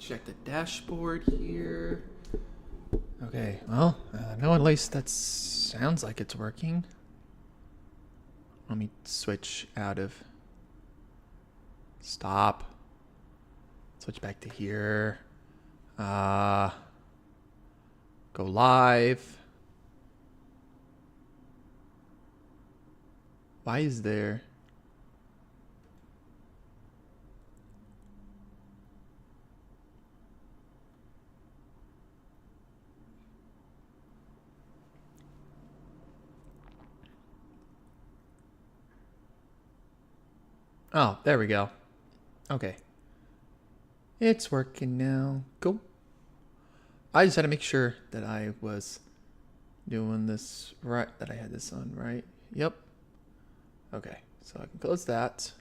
check the dashboard here. Okay, well, no, at least that sounds like it's working. Let me switch out of... Stop. Switch back to here. Go live. Why is there... Oh, there we go. Okay. It's working now. Cool. I just had to make sure that I was doing this right, that I had this on right. Yep. Okay, so I can close that.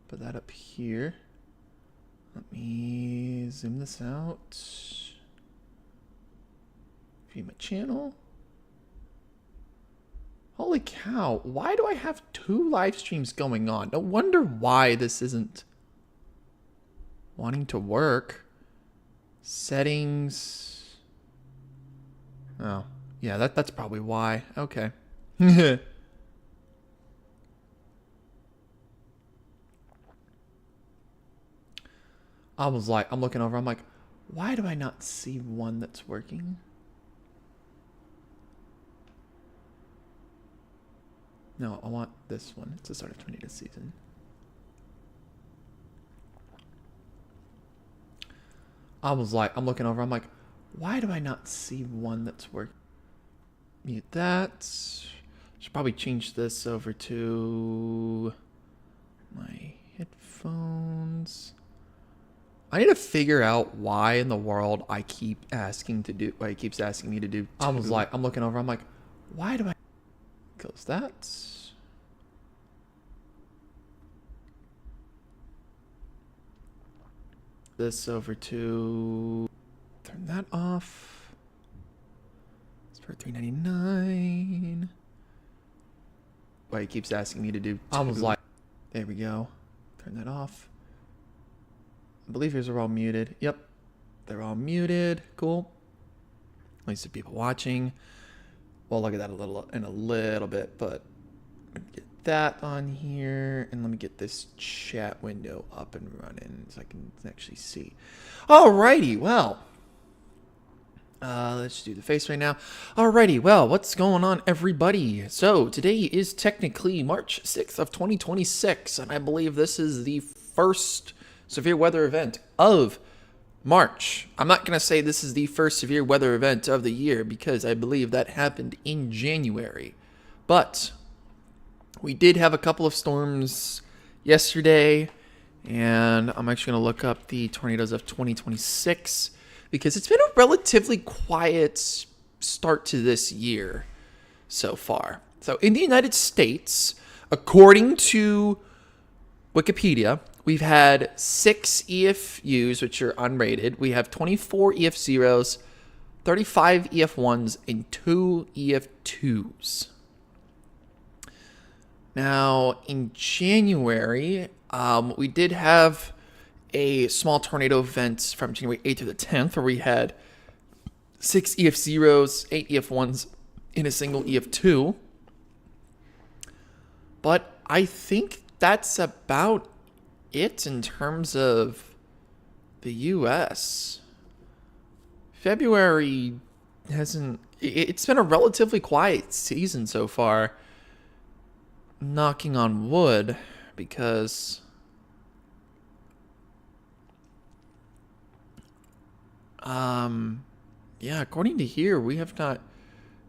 Put that up here. Let me zoom this out. View my channel. Holy cow, why do I have 2 live streams going on? No wonder why this isn't wanting to work. Settings. Oh, yeah, that's probably why. Okay. I'm looking over, I'm like, why do I not see one that's working? No, I want this one. It's the start of tornado season. I'm looking over, I'm like, why do I not see one that's working? Mute that. Should probably change this over to my headphones. I need to figure out why in the world I keep asking to do, why it keeps asking me to do. I'm looking over, I'm like, why do I close that? This over to turn that off. It's for $3.99. Why it keeps asking me to do. There we go. Turn that off. I believe yours are all muted. Yep, they're all muted. Cool. At least the people watching. We'll look at that in a little bit, but get that on here, and let me get this chat window up and running so I can actually see. Alrighty, well, let's do the face right now. Alrighty, well, what's going on, everybody? So today is technically March 6th of 2026, and I believe this is the first severe weather event of March. I'm not going to say this is the first severe weather event of the year because I believe that happened in January. But we did have a couple of storms yesterday, and I'm actually going to look up the tornadoes of 2026 because it's been a relatively quiet start to this year so far. So in the United States, according to Wikipedia, we've had 6 EFUs, which are unrated. We have 24 EF0s, 35 EF1s, and 2 EF2s. Now, in January, we did have a small tornado event from January 8th to the 10th, where we had 6 EF0s, 8 EF1s, and a single EF2. But I think that's about it in terms of the U.S. February hasn't... It's been a relatively quiet season so far. Knocking on wood, because yeah, according to here, we have not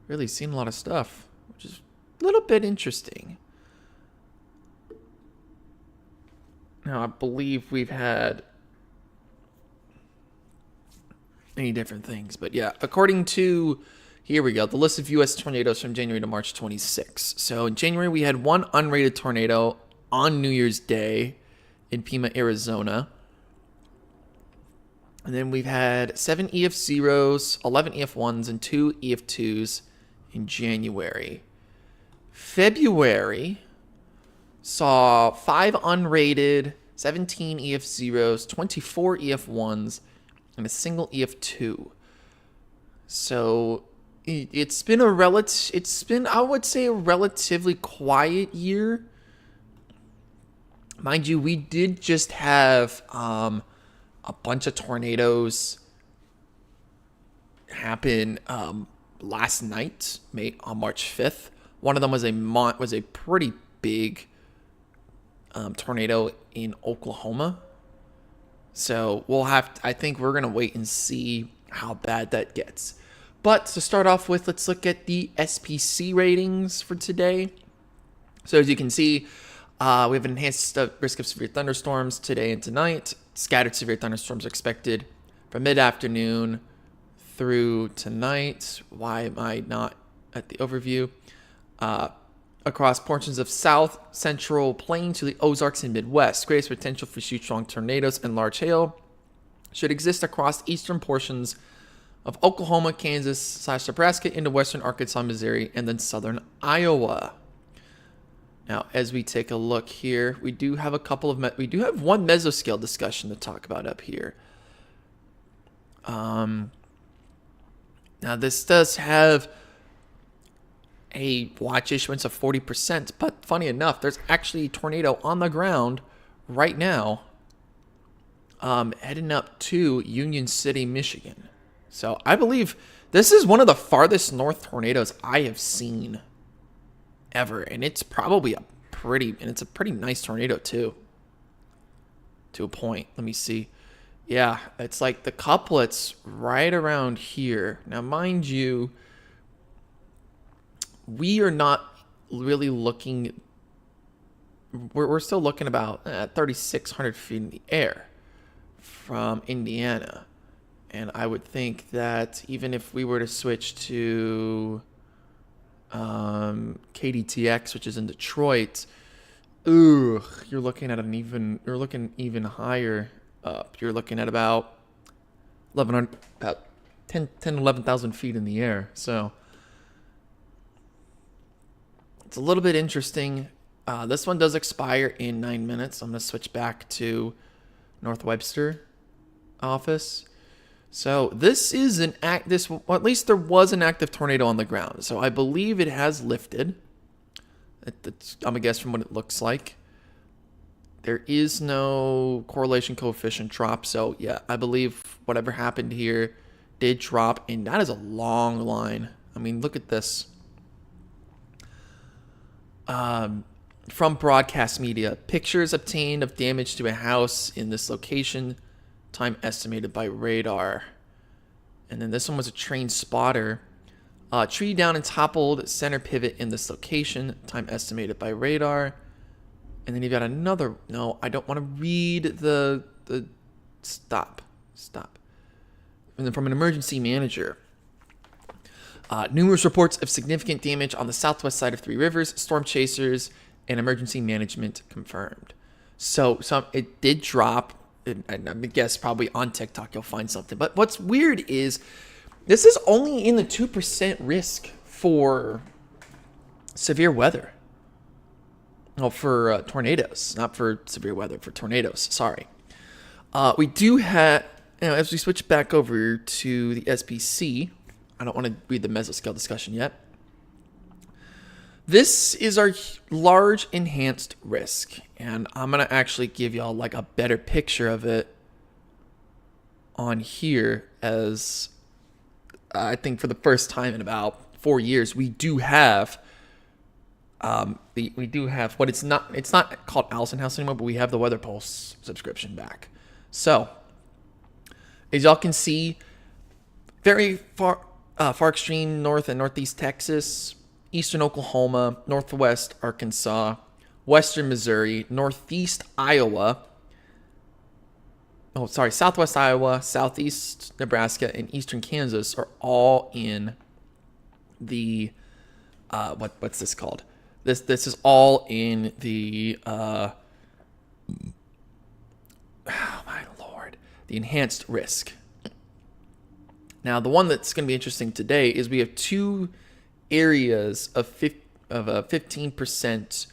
really seen a lot of stuff, which is a little bit interesting. Now, I believe we've had many different things, but yeah, according to, here we go, the list of U.S. tornadoes from January to March 26. So in January, we had 1 unrated tornado on New Year's Day in Pima, Arizona. And then we've had 7 EF0s, 11 EF1s, and 2 EF2s in January. February saw 5 unrated, 17 EF0s, 24 EF1s, and a single EF2. So it's been I would say a relatively quiet year. Mind you, we did just have a bunch of tornadoes happen last night, on March 5th. One of them was a pretty big tornado in Oklahoma. So I think we're going to wait and see how bad that gets. But to start off with, let's look at the SPC ratings for today. So as you can see, we have an enhanced risk of severe thunderstorms today and tonight. Scattered severe thunderstorms expected from mid-afternoon through tonight. Why am I not at the overview? Across portions of South Central Plain to the Ozarks and Midwest. Greatest potential for huge strong tornadoes and large hail should exist across eastern portions of Oklahoma, Kansas / Nebraska into western Arkansas, Missouri, and then southern Iowa. Now, as we take a look here, we do have one mesoscale discussion to talk about up here. Now, this does have a watch issuance of 40%, but funny enough, there's actually a tornado on the ground right now heading up to Union City, Michigan. So I believe this is one of the farthest north tornadoes I have seen ever, and it's probably a pretty nice tornado too. To a point. Let me see. Yeah, it's like the couplets right around here. Now, mind you, we are not really looking. We're still looking about 3,600 feet in the air from Indiana. And I would think that even if we were to switch to KDTX, which is in Detroit, you're looking even higher up. You're looking at about 11,000 feet in the air. So it's a little bit interesting. This one does expire in 9 minutes. I'm going to switch back to North Webster office. So this is at least there was an active tornado on the ground. So I believe it has lifted. I'm gonna guess from what it looks like. There is no correlation coefficient drop. So yeah, I believe whatever happened here did drop, and that is a long line. I mean, look at this. From broadcast media, pictures obtained of damage to a house in this location. Time estimated by radar. And then this one was a train spotter. Tree down and toppled center pivot in this location. Time estimated by radar. And then you've got another. No, I don't want to read the stop. And then from an emergency manager. Numerous reports of significant damage on the southwest side of Three Rivers. Storm chasers and emergency management confirmed. So it did drop. And I guess probably on TikTok you'll find something. But what's weird is this is only in the 2% risk for severe weather. Oh, for tornadoes, not for severe weather, for tornadoes. Sorry. We do have, as we switch back over to the SPC, I don't want to read the mesoscale discussion yet. This is our large enhanced risk, and I'm going to actually give y'all like a better picture of it on here, as I think for the first time in about 4 years, we do have what it's not called Allison House anymore, but we have the Weather Pulse subscription back. So, as y'all can see, very far extreme north and northeast Texas, eastern Oklahoma, northwest Arkansas, western Missouri, northeast Iowa. Southwest Iowa, southeast Nebraska, and eastern Kansas are all in the what's this called? This is all in the oh my lord, the enhanced risk. Now, the one that's going to be interesting today is we have two areas of 15%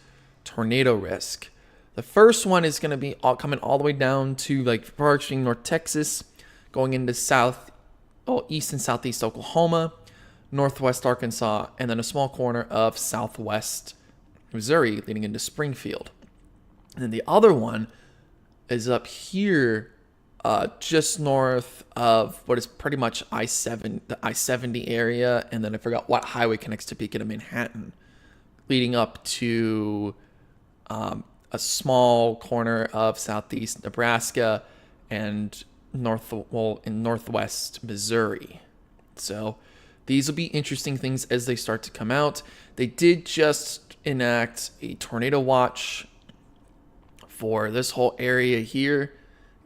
tornado risk. The first one is going to be coming all the way down to like far extreme North Texas going into east and southeast Oklahoma, northwest Arkansas, and then a small corner of southwest Missouri leading into Springfield. And then the other one is up here, just north of what is pretty much the I-70 area, and then I forgot what highway connects Topeka to Manhattan, leading up to a small corner of southeast Nebraska and in northwest Missouri. So these will be interesting things as they start to come out. They did just enact a tornado watch for this whole area here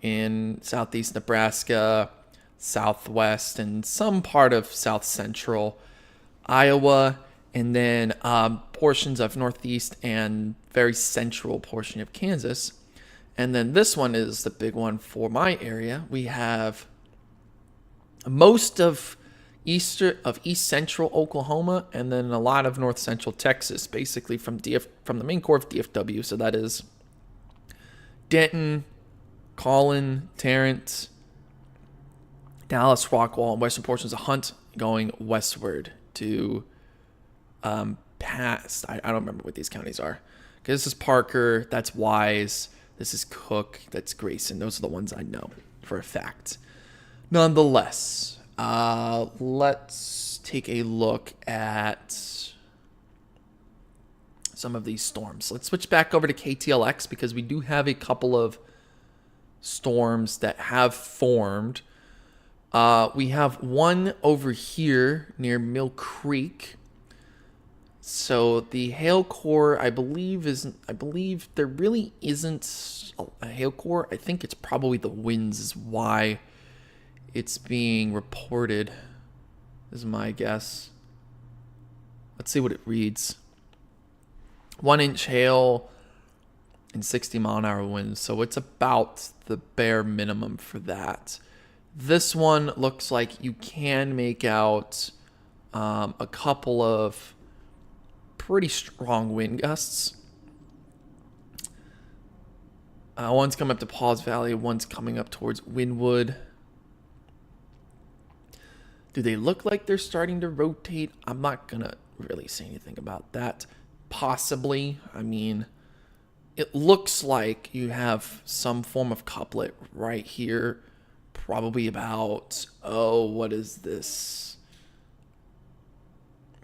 in southeast Nebraska, southwest, and some part of south central Iowa, and then portions of northeast and very central portion of Kansas. And then this one is the big one for my area. We have most of east central Oklahoma, and then a lot of north central Texas, basically from the main core of DFW. So that is Denton, Collin, Tarrant, Dallas, Rockwall, and western portions of Hunt, going westward to past. I don't remember what these counties are, because this is Parker, that's Wise, this is Cook, that's Grayson. Those are the ones I know for a fact. Nonetheless, let's take a look at some of these storms. Let's switch back over to KTLX because we do have a couple of storms that have formed. We have one over here near Mill Creek. So the hail core, I believe there really isn't a hail core. I think it's probably the winds is why it's being reported, is my guess. Let's see what it reads. 1-inch hail and 60-mile-an-hour winds. So it's about the bare minimum for that. This one looks like you can make out a couple of pretty strong wind gusts. One's coming up to Paws Valley, one's coming up towards Wynwood. Do they look like they're starting to rotate? I'm not going to really say anything about that. Possibly. I mean, it looks like you have some form of couplet right here. Probably about, what is this?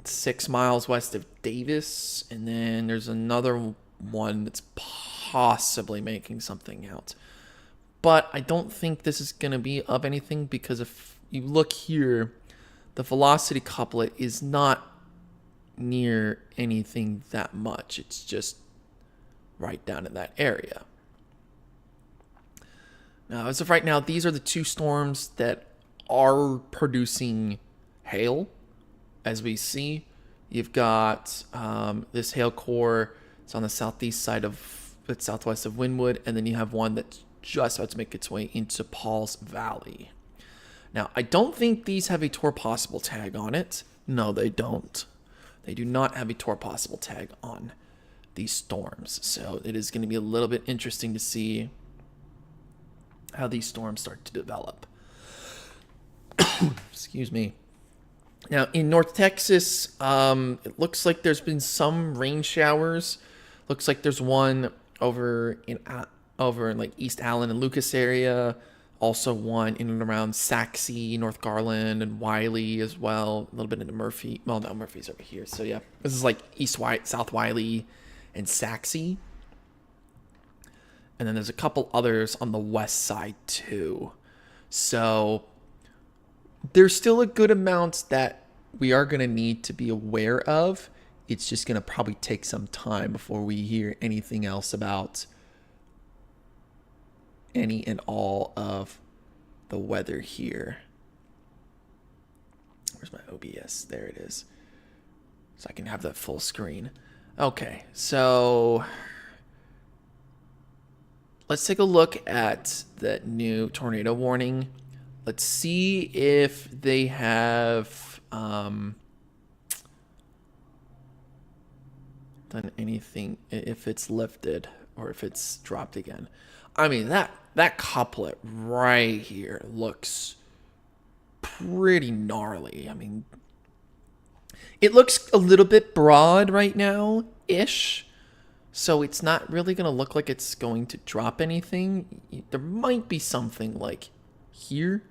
6 miles west of Davis. And then there's another one that's possibly making something out. But I don't think this is going to be of anything, because if you look here, the velocity couplet is not near anything that much. It's just right down in that area. Now, as of right now, these are the two storms that are producing hail. As we see, you've got this hail core. It's on the southeast side it's southwest of Wynwood, and then you have one that's just about to make its way into Paws Valley. Now, I don't think these have a Tor Possible tag on it. No, they don't. They do not have a Tor Possible tag on these storms. So it is going to be a little bit interesting to see how these storms start to develop. Excuse me. Now, in North Texas, it looks like there's been some rain showers. Looks like there's one over in like East Allen and Lucas area. Also one in and around Saxe, North Garland, and Wiley as well. A little bit into Murphy. Well, no, Murphy's over here. So, yeah. This is like South Wiley and Saxe. And then there's a couple others on the west side, too. So, there's still a good amount that we are going to need to be aware of. It's just going to probably take some time before we hear anything else about any and all of the weather here. Where's my OBS? There it is. So I can have that full screen. Okay, so let's take a look at that new tornado warning. Let's see if they have done anything, if it's lifted. or if it's dropped again. I mean, that couplet right here looks pretty gnarly. I mean, it looks a little bit broad right now-ish, so it's not really going to look like it's going to drop anything. There might be something like here,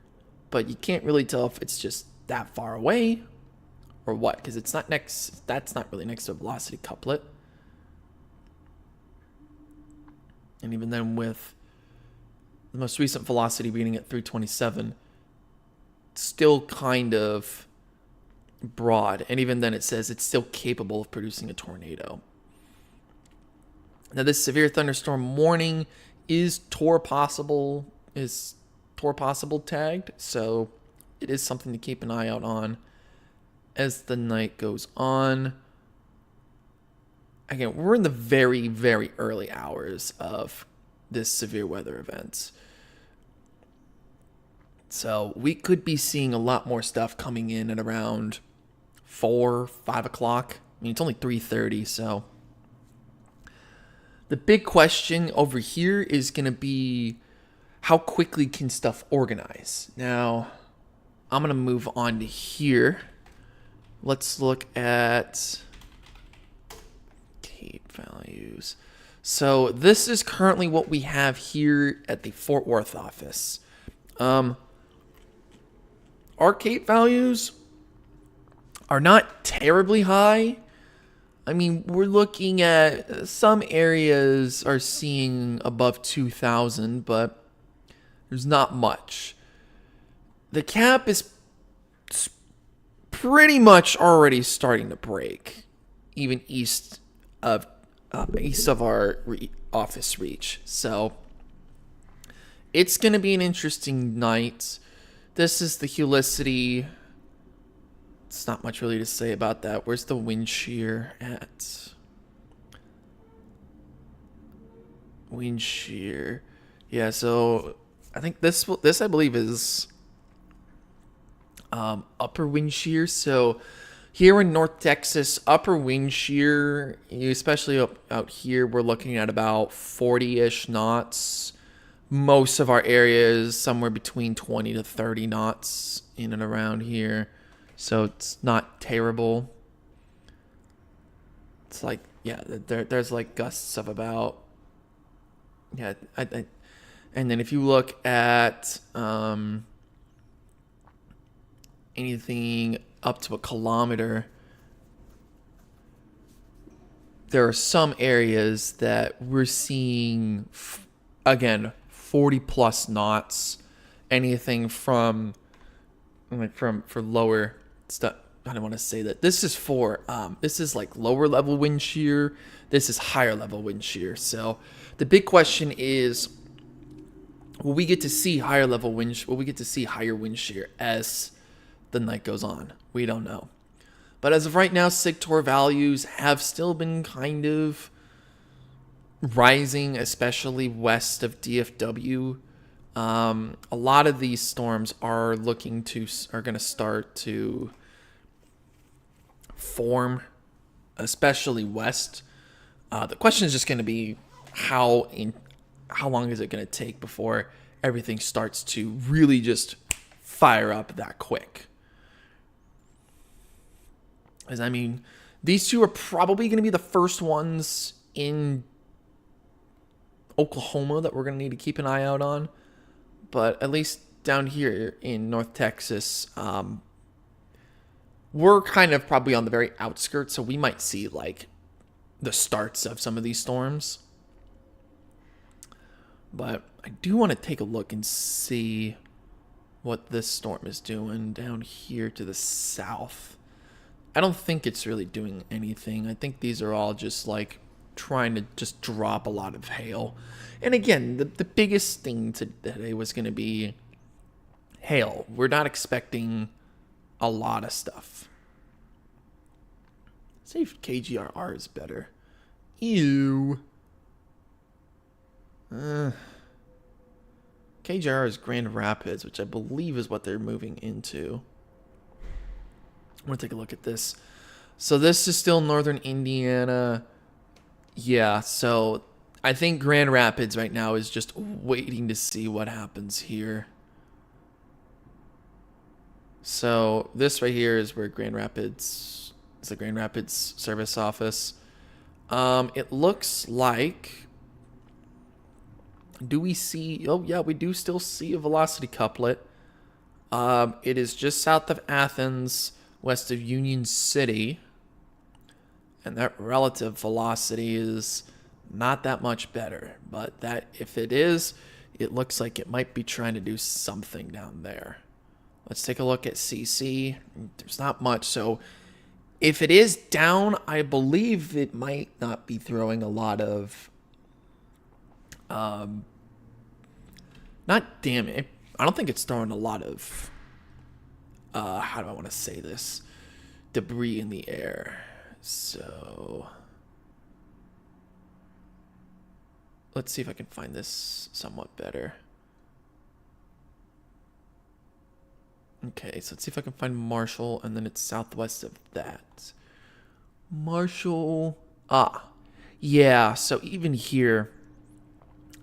but you can't really tell if it's just that far away or what, because it's not next. That's not really next to a velocity couplet. And even then, with the most recent velocity reading at 327, still kind of broad. And even then, it says it's still capable of producing a tornado. Now, this severe thunderstorm warning is Tor possible tagged, so it is something to keep an eye out on as the night goes on. Again, we're in the very, very early hours of this severe weather event. So we could be seeing a lot more stuff coming in at around 4, 5 o'clock. I mean, it's only 3:30, so the big question over here is going to be how quickly can stuff organize? Now, I'm going to move on to here. Let's look at Cape values. So this is currently what we have here at the Fort Worth office. Our Cape values are not terribly high. I mean, we're looking at some areas are seeing above 2,000, but there's not much. The cap is pretty much already starting to break, even east of our office reach. So it's going to be an interesting night. This is the Helicity. It's not much really to say about that. Where's the wind shear at? Wind shear. Yeah, so I think this I believe is upper wind shear. So here in North Texas, upper wind shear, especially out here, we're looking at about 40-ish knots. Most of our areas somewhere between 20 to 30 knots in and around here. So it's not terrible. It's like, yeah, there's like gusts of about, yeah, and then if you look at anything up to a kilometer, there are some areas that we're seeing, again, 40 plus knots, anything from for lower stuff. I don't want to say that. This is this is like lower level wind shear. This is higher level wind shear. So the big question is, will we get to see higher level wind? Will we get to see higher wind shear as the night goes on? We don't know. But as of right now, SIGTOR values have still been kind of rising, especially west of DFW. A lot of these storms are going to start to form, especially west. The question is just going to be how long is it going to take before everything starts to really just fire up that quick? Because, I mean, these two are probably going to be the first ones in Oklahoma that we're going to need to keep an eye out on. But at least down here in North Texas, we're kind of probably on the very outskirts, so we might see like the starts of some of these storms. But I do want to take a look and see what this storm is doing down here to the south. I don't think it's really doing anything. I think these are all just like trying to just drop a lot of hail. And again, the biggest thing today was going to be hail. We're not expecting a lot of stuff. Let's see if KGRR is better. Ew. KGRR is Grand Rapids, which I believe is what they're moving into. I'm going to take a look at this. So this is still northern Indiana. Yeah, so I think Grand Rapids right now is just waiting to see what happens here. So this right here is where Grand Rapids is, the Grand Rapids service office. It looks like, do we see, oh yeah, we do still see a velocity couplet. It is just south of Athens, west of Union City. And that relative velocity is not that much better. But that, if it is, it looks like it might be trying to do something down there. Let's take a look at CC. There's not much. So if it is down, I believe it might not be throwing a lot of, not damage. I don't think it's throwing a lot of, how do I want to say this? Debris in the air. So let's see if I can find this somewhat better. Okay, so let's see if I can find Marshall, and then it's southwest of that. Marshall. Ah, yeah, so even here,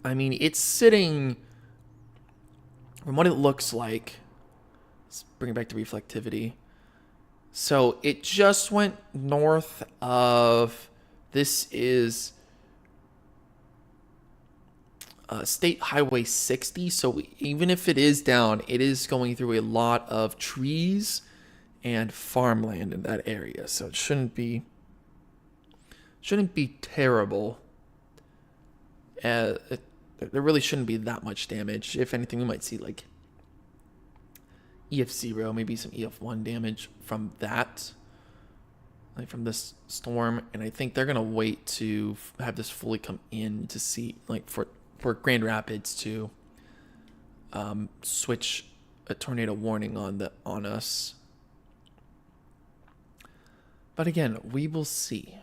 I mean, it's sitting, from what it looks like, let's bring it back to reflectivity. So it just went north of, this is State Highway 60. So even if it is down, it is going through a lot of trees and farmland in that area. So it shouldn't be terrible. There really shouldn't be that much damage. If anything, we might see like EF0, maybe some EF1 damage from that, like from this storm. And I think they're gonna wait to have this fully come in to see, like for Grand Rapids to switch a tornado warning on us. But again, we will see.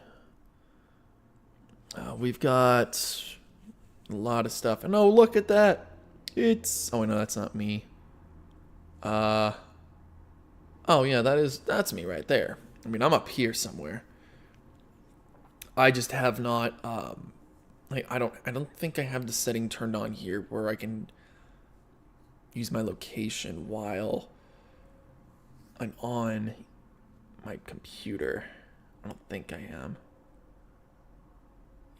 We've got a lot of stuff, and oh, look at that! It's, oh no, that's not me. Oh yeah, that's me right there. I mean, I'm up here somewhere. I just have not like I don't think I have the setting turned on here where I can use my location while I'm on my computer. I don't think I am.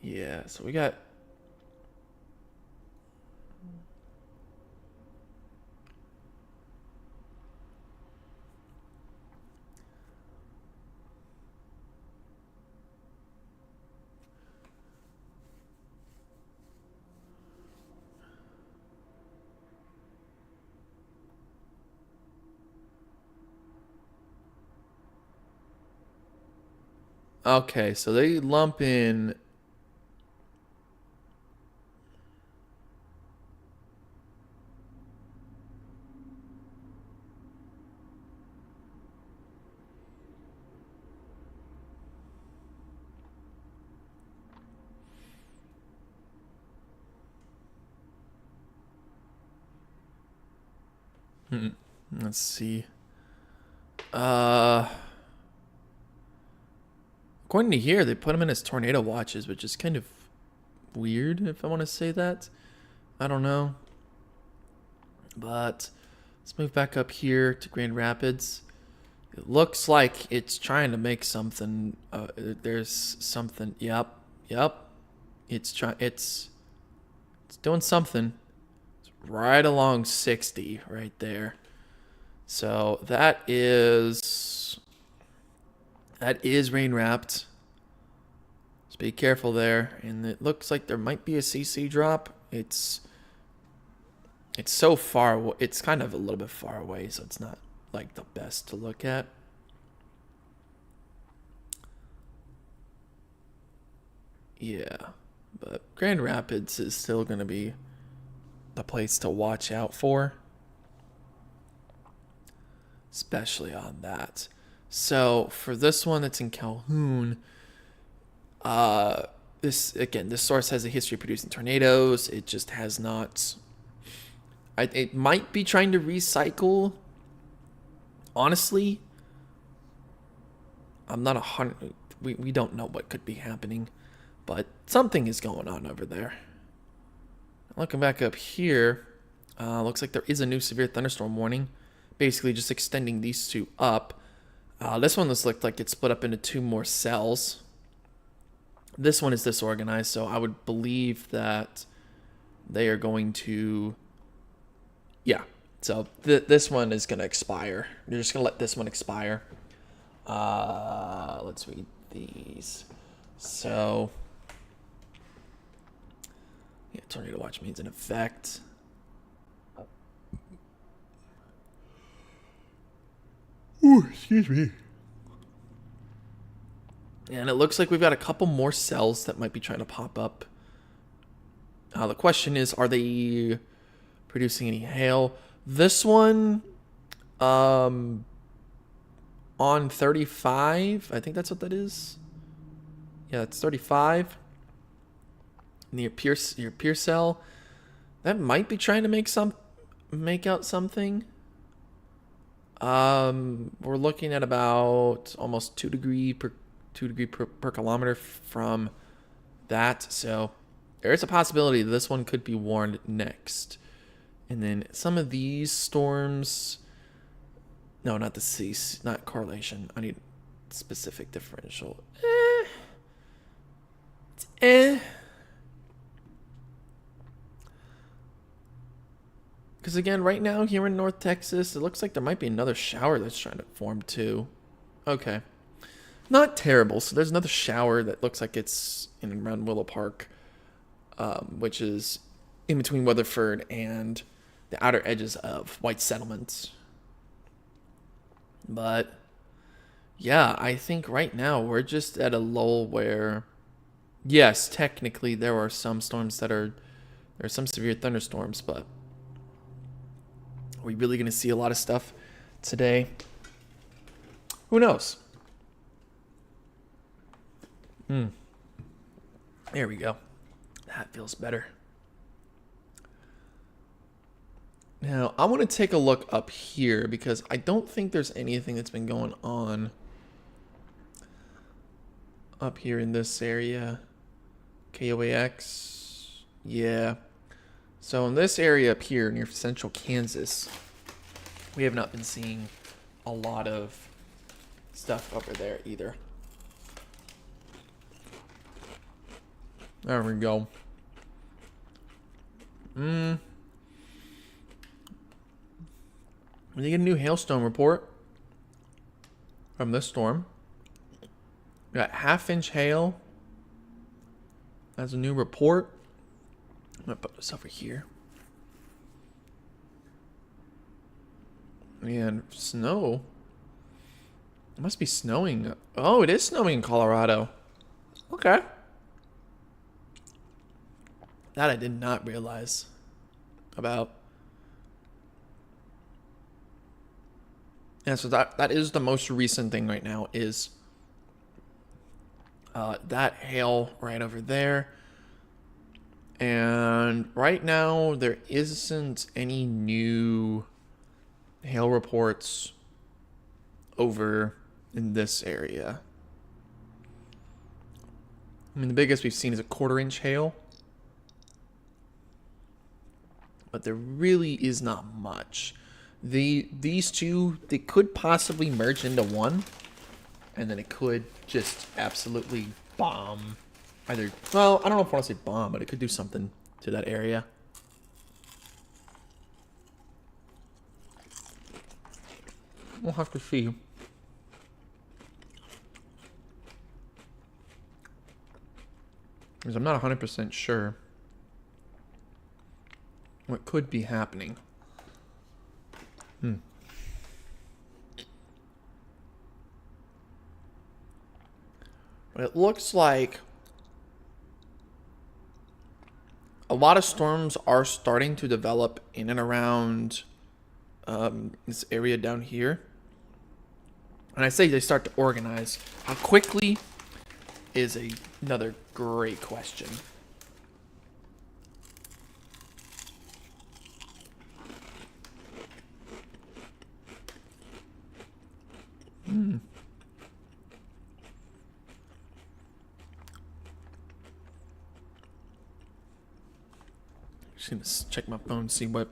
Yeah, so we got, okay, so they lump in. Let's see. According to here, they put them in as tornado watches, which is kind of weird, if I want to say that. I don't know. But let's move back up here to Grand Rapids. It looks like it's trying to make something. There's something. Yep. It's doing something. It's right along 60 right there. So that is rain wrapped. So be careful there. And it looks like there might be a CC drop. It's so far. It's kind of a little bit far away, so it's not like the best to look at. Yeah, but Grand Rapids is still going to be the place to watch out for, especially on that. So for this one that's in Calhoun, this source has a history of producing tornadoes. It just has not. It might be trying to recycle. Honestly, I'm not 100. We don't know what could be happening, but something is going on over there. Looking back up here, looks like there is a new severe thunderstorm warning. Basically just extending these two up. This one looked like it split up into two more cells. This one is disorganized, so I would believe that they are going to... Yeah, so this one is going to expire. You're just going to let this one expire. Let's read these. So... Yeah, tornado watch means in effect. Ooh, excuse me. And it looks like we've got a couple more cells that might be trying to pop up. The question is, are they producing any hail? This one, on 35, I think that's what that is. Yeah, it's 35. Your pure cell, that might be trying to make out something. We're looking at about almost 2 degree per kilometer from that, so there is a possibility that this one could be warned next. And then some of these storms, no, not the cease, not correlation. I need specific differential. Because again, right now here in North Texas, it looks like there might be another shower that's trying to form too. Okay. Not terrible. So there's another shower that looks like it's in and around Willow Park, which is in between Weatherford and the outer edges of White Settlements. But yeah, I think right now we're just at a lull where, yes, technically there are some storms there are some severe thunderstorms, but are we really going to see a lot of stuff today? Who knows? There we go. That feels better. Now, I want to take a look up here because I don't think there's anything that's been going on up here in this area. KOAX. Yeah. So in this area up here near central Kansas, we have not been seeing a lot of stuff over there either. There we go. We get a new hailstone report from this storm. We got 1/2-inch hail. That's a new report. I'm going to put this over here. And snow. It must be snowing. Oh, it is snowing in Colorado. Okay. That I did not realize about. Yeah, so that is the most recent thing right now is that hail right over there. And right now there isn't any new hail reports over in this area. I mean, the biggest we've seen is a 1/4-inch hail. But there really is not much. These two, they could possibly merge into one. And then it could just absolutely bomb. Either, well, I don't know if I want to say bomb, but it could do something to that area. We'll have to see. Because I'm not 100% sure what could be happening. But it looks like a lot of storms are starting to develop in and around this area down here. And I say they start to organize. How quickly is another great question. Just gonna check my phone, see what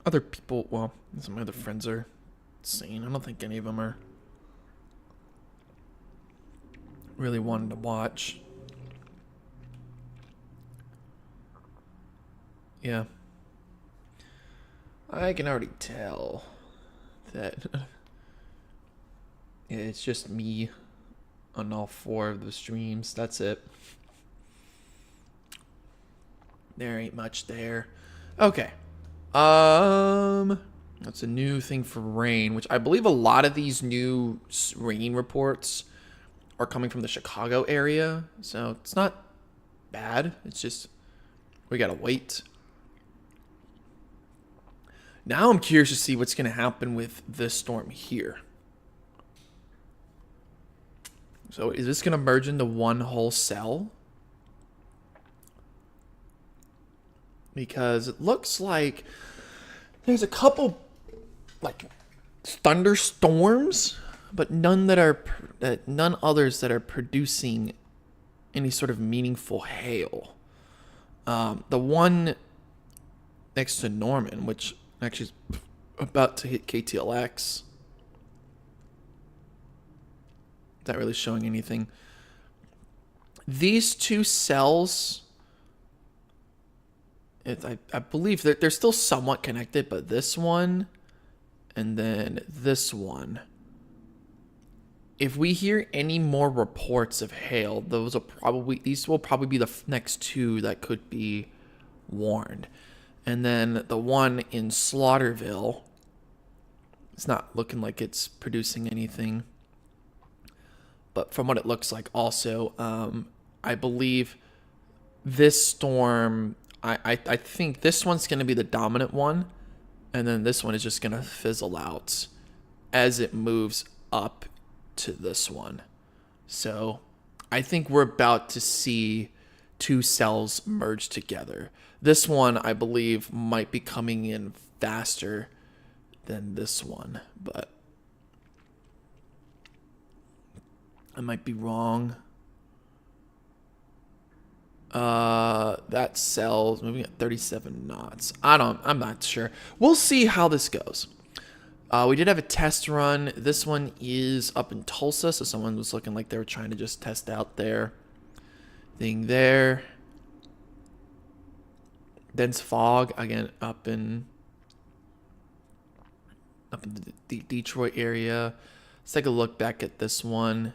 other people, well, some other friends are saying. I don't think any of them are really wanting to watch. Yeah. I can already tell that it's just me on all 4 of the streams. That's it. There ain't much there. Okay. That's a new thing for rain, which I believe a lot of these new rain reports are coming from the Chicago area. So it's not bad. It's just we gotta wait. Now I'm curious to see what's gonna happen with this storm here. So is this gonna merge into one whole cell? Because it looks like there's a couple like thunderstorms, but none others that are producing any sort of meaningful hail. The one next to Norman, which actually is about to hit KTLX, not really showing anything. These 2 cells, I believe that they're still somewhat connected, but this one and then this one, if we hear any more reports of hail, these will probably be the next 2 that could be warned. And then the one in Slaughterville, it's not looking like it's producing anything, but from what it looks like also, I believe this storm, I think this one's going to be the dominant one, and then this one is just going to fizzle out as it moves up to this one. So I think we're about to see 2 cells merge together. This one, I believe, might be coming in faster than this one, but I might be wrong. That cell's moving at 37 knots. I'm not sure. We'll see how this goes. We did have a test run. This one is up in Tulsa, so someone was looking like they were trying to just test out their thing there. Dense fog again up in the Detroit area. Let's take a look back at this one.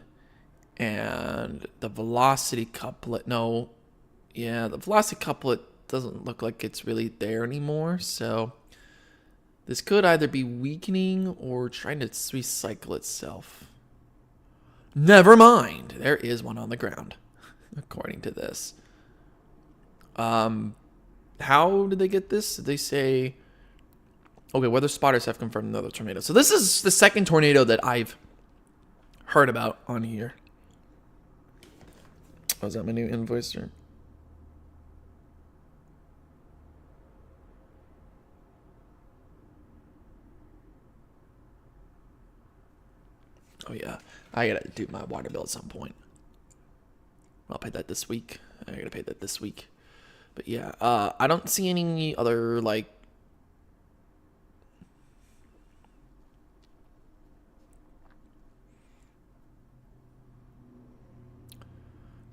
And the velocity couplet, the velocity couplet doesn't look like it's really there anymore. So this could either be weakening or trying to recycle itself. Never mind. There is one on the ground, according to this. How did they get this? Did they say... Okay, weather spotters have confirmed another tornado. So this is the second tornado that I've heard about on here. Oh, is that my new invoice? Or... Oh, yeah. I gotta do my water bill at some point. I'll pay that this week. I gotta pay that this week. But yeah, I don't see any other, like...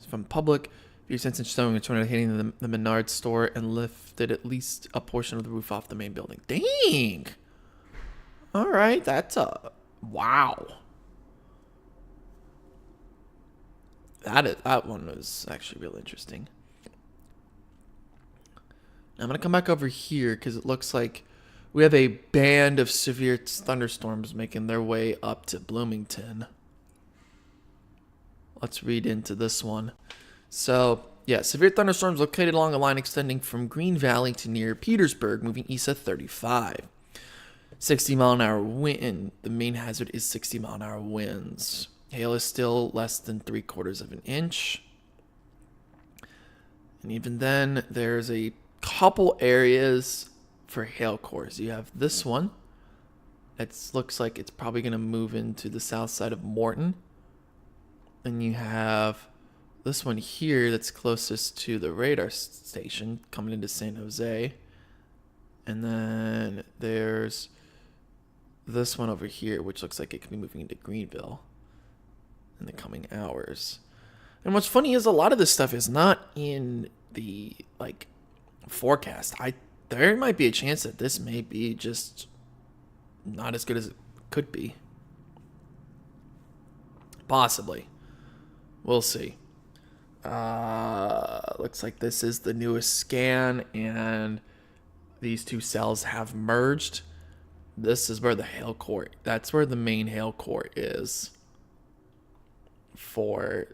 From public, your sense in showing a tornado hitting the Menards store and lifted at least a portion of the roof off the main building. Dang! All right, that's a... Wow. That one was actually real interesting. I'm going to come back over here because it looks like we have a band of severe thunderstorms making their way up to Bloomington. Let's read into this one. So, yeah, severe thunderstorms located along a line extending from Green Valley to near Petersburg, moving east at 35. 60-mile-an-hour wind. The main hazard is 60-mile-an-hour winds. Hail is still less than 3/4 of an inch. And even then, there's a couple areas for hail cores. You have this one. It looks like it's probably going to move into the south side of Morton. And you have this one here that's closest to the radar station coming into San Jose. And then there's this one over here, which looks like it could be moving into Greenville in the coming hours. And what's funny is a lot of this stuff is not in the like forecast. There might be a chance that this may be just not as good as it could be. Possibly. We'll see. Looks like this is the newest scan, and these two cells have merged. This is where the hail core, that's where the main hail core is for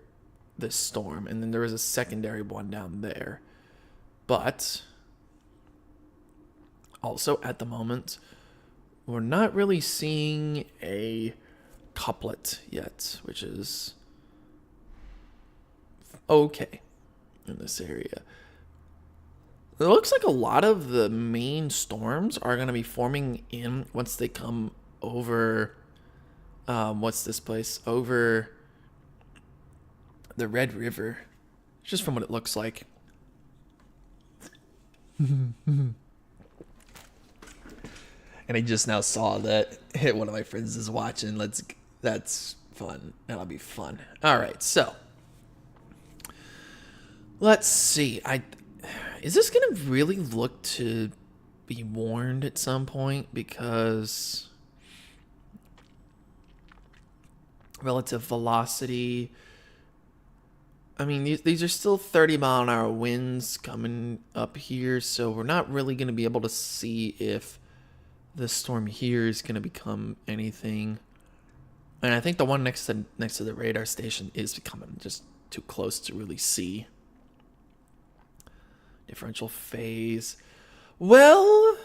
this storm. And then there is a secondary one down there. But also at the moment, we're not really seeing a couplet yet, which is okay in this area. It looks like a lot of the main storms are going to be forming in once they come over, what's this place? Over the Red River, just from what it looks like. And I just now saw that one of my friends is watching. That's fun. That'll be fun. All right, so let's see. Is this gonna really look to be warned at some point? Because relative velocity, I mean, these are still 30-mile-an-hour winds coming up here, so we're not really going to be able to see if the storm here is going to become anything. And I think the one next to the radar station is becoming just too close to really see. Differential phase. Well,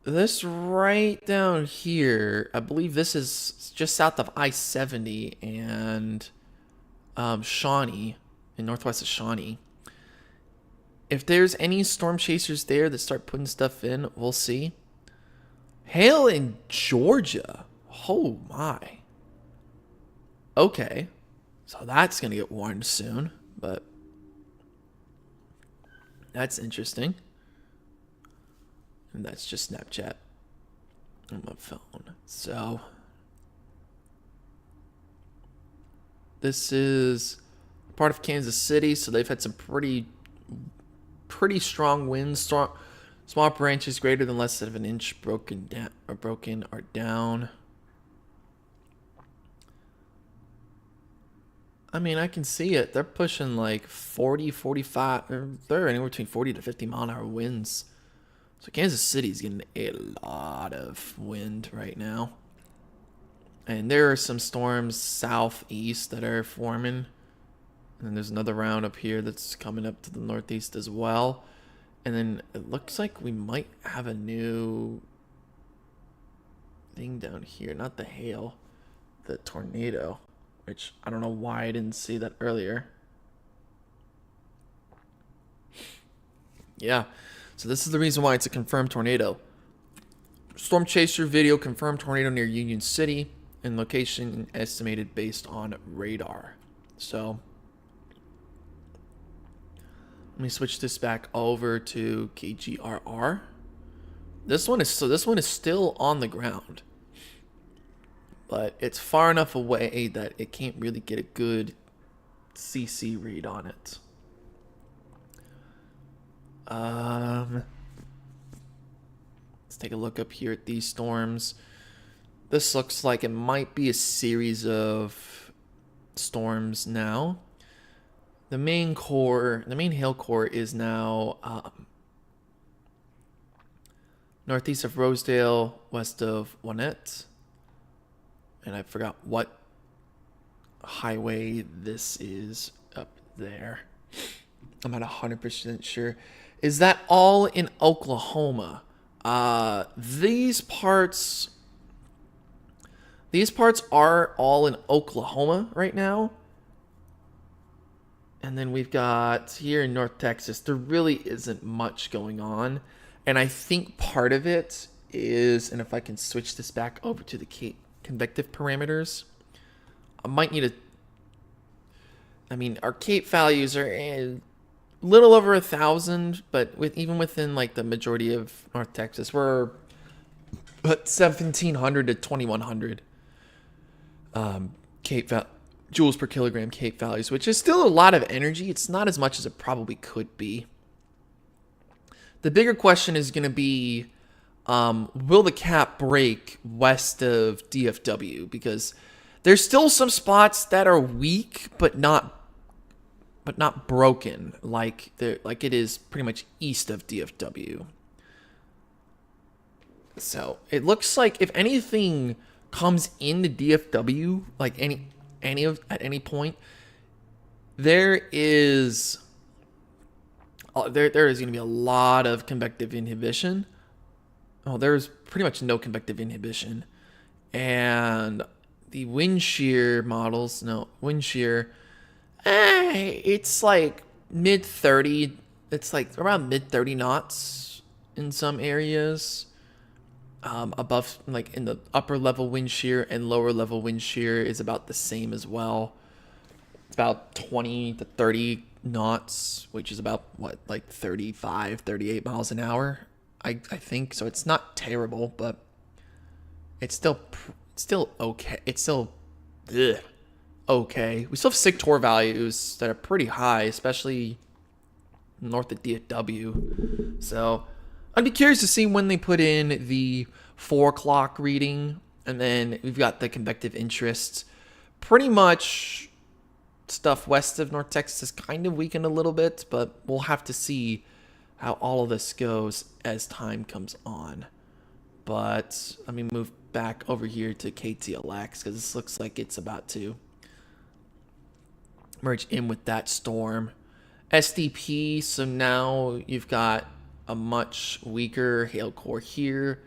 this right down here, I believe this is just south of I-70 and Shawnee, in northwest of Shawnee. If there's any storm chasers there that start putting stuff in, we'll see. Hail in Georgia. Oh my. Okay. So that's going to get warned soon, but that's interesting. And that's just Snapchat on my phone. So this is part of Kansas City, so they've had some pretty strong winds. Small branches greater than less than an inch broken or down. I mean, I can see it. They're pushing like 40, 45. They're anywhere between 40 to 50 mile an hour winds. So Kansas City's getting a lot of wind right now. And there are some storms southeast that are forming. And then there's another round up here that's coming up to the northeast as well. And then it looks like we might have a new thing down here. Not the hail, the tornado. Which I don't know why I didn't see that earlier. Yeah. So this is the reason why it's a confirmed tornado. Storm chaser video confirmed tornado near Union City, and location estimated based on radar. So let me switch this back over to KGRR. This one is still on the ground, but it's far enough away that it can't really get a good CC read on it. Let's take a look up here at these storms. This looks like it might be a series of storms now. The main hail core is now northeast of Rosedale, west of Wanette. And I forgot what highway this is up there. I'm not 100% sure. Is that all in Oklahoma? These parts are all in Oklahoma right now. And then we've got here in North Texas, there really isn't much going on. And I think part of it is, and if I can switch this back over to the convective parameters, I might need to I mean, our Cape values are a little over 1,000, but even within like the majority of North Texas, we're at 1,700 to 2,100 joules per kilogram Cape values, which is still a lot of energy. It's not as much as it probably could be. The bigger question is going to be, will the cap break west of DFW? Because there's still some spots that are weak, but not broken, like it is pretty much east of DFW. So it looks like if anything comes into DFW, like at any point, there is going to be a lot of convective inhibition. Oh, there's pretty much no convective inhibition, and the wind shear models, wind shear, it's like mid 30. It's like around mid 30 knots in some areas. Above, like in the upper level wind shear and lower level wind shear is about the same as well. About 20 to 30 knots, which is about like 35, 38 miles an hour, I think. So it's not terrible, but it's still okay. It's still okay. We still have SIG-TOR values that are pretty high, especially north of DFW. So I'd be curious to see when they put in the 4 o'clock reading, and then we've got the convective interest. Pretty much stuff west of North Texas is kind of weakened a little bit, but we'll have to see how all of this goes as time comes on. But let me move back over here to KTLX, because this looks like it's about to merge in with that storm. SDP, so now you've got a much weaker hail core here.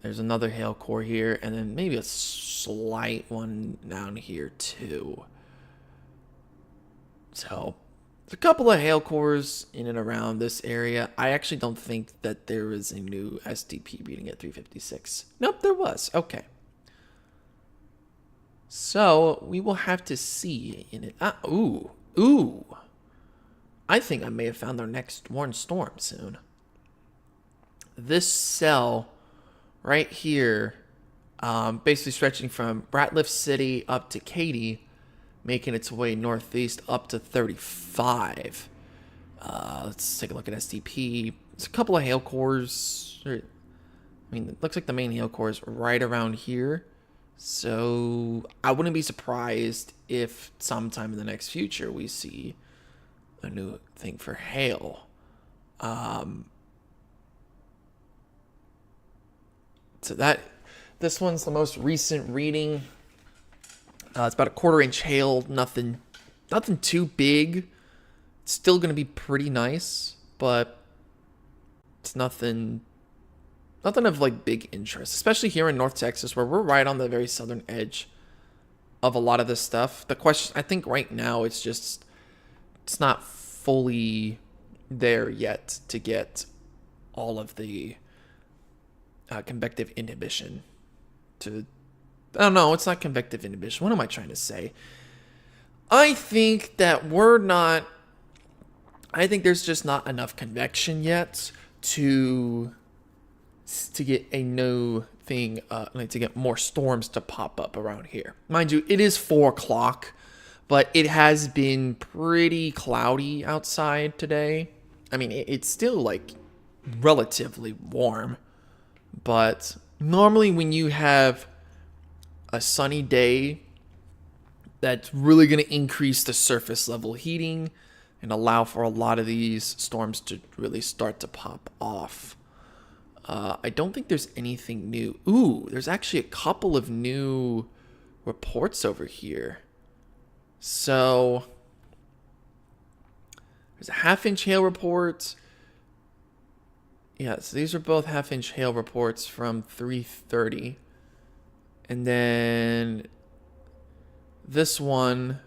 There's another hail core here, and then maybe a slight one down here too. So there's a couple of hail cores in and around this area. I actually don't think that there is a new SDP reading at 356. Nope, there was. Okay. So we will have to see in it. Ooh. I think I may have found our next warned storm soon. This cell right here, basically stretching from Ratliff City up to Katy, making its way northeast up to 35. Let's take a look at SDP. There's a couple of hail cores. I mean, it looks like the main hail core is right around here. So I wouldn't be surprised if sometime in the next future we see a new thing for hail. So this one's the most recent reading. It's about a 1/4 inch hail. Nothing too big. It's still going to be pretty nice, but it's nothing of like big interest, especially here in North Texas, where we're right on the very southern edge of a lot of this stuff. The question, I think right now, it's not fully there yet to get all of the convective inhibition to... Oh, no, it's not convective inhibition. What am I trying to say? I think that I think there's just not enough convection yet to get a new thing, to get more storms to pop up around here. Mind you, it is 4 o'clock, but it has been pretty cloudy outside today. I mean, it's still like relatively warm, but normally when you have a sunny day, that's really going to increase the surface level heating and allow for a lot of these storms to really start to pop off. I don't think there's anything new. Ooh, there's actually a couple of new reports over here. So there's a 1/2 inch hail report. Yeah, so these are both 1/2 inch hail reports from 3:30. And then this one,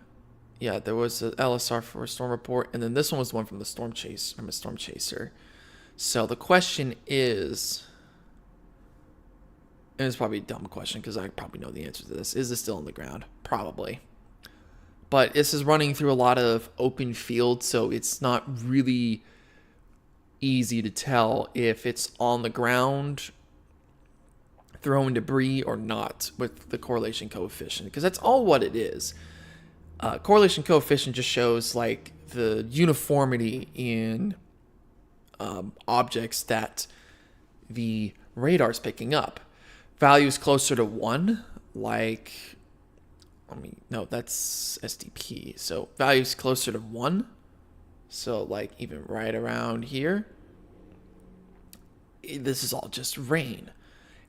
yeah, there was an LSR for a storm report, and then this one was one from a storm chaser. So the question is, and it's probably a dumb question because I probably know the answer to this: is this still on the ground? Probably. but this is running through a lot of open field, so it's not really easy to tell if it's on the ground throwing debris or not with the correlation coefficient, because that's all what it is. Correlation coefficient just shows like the uniformity in objects that the radar's picking up. Values closer to 1, like, no, that's SDP. So values closer to 1, so like even right around here, this is all just rain.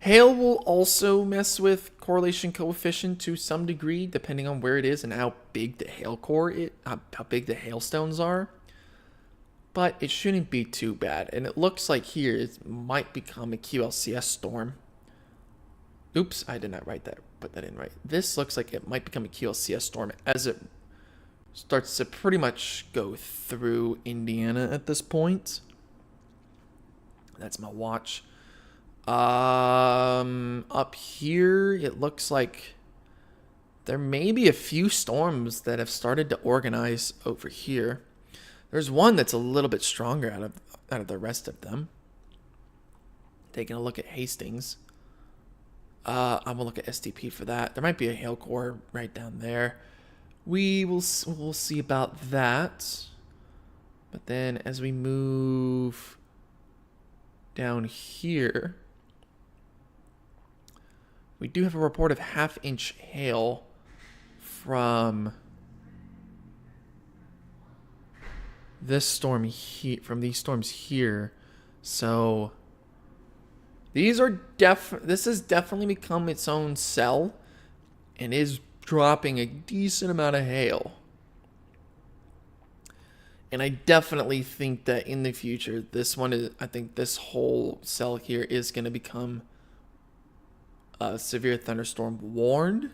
Hail will also mess with correlation coefficient to some degree, depending on where it is and how big the hail core how big the hailstones are. But it shouldn't be too bad. And it looks like here it might become a QLCS storm. Oops, I did not put that in right. This looks like it might become a QLCS storm as it starts to pretty much go through Indiana at this point. That's my watch. Up here, it looks like there may be a few storms that have started to organize over here. There's one that's a little bit stronger out of the rest of them. Taking a look at Hastings. I'm gonna look at SDP for that. There might be a hail core right down there. We'll see about that. But then as we move down here, we do have a report of half-inch hail from this storm here, from these storms here. So these are this has definitely become its own cell and is dropping a decent amount of hail. And I definitely think that in the future, I think this whole cell here is going to become a severe thunderstorm warned.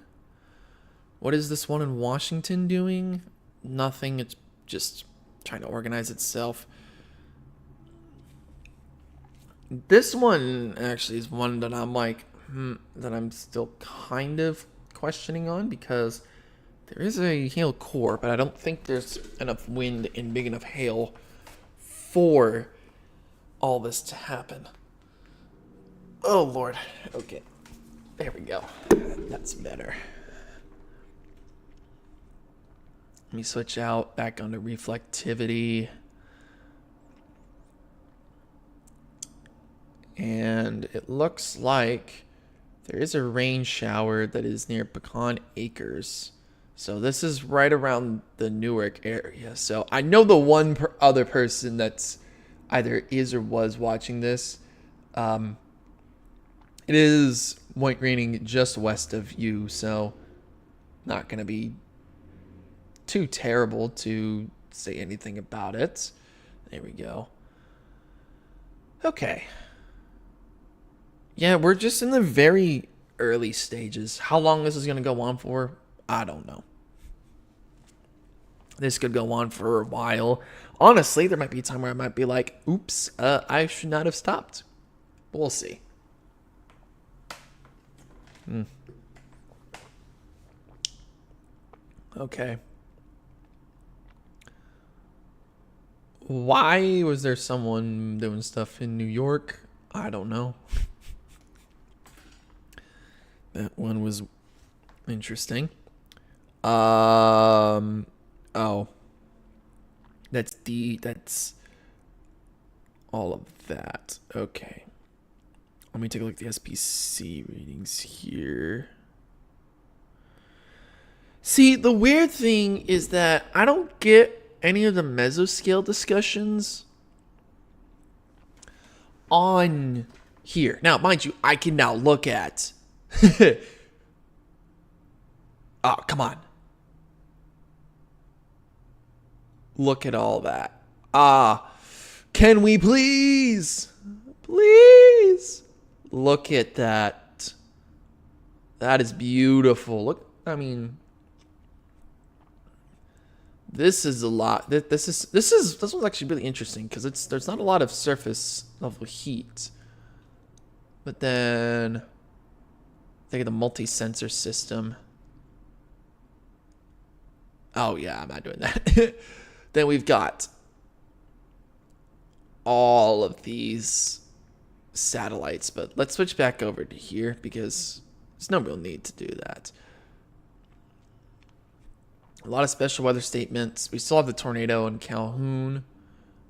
What is this one in Washington doing? Nothing. It's just trying to organize itself. This one actually is one that I'm like, that I'm still kind of questioning on, because there is a hail core, but I don't think there's enough wind and big enough hail for all this to happen. Oh, Lord. Okay. There we go. That's better. Let me switch out back onto reflectivity. And it looks like there is a rain shower that is near Pecan Acres. So this is right around the Newark area. So I know the one other person that's either is or was watching this. It is raining just west of you, so not going to be too terrible to say anything about it. There we go. Okay. Yeah, we're just in the very early stages. How long this is going to go on for, I don't know. This could go on for a while. Honestly, there might be a time where I might be like, oops, I should not have stopped. We'll see. Okay. Why was there someone doing stuff in New York? I don't know. That one was interesting. Oh. That's all of that. Okay. Let me take a look at the SPC readings here. See, the weird thing is that I don't get any of the mesoscale discussions on here. Now, mind you, I can now look at... Oh, come on. Look at all that. Can we please? Please. Look at that. That is beautiful. Look, I mean, this is a lot. This one's actually really interesting because there's not a lot of surface level heat. But then think of the multi-sensor system. Oh, yeah, I'm not doing that. Then we've got all of these satellites, but let's switch back over to here because there's no real need to do that. A lot of special weather statements. We still have the tornado in Calhoun,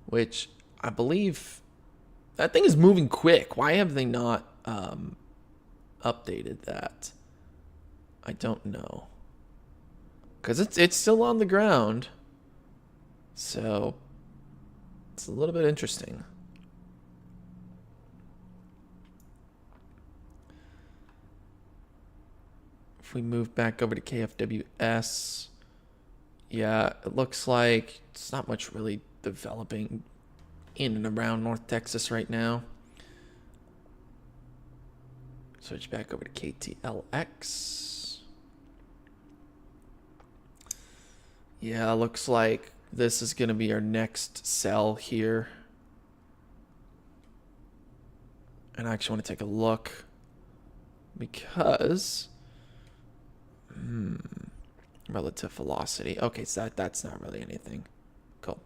which I believe that thing is moving quick. Why have they not updated that? I don't know. Because it's still on the ground. So it's a little bit interesting. If we move back over to KFWS, yeah, it looks like it's not much really developing in and around North Texas right now. Switch back over to KTLX. Yeah, looks like this is going to be our next cell here. And I actually want to take a look because relative velocity. Okay, so that's not really anything. Cool.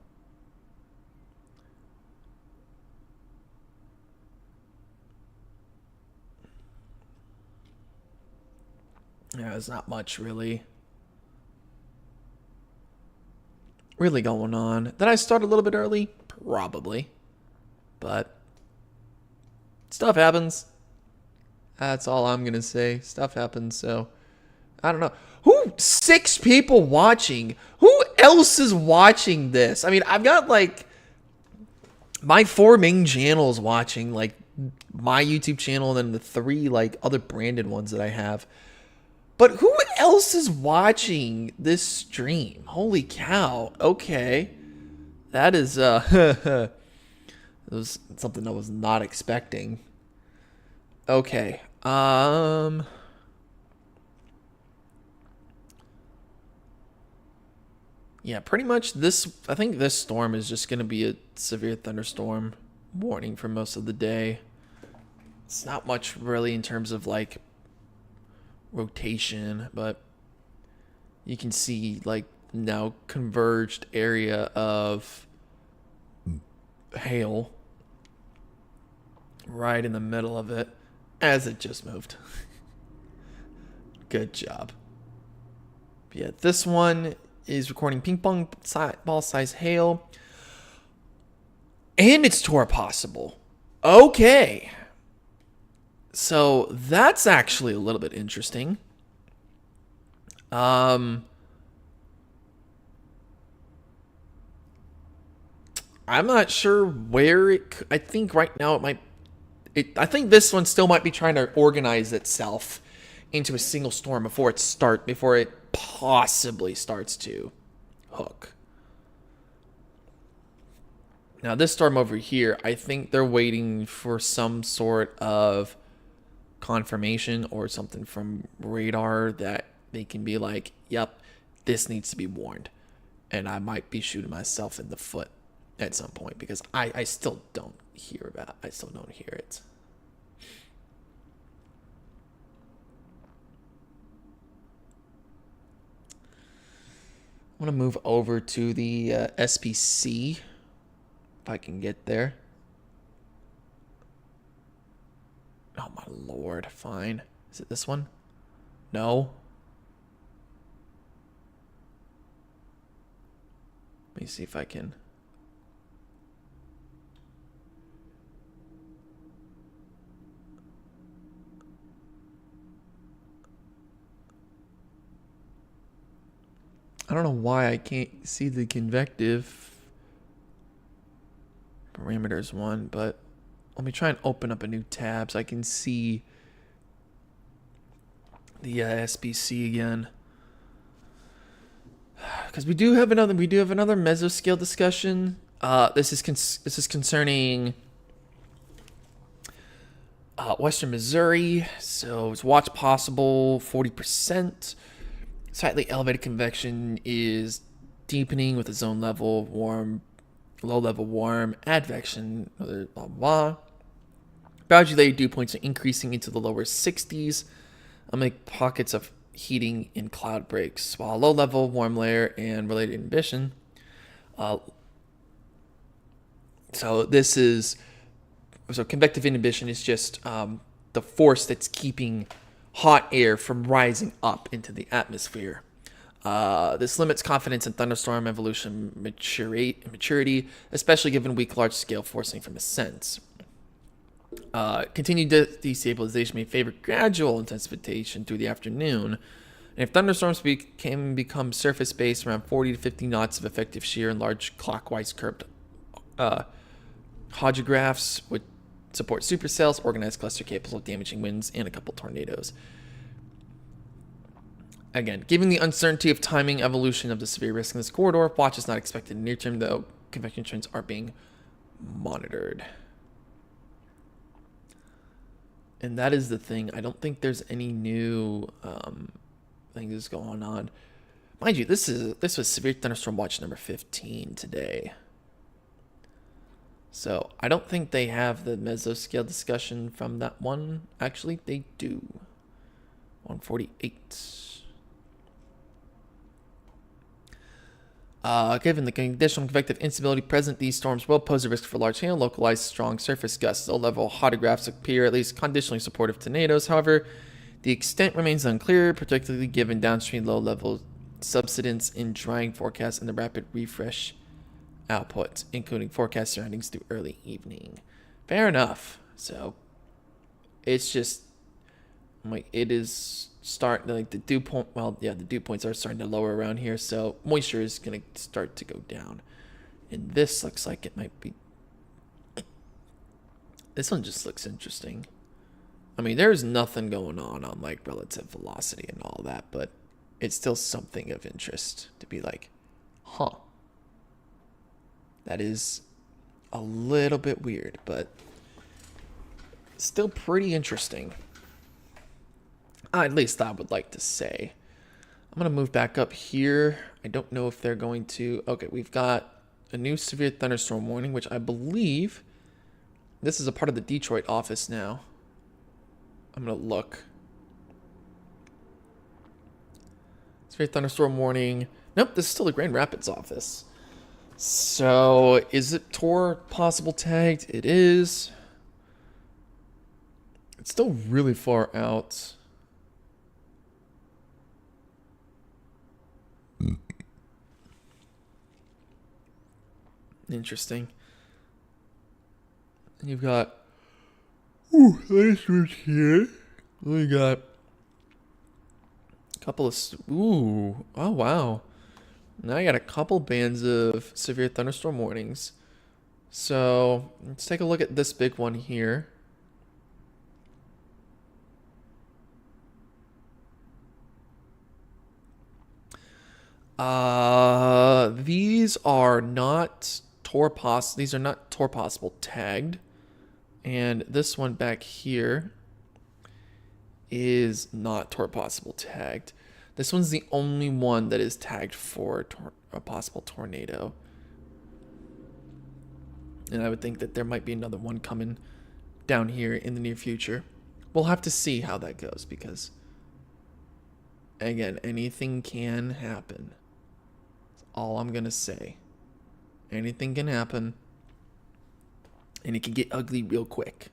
Yeah, there's not much really going on. Did I start a little bit early? Probably. But stuff happens. That's all I'm going to say. Stuff happens, so I don't know. 6 people watching? Who else is watching this? I mean, I've got like my 4 main channels watching, like my YouTube channel and then the 3 like other branded ones that I have. But who else is watching this stream? Holy cow. Okay. That is it was something I was not expecting. Okay. Yeah, pretty much this, I think this storm is just going to be a severe thunderstorm warning for most of the day. It's not much really in terms of like rotation, but you can see like now converged area of hail right in the middle of it as it just moved. Good job. But yeah, this one is recording ping pong ball size hail. And it's tour possible. Okay. So that's actually a little bit interesting. I'm not sure where I think right now it might. I think this one still might be trying to organize itself into a single storm before it possibly starts to hook. Now this storm over here, I think they're waiting for some sort of confirmation or something from radar that they can be like, yep, this needs to be warned. And I might be shooting myself in the foot at some point because I still don't hear it. I want to move over to the SPC if I can get there. Oh my lord, fine. Is it this one? No. Let me see if I can. I don't know why I can't see the convective parameters one, but let me try and open up a new tab so I can see the SPC again. Because we do have another mesoscale discussion. This is concerning Western Missouri. So it's watch possible 40%. Slightly elevated convection is deepening with a zone level warm, low level warm, advection, blah blah blah. Boundary layer dew points are increasing into the lower 60s. I'll make pockets of heating and cloud breaks, while low-level warm layer and related inhibition. So convective inhibition is just the force that's keeping hot air from rising up into the atmosphere. This limits confidence in thunderstorm evolution maturity, especially given weak large-scale forcing from ascents. Continued destabilization may favor gradual intensification through the afternoon. And if thunderstorms can become surface-based, around 40 to 50 knots of effective shear and large clockwise curved hydrographs would support supercells, organized cluster capable of damaging winds, and a couple tornadoes. Again, given the uncertainty of timing evolution of the severe risk in this corridor, watch is not expected in the near term, though convection trends are being monitored. And that is the thing. I don't think there's any new things going on. Mind you, this was Severe Thunderstorm Watch number 15 today. So I don't think they have the mesoscale discussion from that one. Actually, they do. 148. Given the conditional convective instability present, these storms will pose a risk for large-scale, localized, strong surface gusts. Low-level hydrographs appear at least conditionally supportive to tornadoes. However, the extent remains unclear, particularly given downstream low-level subsidence in drying forecasts and the rapid refresh output, including forecast surroundings through early evening. Fair enough. So, it's just like it is starting like the dew point. Well, yeah, the dew points are starting to lower around here, so moisture is going to start to go down. And this looks like it might be. This one just looks interesting. I mean, there's nothing going on like relative velocity and all that, but it's still something of interest to be like, huh. That is a little bit weird, but still pretty interesting. At least I would like to say. I'm going to move back up here. I don't know if they're going to... Okay, we've got a new severe thunderstorm warning, which I believe this is a part of the Detroit office now. I'm going to look. Severe thunderstorm warning. Nope, this is still the Grand Rapids office. So, is it Tor possible tagged? It is. It's still really far out. Interesting. And you've got nice routes here. We got a couple of oh wow. Now I got a couple bands of severe thunderstorm warnings. So let's take a look at this big one here. These are not these are not Tor possible tagged. And this one back here is not Tor possible tagged. This one's the only one that is tagged for a possible tornado. And I would think that there might be another one coming down here in the near future. We'll have to see how that goes because, again, anything can happen. That's all I'm going to say. Anything can happen. And it can get ugly real quick.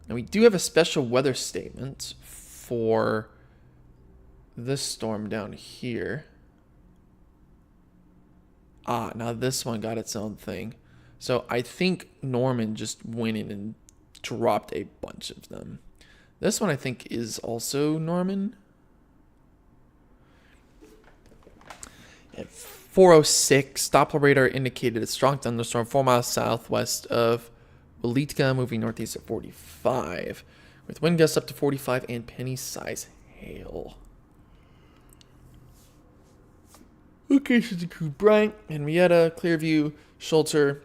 And we do have a special weather statement for this storm down here. Now this one got its own thing. So I think Norman just went in and dropped a bunch of them. This one I think is also Norman. At 4:06, Doppler radar indicated a strong thunderstorm 4 miles southwest of Welitka, moving northeast at 45, with wind gusts up to 45 and penny-size hail. Locations include Bryant, Henrietta, Clearview, Schulter,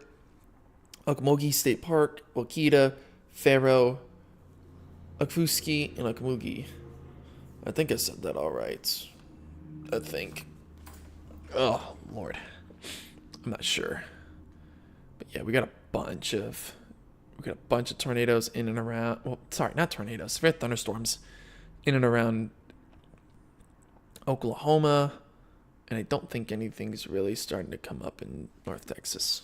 Okmulgee State Park, Wakita, Faro, Okfuski, and Okmulgee. I think I said that all right. I think. Oh, Lord. I'm not sure. But yeah, we got a bunch of tornadoes in and around. Well, sorry, not tornadoes. Severe thunderstorms in and around Oklahoma, and I don't think anything's really starting to come up in North Texas.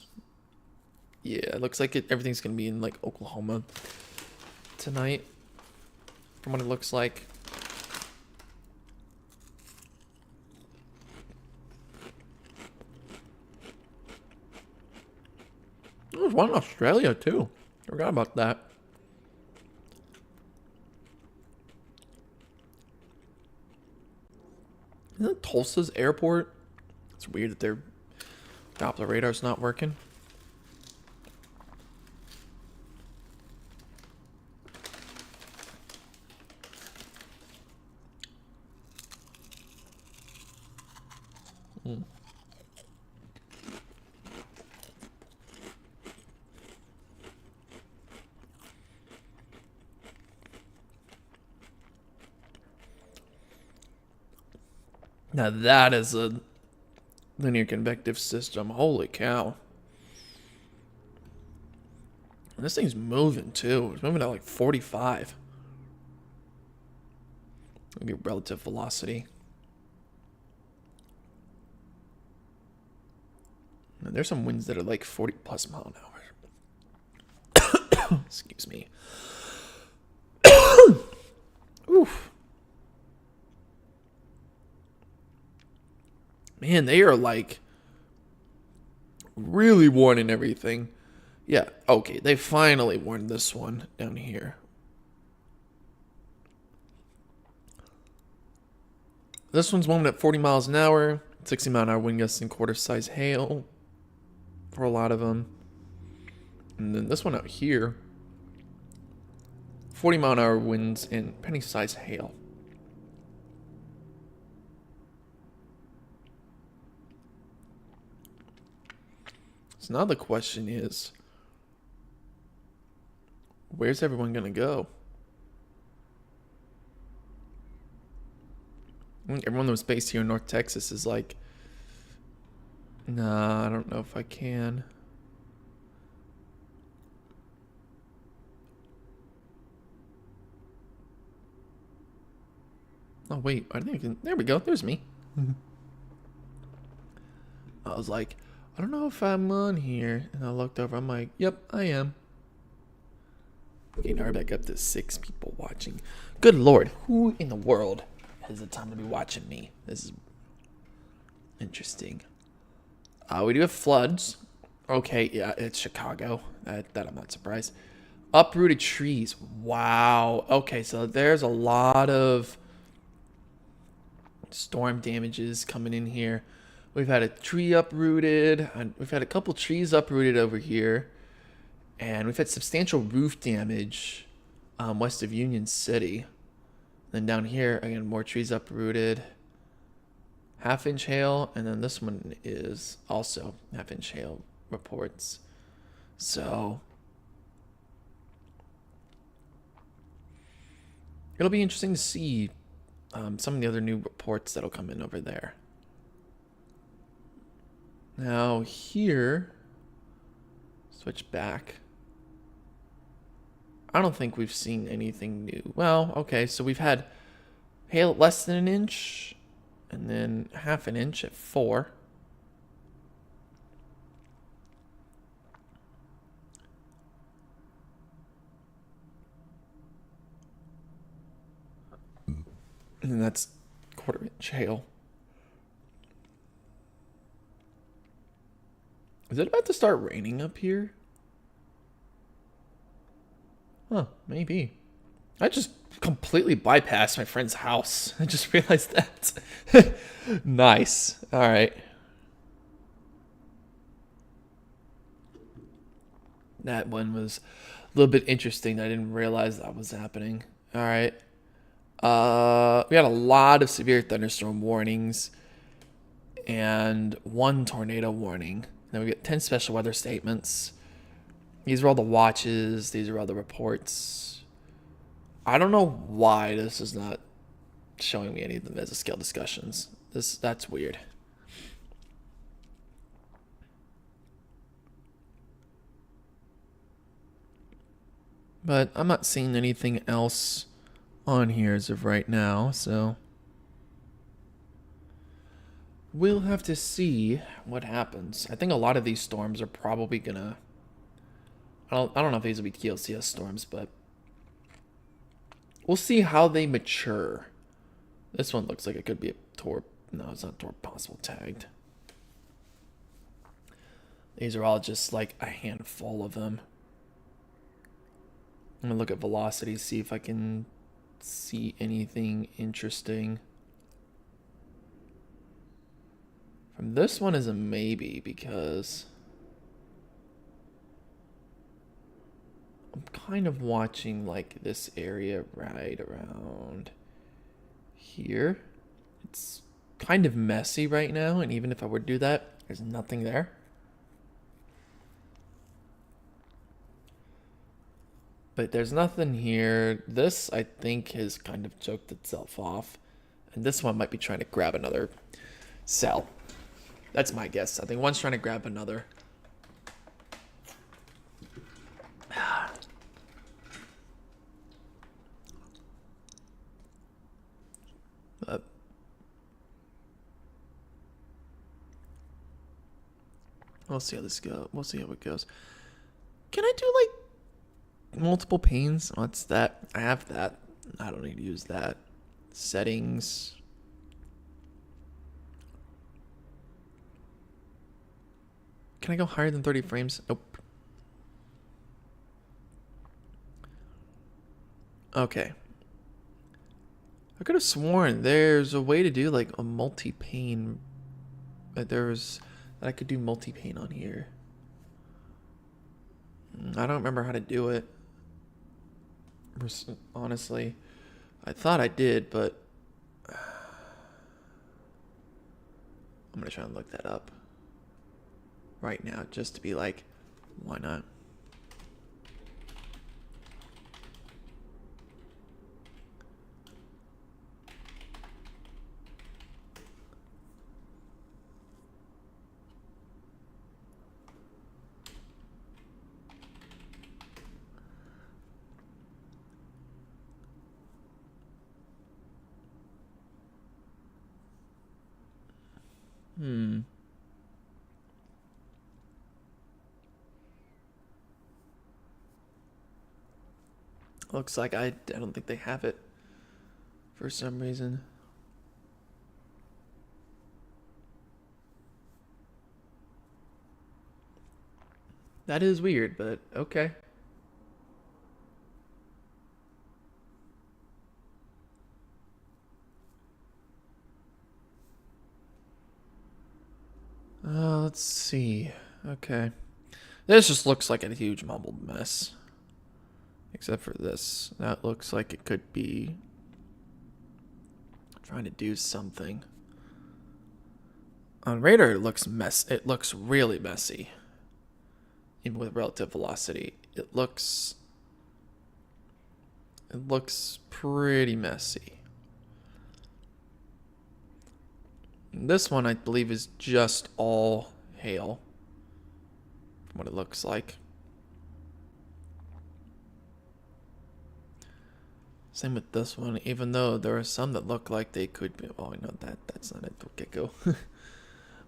Yeah, it looks like everything's going to be in like Oklahoma tonight, from what it looks like. There's one in Australia too. Forgot about that. Isn't that Tulsa's airport? It's weird that their Doppler radar's not working. Now that is a linear convective system. Holy cow. And this thing's moving too. It's moving at like 45. Maybe relative velocity. And there's some winds that are like 40 plus mile an hour. Excuse me. Oof. Man, they are like really warning everything. Yeah, okay, they finally warned this one down here. This one's warning at 40 miles an hour, 60 mile an hour wind gusts and quarter size hail for a lot of them. And then this one out here, 40 mile an hour winds and penny size hail. So now the question is, where's everyone going to go? I think everyone that was based here in North Texas is like, nah, I don't know if I can. Oh, wait, I think I can. There we go. There's me. I was like, I don't know if I'm on here. And I looked over. I'm like, yep, I am. Okay, now we're back up to 6 people watching. Good Lord. Who in the world has the time to be watching me? This is interesting. We do have floods. Okay, yeah, it's Chicago. That I'm not surprised. Uprooted trees. Wow. Okay, so there's a lot of storm damages coming in here. We've had a tree uprooted. We've had a couple trees uprooted over here. And we've had substantial roof damage west of Union City. Then down here, again, more trees uprooted. Half-inch hail. And then this one is also half-inch hail reports. So it'll be interesting to see some of the other new reports that'll come in over there. Now here, switch back. I don't think we've seen anything new. Well, okay, so we've had hail at less than an inch, and then half an inch at 4. And then that's quarter-inch hail. Is it about to start raining up here? Huh, maybe. I just completely bypassed my friend's house. I just realized that. Nice. All right. That one was a little bit interesting. I didn't realize that was happening. All right. We had a lot of severe thunderstorm warnings and 1 tornado warning. Then we get 10 special weather statements. These are all the watches. These are all the reports. I don't know why this is not showing me any of the mesoscale discussions. That's weird. But I'm not seeing anything else on here as of right now, so we'll have to see what happens. I think a lot of these storms are probably gonna. I don't know if these will be TLCS storms, but we'll see how they mature. This one looks like it could be a Torp. No, it's not Torp possible tagged. These are all just like a handful of them. I'm gonna look at velocity, see if I can see anything interesting. From this one is a maybe because I'm kind of watching like this area right around here. It's kind of messy right now, and even if I were to do that, there's nothing there. But there's nothing here. This, I think, has kind of choked itself off. And this one might be trying to grab another cell. That's my guess. I think one's trying to grab another. But we'll see how this goes. We'll see how it goes. Can I do like multiple panes? What's that? I have that. I don't need to use that. Settings. Can I go higher than 30 frames? Nope. Okay. I could have sworn there's a way to do like a multi-pane. That I could do multi-pane on here. I don't remember how to do it. Honestly, I thought I did, but I'm gonna try and look that up right now just to be like, why not? Looks like I don't think they have it for some reason. That is weird, but okay. Let's see. Okay. This just looks like a huge mumbled mess. Except for this. That looks like it could be trying to do something. On radar, it looks really messy. Even with relative velocity. It looks pretty messy. This one, I believe, is just all hail. From what it looks like. Same with this one, even though there are some that look like they could be. Oh, I know that's not it. Okay, go.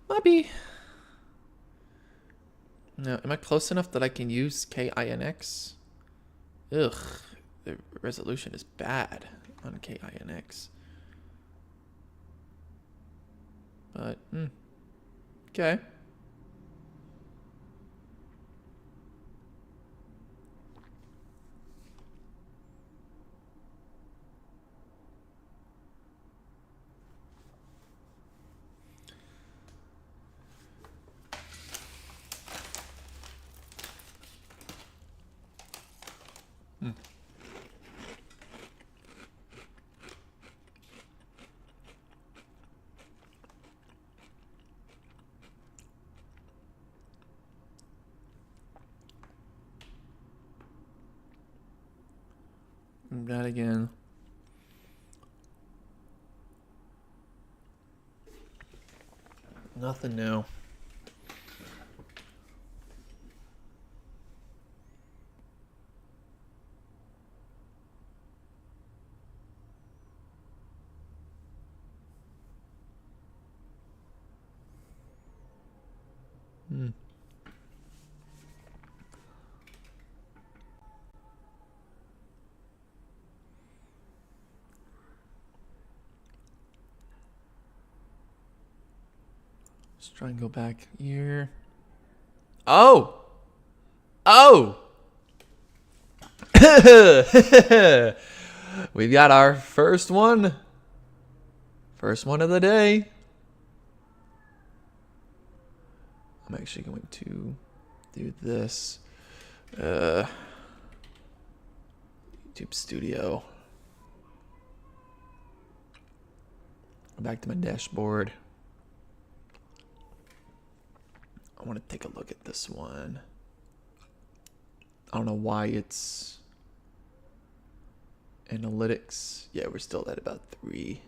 Might be. No, am I close enough that I can use KINX? Ugh, the resolution is bad on KINX. But, okay. That again. Nothing new. Let's try and go back here. Oh! Oh! We've got our first one. First one of the day. I'm actually going to do this. YouTube Studio. Go back to my dashboard. I want to take a look at this one. I don't know why it's analytics. Yeah, we're still at about 3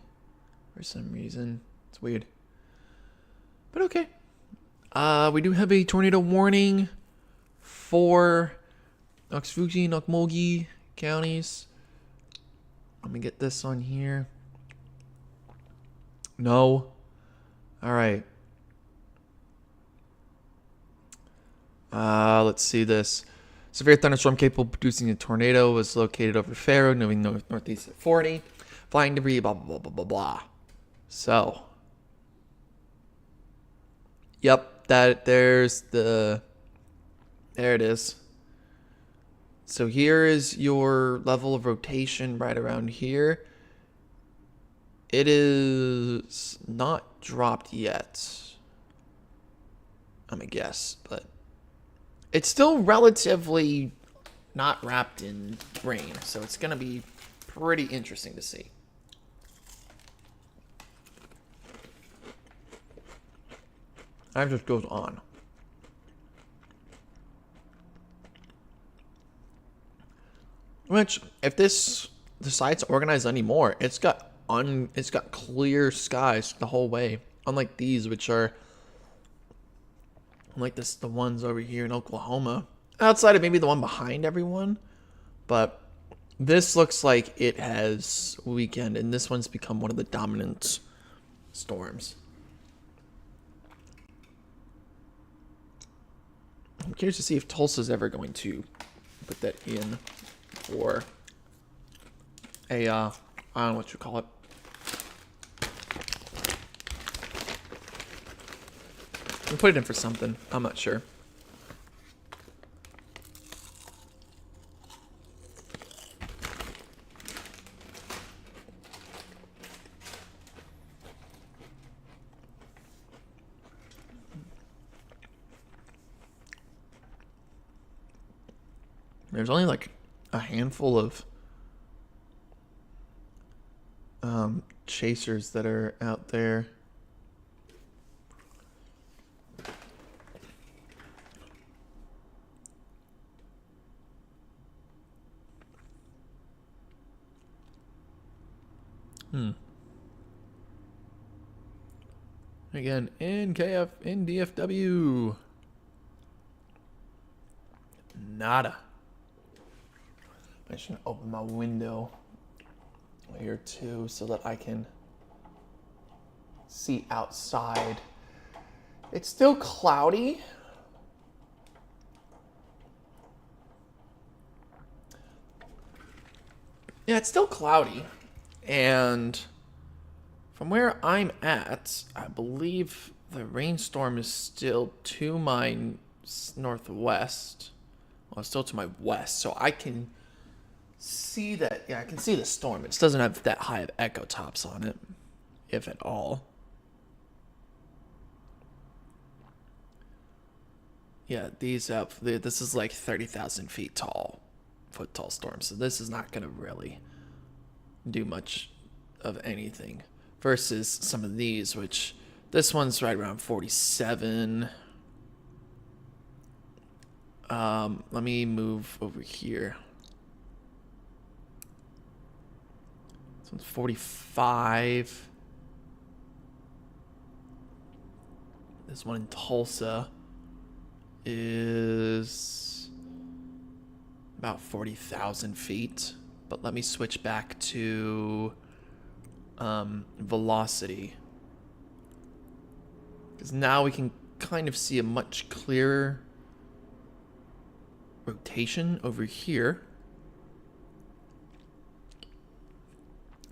for some reason. It's weird. But okay. We do have a tornado warning for Noxfuji, Nokmogi counties. Let me get this on here. No. All right. Let's see this. Severe thunderstorm capable of producing a tornado was located over Faro, moving northeast at 40. Flying debris, blah, blah, blah, blah, blah, blah. So. Yep, there's the... There it is. So here is your level of rotation right around here. It is not dropped yet. I'm a guess, but it's still relatively not wrapped in rain, so it's going to be pretty interesting to see. That just goes on. Which, if this decides to organize anymore, it's got clear skies the whole way. Unlike these, which are like the ones over here in Oklahoma. Outside of maybe the one behind everyone. But this looks like it has weekend, and this one's become one of the dominant storms. I'm curious to see if Tulsa's ever going to put that in for a, I don't know what you call it. We'll put it in for something. I'm not sure. There's only like a handful of chasers that are out there. Again, NKF, NDFW. Nada. I should open my window here too so that I can see outside. It's still cloudy. Yeah, it's still cloudy. And from where I'm at, I believe the rainstorm is still to my northwest. Well, it's still to my west, so I can see that. Yeah, I can see the storm. It just doesn't have that high of echo tops on it, if at all. Yeah, this is like 30,000 feet tall, foot tall storm. So this is not going to really do much of anything versus some of these, which this one's right around 47. Let me move over here. This one's 45. This one in Tulsa is about 40,000 feet. But let me switch back to velocity. Because now we can kind of see a much clearer rotation over here.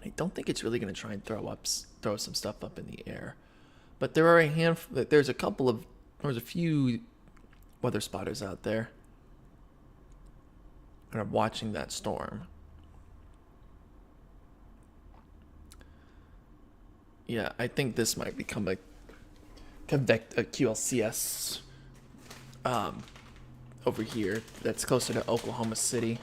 I don't think it's really going to try and throw some stuff up in the air. But there are there's a few weather spotters out there and are watching that storm. Yeah, I think this might become a QLCS over here that's closer to Oklahoma City.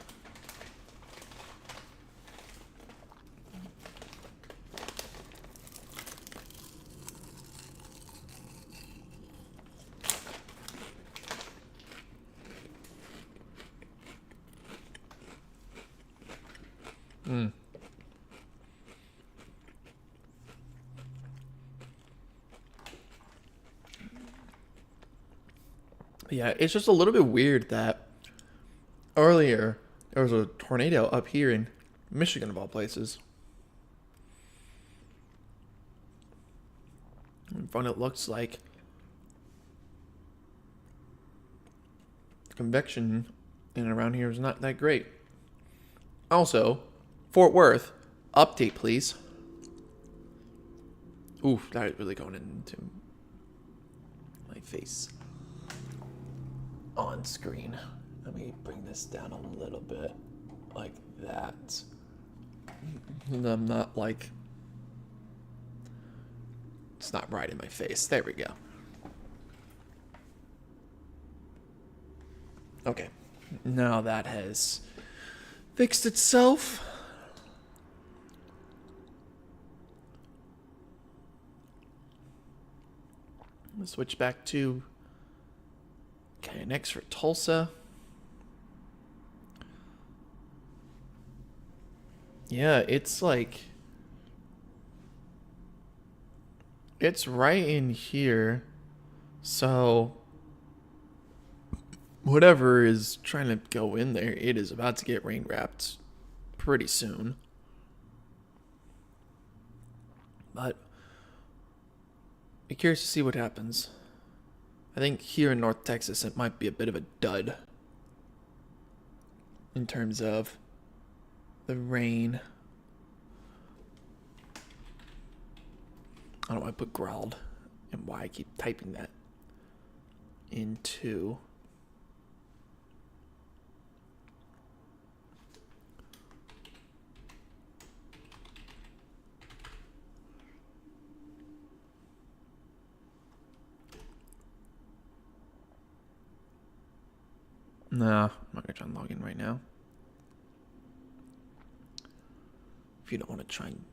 Yeah, it's just a little bit weird that earlier there was a tornado up here in Michigan, of all places. In front, it looks like convection in and around here is not that great. Also, Fort Worth, update please. Oof, that is really going into my face. On screen. Let me bring this down a little bit like that. And I'm not like, it's not right in my face. There we go. Okay. Now that has fixed itself. Let's switch back to KNX for Tulsa. Yeah, it's like, it's right in here. So whatever is trying to go in there, it is about to get rain wrapped pretty soon. But be curious to see what happens. I think here in North Texas, it might be a bit of a dud in terms of the rain. I don't know why I put growled and why I keep typing that into. Nah, I'm not gonna try and log in right now. If you don't want to try and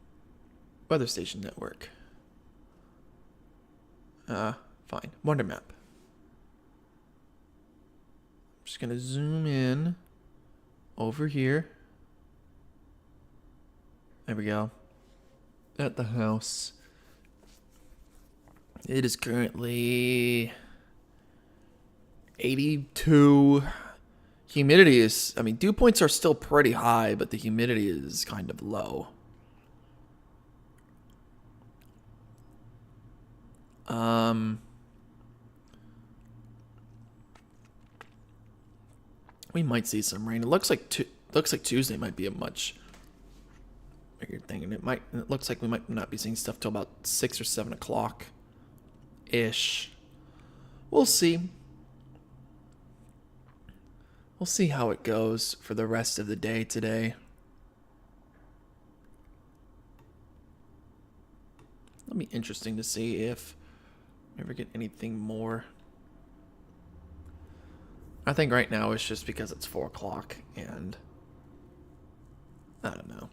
weather station network. Fine. Wonder map. I'm just gonna zoom in over here. There we go. At the house. It is currently 82. Humidity is, I mean, dew points are still pretty high, but the humidity is kind of low. We might see some rain. It looks like Tuesday might be a much bigger thing, and it looks like we might not be seeing stuff till about 6 or 7 o'clock ish. We'll see. We'll see how it goes for the rest of the day today. It'll be interesting to see if we ever get anything more. I think right now it's just because it's 4 o'clock and I don't know.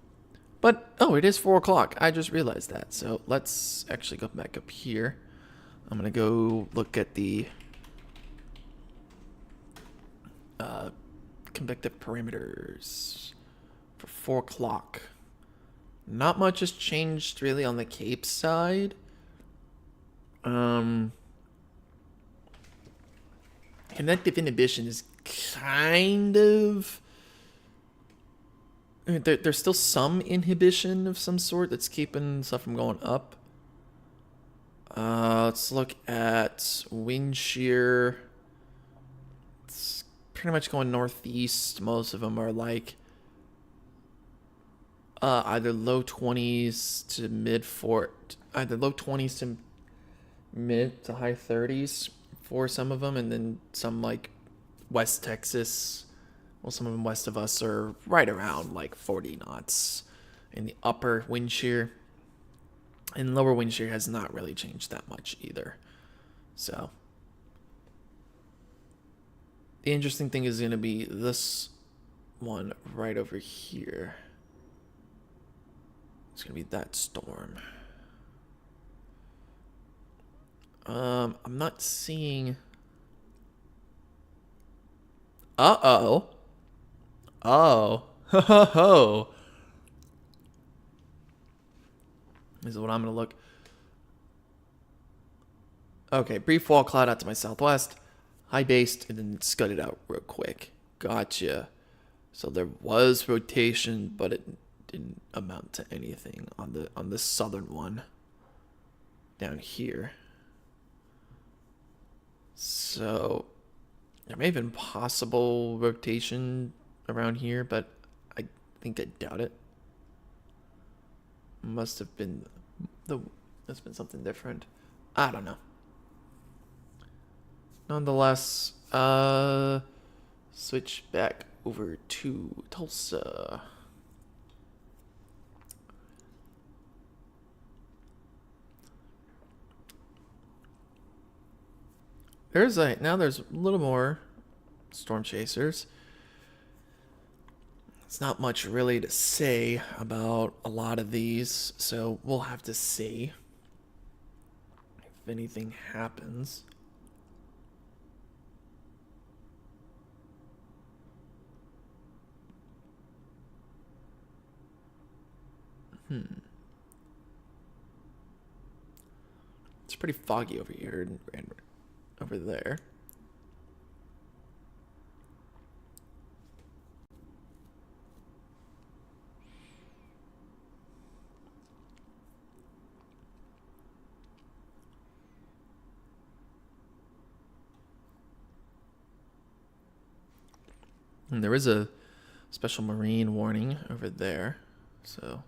But, oh, it is 4 o'clock. I just realized that. So let's actually go back up here. I'm going to go look at the convective parameters for 4 o'clock. Not much has changed really on the Cape side. Convective inhibition is kind of... I mean, there's still some inhibition of some sort that's keeping stuff from going up. Let's look at wind shear. It's pretty much going northeast. Most of them are like either low 20s to either low 20s to mid to high 30s for some of them, and then some like West Texas. Well, some of them west of us are right around like 40 knots in the upper wind shear. And lower wind shear has not really changed that much either. So the interesting thing is going to be this one right over here. It's going to be that storm. I'm not seeing. Uh-oh. Oh. Ho ho ho. This is what I'm going to look. Okay, brief wall cloud out to my southwest. High based and then scudded out real quick. Gotcha. So there was rotation, but it didn't amount to anything on the southern one down here. So there may have been possible rotation around here, but I think I doubt it. Must have been something different. I don't know. Nonetheless, switch back over to Tulsa. There's a little more storm chasers. It's not much really to say about a lot of these, so we'll have to see if anything happens. It's pretty foggy over here and over there. And there is a special marine warning over there, so.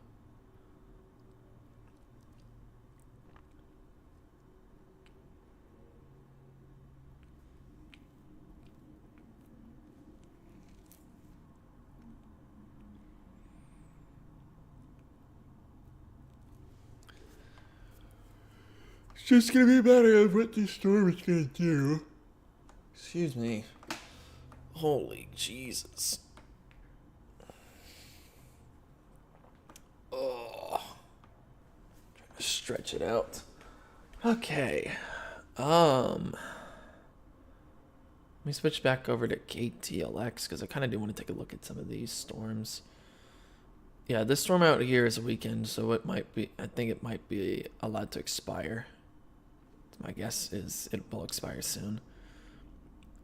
It's just gonna be a matter of what this storm is gonna do. Excuse me. Holy Jesus. Oh. Trying to stretch it out. Okay. Let me switch back over to KTLX because I kind of do want to take a look at some of these storms. Yeah, this storm out here is a weekend, so I think it might be allowed to expire. My guess is it will expire soon.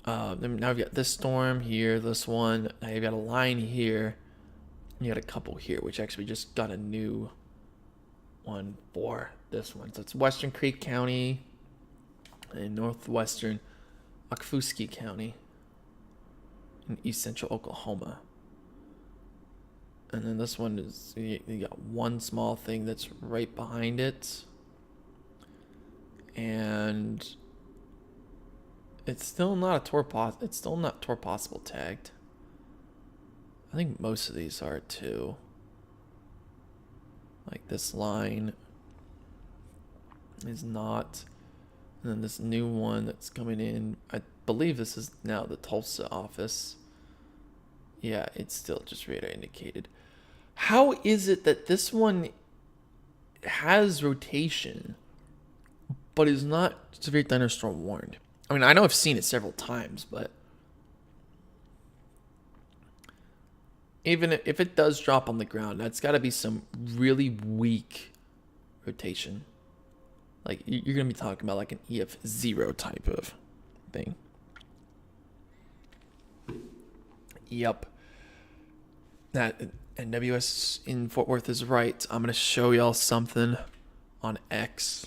Now we've got this storm here, this one. Now you've got a line here. You got a couple here, which actually just got a new one for this one. So it's Western Creek County and northwestern Okfuskee County in east central Oklahoma. And then this one is, you got one small thing that's right behind it. And it's still not Tor Possible tagged. I think most of these are too. Like this line is not. And then this new one that's coming in, I believe this is now the Tulsa office. Yeah, it's still just radar indicated. How is it that this one has rotation but is not severe thunderstorm warned? I mean, I know I've seen it several times, but even if it does drop on the ground, that's got to be some really weak rotation. Like, you're going to be talking about like an EF0 type of thing. Yep. That NWS in Fort Worth is right. I'm going to show y'all something on X.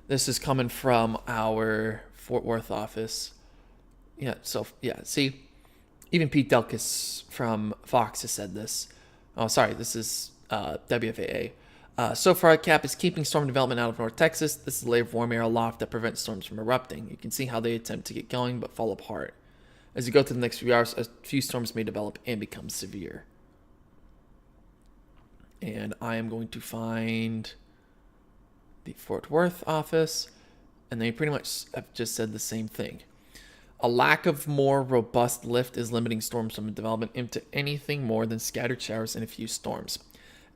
This is coming from our Fort Worth office. Yeah, so, yeah, see, even Pete Delkus from Fox has said this. Oh, sorry, this is WFAA. So far, CAP is keeping storm development out of North Texas. This is a layer of warm air aloft that prevents storms from erupting. You can see how they attempt to get going but fall apart. As you go to the next few hours, a few storms may develop and become severe. And I am going to find the Fort Worth office, and they pretty much have just said the same thing. A lack of more robust lift is limiting storms from development into anything more than scattered showers and a few storms.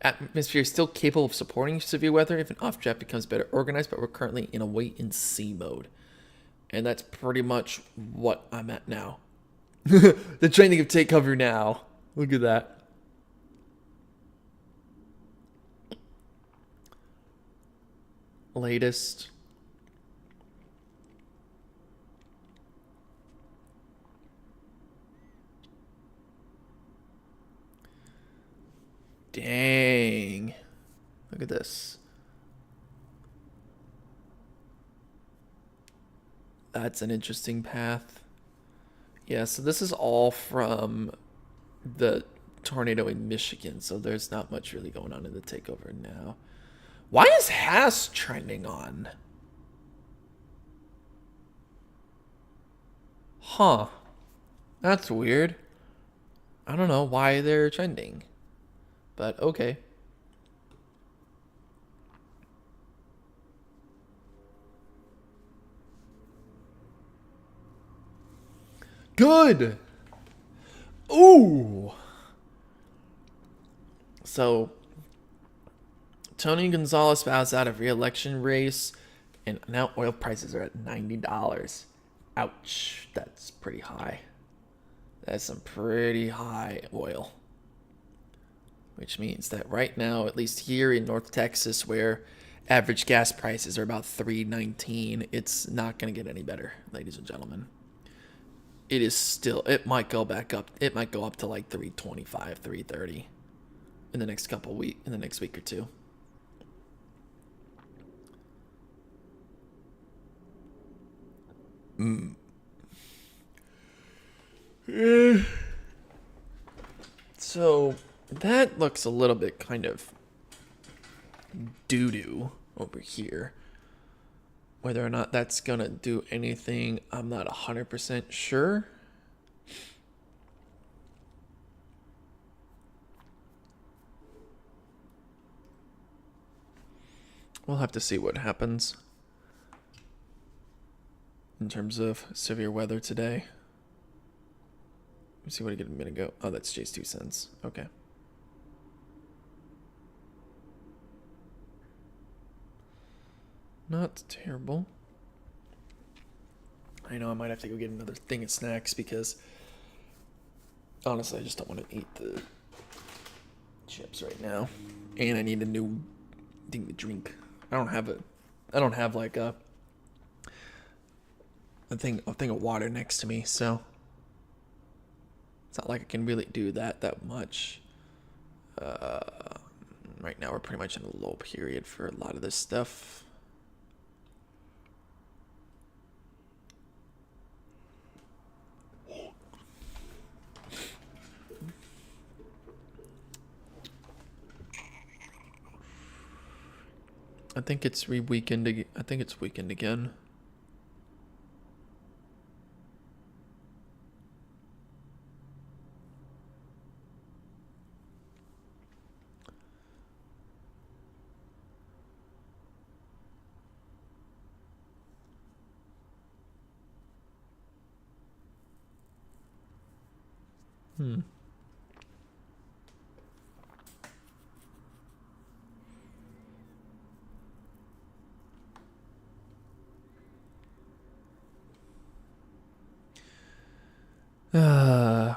Atmosphere is still capable of supporting severe weather if an off-draft becomes better organized, but we're currently in a wait-and-see mode. And that's pretty much what I'm at now. The training of take cover now. Look at that. Latest. Dang. Look at this. That's an interesting path. Yeah, so this is all from the tornado in Michigan, so there's not much really going on in the takeover now. Why is Haas trending on? Huh. That's weird. I don't know why they're trending. But okay. Good. Ooh. So Tony Gonzalez bows out of re-election race, and now oil prices are at $90. Ouch. That's pretty high. That's some pretty high oil. Which means that right now, at least here in North Texas, where average gas prices are about $3.19, it's not going to get any better, ladies and gentlemen. It is still, it might go back up. It might go up to like $3.25, $3.30 in the next in the next week or two. So that looks a little bit kind of doo-doo over here. Whether or not that's gonna do anything, I'm not 100% sure. We'll have to see what happens in terms of severe weather today. Let me see what I get a minute ago. Oh, that's Jay's 2 cents. Okay. Not terrible. I know I might have to go get another thing of snacks because honestly, I just don't want to eat the chips right now. And I need a new thing to drink. I don't have like a thing of water next to me, so it's not like I can really do that much. Right now we're pretty much in a low period for a lot of this stuff. I think it's weekend again. Hmm. Uh,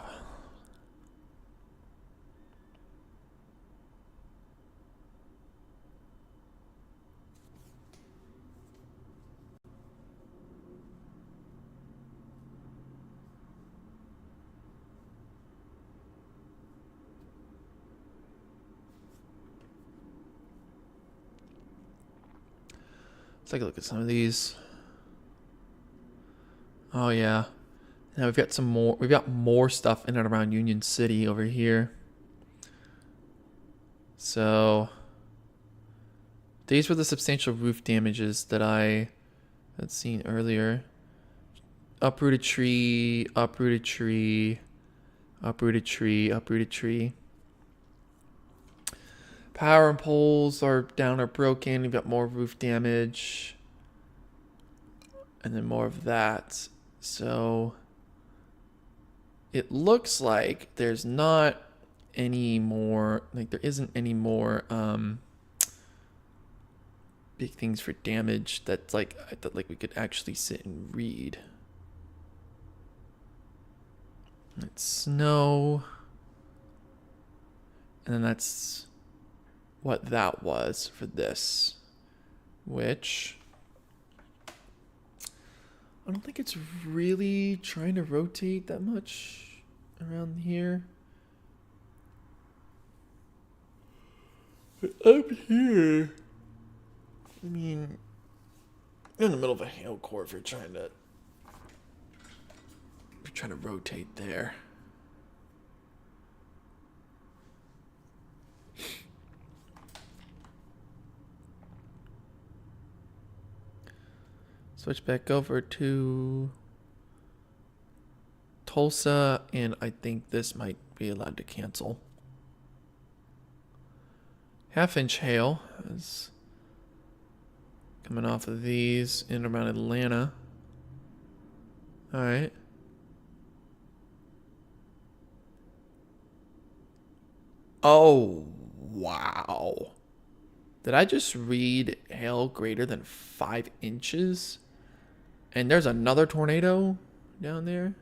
take a look at some of these. Oh yeah. Now we've got some more. We've got more stuff in and around Union City over here. So these were the substantial roof damages that I had seen earlier. Uprooted tree, uprooted tree, uprooted tree, uprooted tree. Power poles are down or broken. We've got more roof damage. And then more of that. So it looks like there's not any more, like there isn't any more big things for damage that's like, I thought like we could actually sit and read. It's snow. And then that's what that was for this, which I don't think it's really trying to rotate that much around here. But up here, I mean, you're in the middle of a hail core if you're trying to rotate there. Switch back over to Tulsa, and I think this might be allowed to cancel. Half-inch hail is coming off of these in around Atlanta. All right. Oh, wow. Did I just read hail greater than 5 inches? And there's another tornado down there?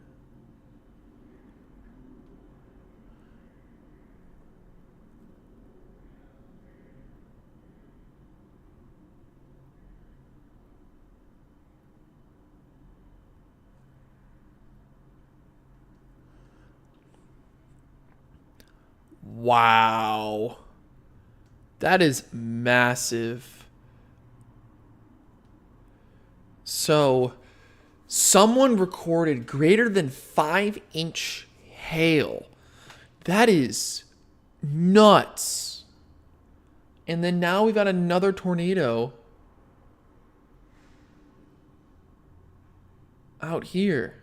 Wow. That is massive. So, someone recorded greater than 5-inch hail. That is nuts. And then now we've got another tornado out here.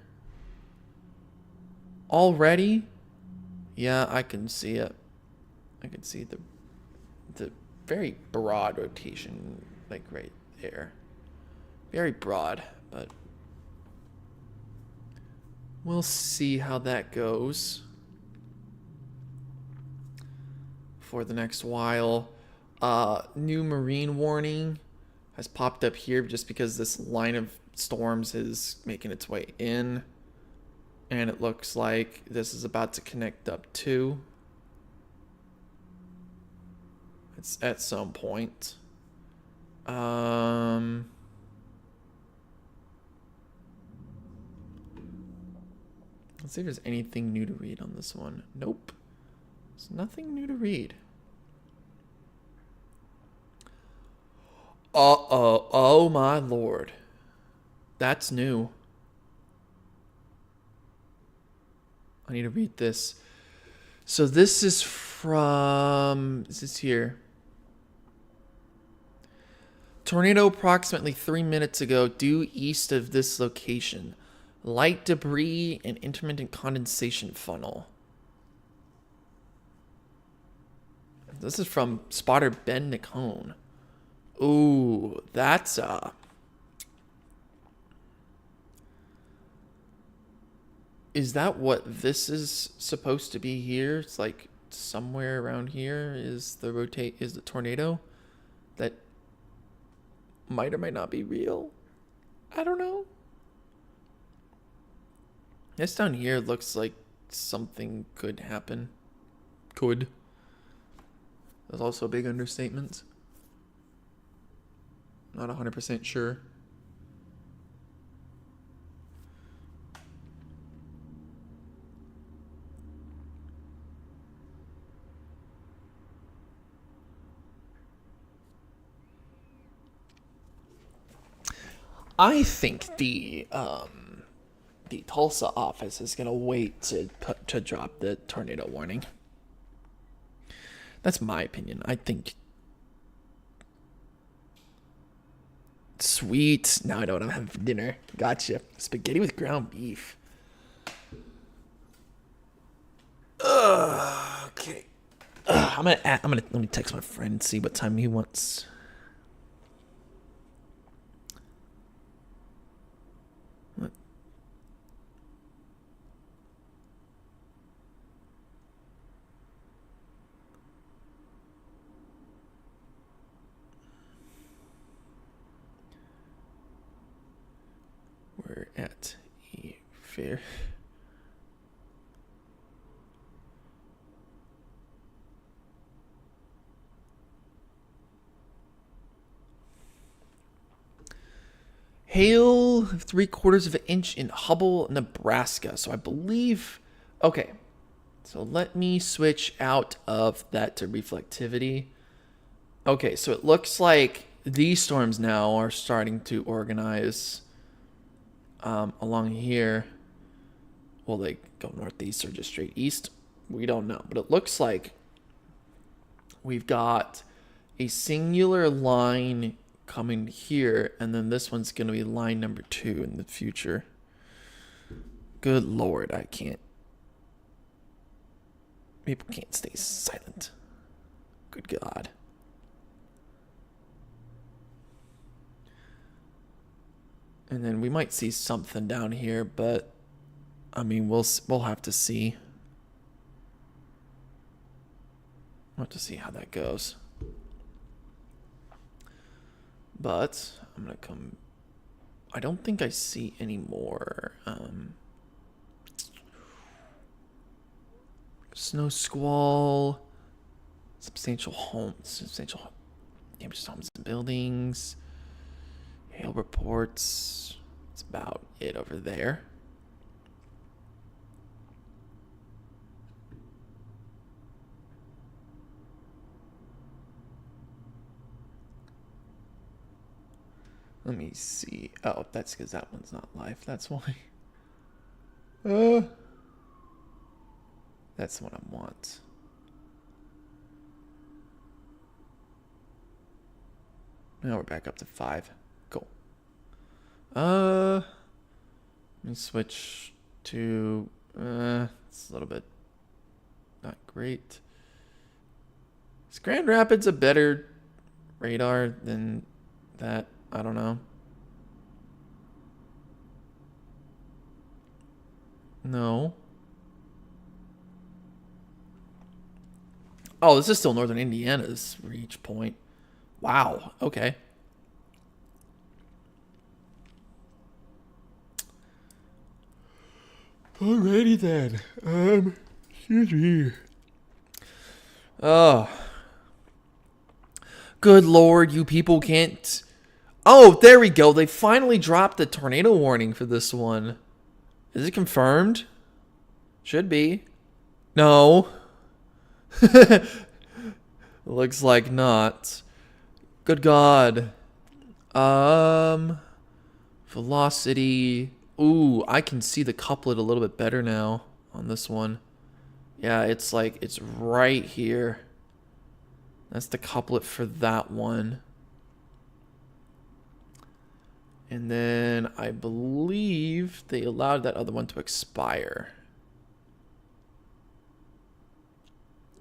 Already? Yeah, I can see it. I can see the very broad rotation, like right there. Very broad, but we'll see how that goes for the next while. New marine warning has popped up here just because this line of storms is making its way in. And it looks like this is about to connect up too. It's at some point. Let's see if there's anything new to read on this one. Nope. There's nothing new to read. Uh-oh. Oh my lord. That's new. I need to read this. So this is from... Is this here? Tornado approximately 3 minutes ago due east of this location. Light debris and intermittent condensation funnel. This is from spotter Ben Nicone. Ooh, that's is that what this is supposed to be here? It's like somewhere around here is the tornado that might or might not be real. I don't know. This down here looks like something could happen. Could. That's also a big understatement. Not 100% sure. I think the Tulsa office is gonna wait to drop the tornado warning. That's my opinion. I think. Sweet. Now I know what I'm having for dinner. Gotcha. Spaghetti with ground beef. Okay. Let me text my friend and see what time he wants. What? We're at a fair. Hail 3/4 of an inch in Hubble, Nebraska. So I believe. Okay. So let me switch out of that to reflectivity. Okay, so it looks like these storms now are starting to organize along here. Will they go northeast or just straight east? We don't know. But it looks like we've got a singular line coming here, and then this one's going to be line number 2 in the future. Good Lord, I can't. People can't stay silent. Good God. And then we might see something down here, but I mean, we'll have to see. We'll have to see how that goes. But I'm gonna come. I don't think I see any more snow squall, substantial damage to homes and buildings, hail reports. That's about it over there. Let me see. Oh, that's because that one's not live. That's why. That's the one I want. Now we're back up to 5. Cool. Let me switch to. It's a little bit not great. Is Grand Rapids a better radar than that? I don't know. No. Oh, this is still northern Indiana's reach point. Wow. Okay. Alrighty then. Excuse me. Oh. Good Lord, you people can't. Oh, there we go. They finally dropped the tornado warning for this one. Is it confirmed? Should be. No. Looks like not. Good God. Velocity. Ooh, I can see the couplet a little bit better now on this one. Yeah, it's like, it's right here. That's the couplet for that one. And then I believe they allowed that other one to expire.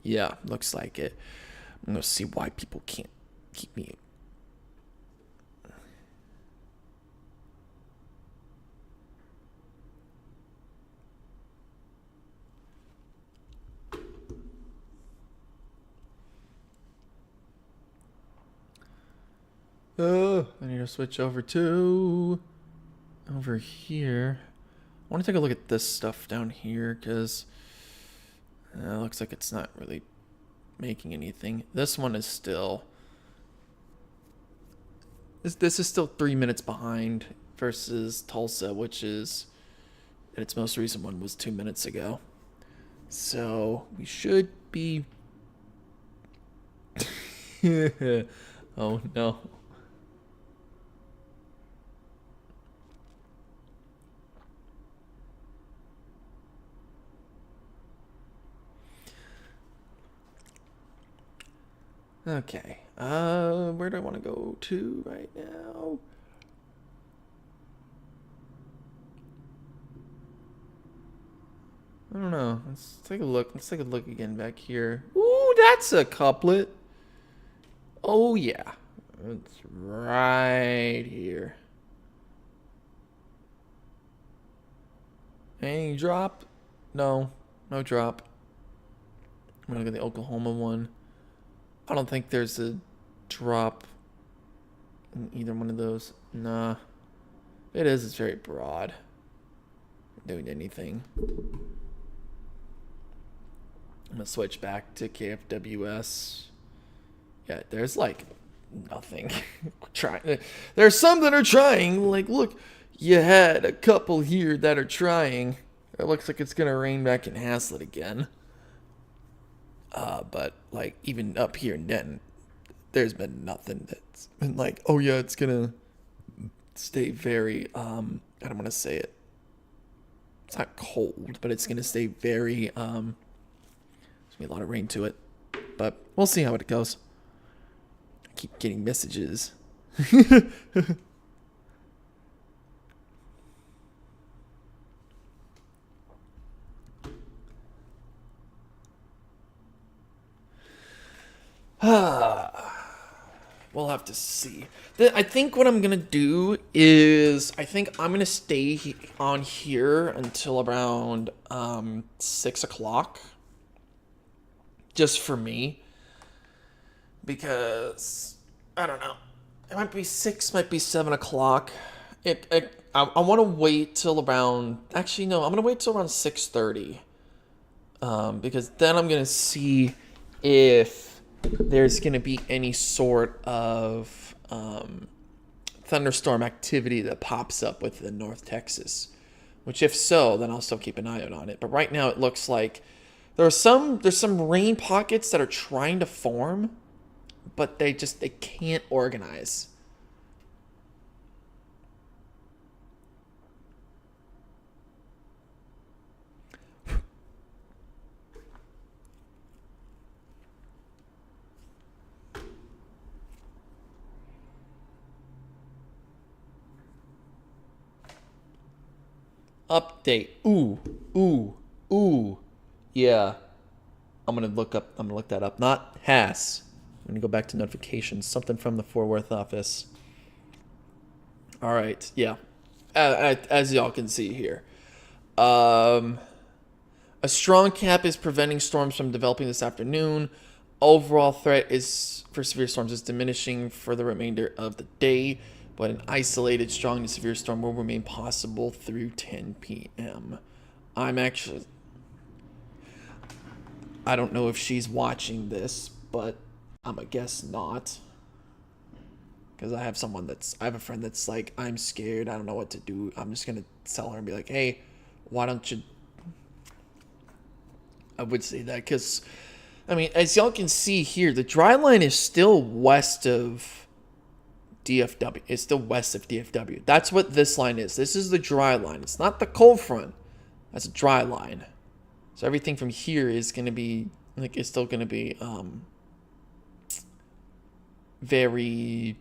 Yeah, looks like it. I'm going to see why people can't keep me. I need to switch over here. I want to take a look at this stuff down here because it looks like it's not really making anything. This one is still. This is still 3 minutes behind versus Tulsa, which is. And its most recent one was 2 minutes ago. So we should be. Oh no. Okay. Where do I want to go to right now? I don't know. Let's take a look. Let's take a look again back here. Ooh, that's a couplet. Oh, yeah. It's right here. Any drop? No. No drop. I'm going to go to the Oklahoma one. I don't think there's a drop in either one of those. Nah. If it is, it's very broad. Not doing anything. I'm going to switch back to KFWS. Yeah, there's like nothing. There's some that are trying. Like, look, you had a couple here that are trying. It looks like it's going to rain back in Haslett again. But like even up here in Denton, there's been nothing that's been like, oh yeah, it's going to stay very, I don't want to say it. It's not cold, but it's going to stay very, there's going to be a lot of rain to it. But we'll see how it goes. I keep getting messages. We'll have to see. I think what I'm going to do is I think I'm going to stay on here until around 6 o'clock. Just for me. Because, I don't know. It might be 6, might be 7 o'clock. I want to wait till around... Actually, no. I'm going to wait till around 6:30. Because then I'm going to see if there's going to be any sort of thunderstorm activity that pops up within North Texas. Which, if so, then I'll still keep an eye out on it. But right now, it looks like there's some rain pockets that are trying to form, but they can't organize. Update. Ooh. Yeah. I'm gonna look that up. Not Hass. I'm gonna go back to notifications. Something from the Fort Worth office. All right. Yeah. As y'all can see here, a strong cap is preventing storms from developing this afternoon. Overall threat is for severe storms is diminishing for the remainder of the day, but an isolated strong to severe storm will remain possible through 10 p.m. I don't know if she's watching this, but I'm a guess not. Because I have a friend that's like, I'm scared, I don't know what to do. I'm just going to tell her and be like, hey, why don't you... I would say that because, I mean, as y'all can see here, the dry line is still west of DFW. It's still west of DFW. That's what this line is. This is the dry line. It's not the cold front. That's a dry line. So everything from here is going to be, like, it's still going to be very...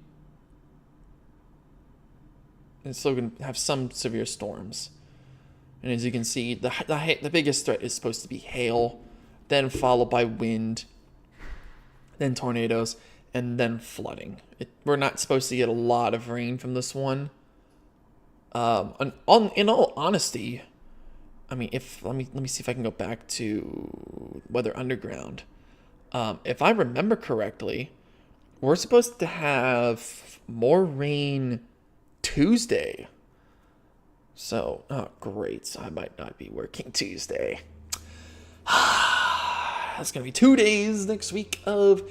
It's still going to have some severe storms. And as you can see, the biggest threat is supposed to be hail, then followed by wind, then tornadoes, and then flooding. We're not supposed to get a lot of rain from this one. In all honesty, I mean, let me see if I can go back to Weather Underground. If I remember correctly, we're supposed to have more rain Tuesday. So, oh great, I might not be working Tuesday. That's gonna be 2 days next week of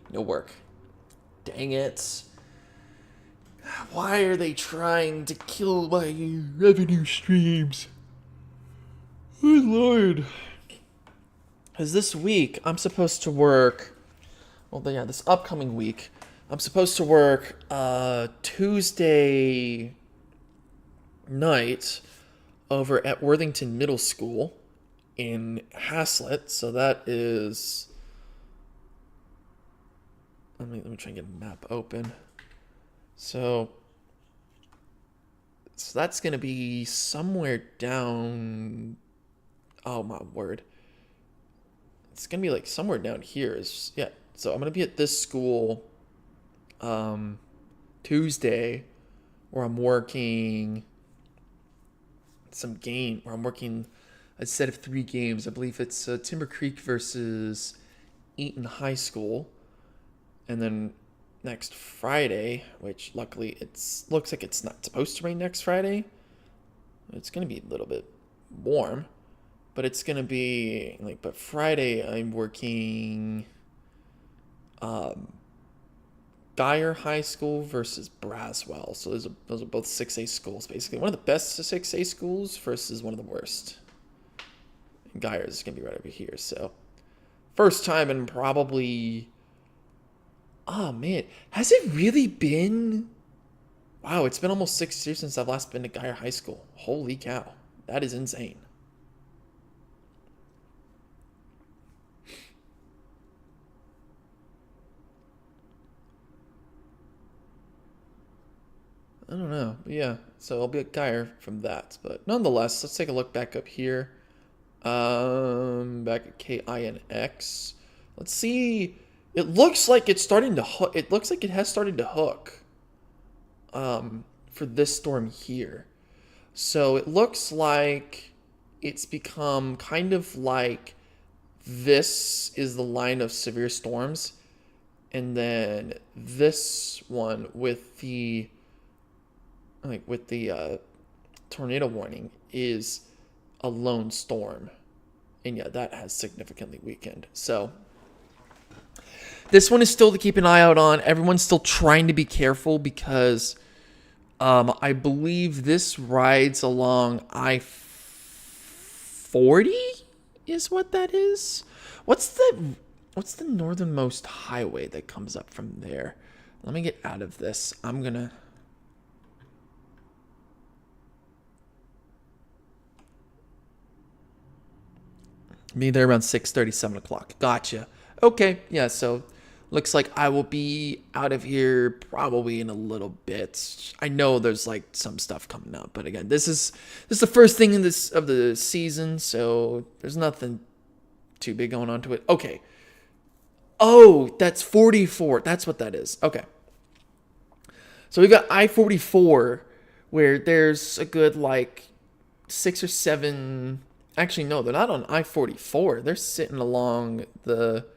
no work. Dang it. Why are they trying to kill my revenue streams? Good Lord. Because this week, I'm supposed to work... Well, yeah, this upcoming week, I'm supposed to work Tuesday night over at Worthington Middle School in Haslett. So that is... let me try and get a map open. So that's going to be somewhere down. Oh, my word. It's going to be like somewhere down here. Yeah. So I'm going to be at this school Tuesday where I'm working where I'm working a set of 3 games. I believe it's Timber Creek versus Eaton High School. And then next Friday, which luckily looks like it's not supposed to rain next Friday. It's going to be a little bit warm, but it's going to be but Friday I'm working Geyer High School versus Braswell. So those are both 6A schools, basically. One of the best 6A schools versus one of the worst. And Geyer is going to be right over here. So first time in probably... Oh, man. Has it really been... Wow, it's been almost 6 years since I've last been to Geyer High School. Holy cow. That is insane. I don't know. But yeah, so I'll be at Geyer from that. But nonetheless, let's take a look back up here. Back at KINX. Let's see. It looks like it's starting to hook. It looks like it has started to hook. For this storm here. So it looks like it's become kind of like this is the line of severe storms. And then this one with the tornado warning is a lone storm. And yeah, that has significantly weakened. So this one is still to keep an eye out on. Everyone's still trying to be careful because I believe this rides along I-40 is what that is. What's the northernmost highway that comes up from there? Let me get out of this. I'm gonna... Be there around 6:30, 7 o'clock. Gotcha. Okay, yeah, so looks like I will be out of here probably in a little bit. I know there's like some stuff coming up, but again, this is the first thing of the season, so there's nothing too big going on to it. Okay. Oh, that's 44. That's what that is. Okay. So we've got I-44 where there's a good 6 or 7. Actually, no, they're not on I-44. They're sitting along the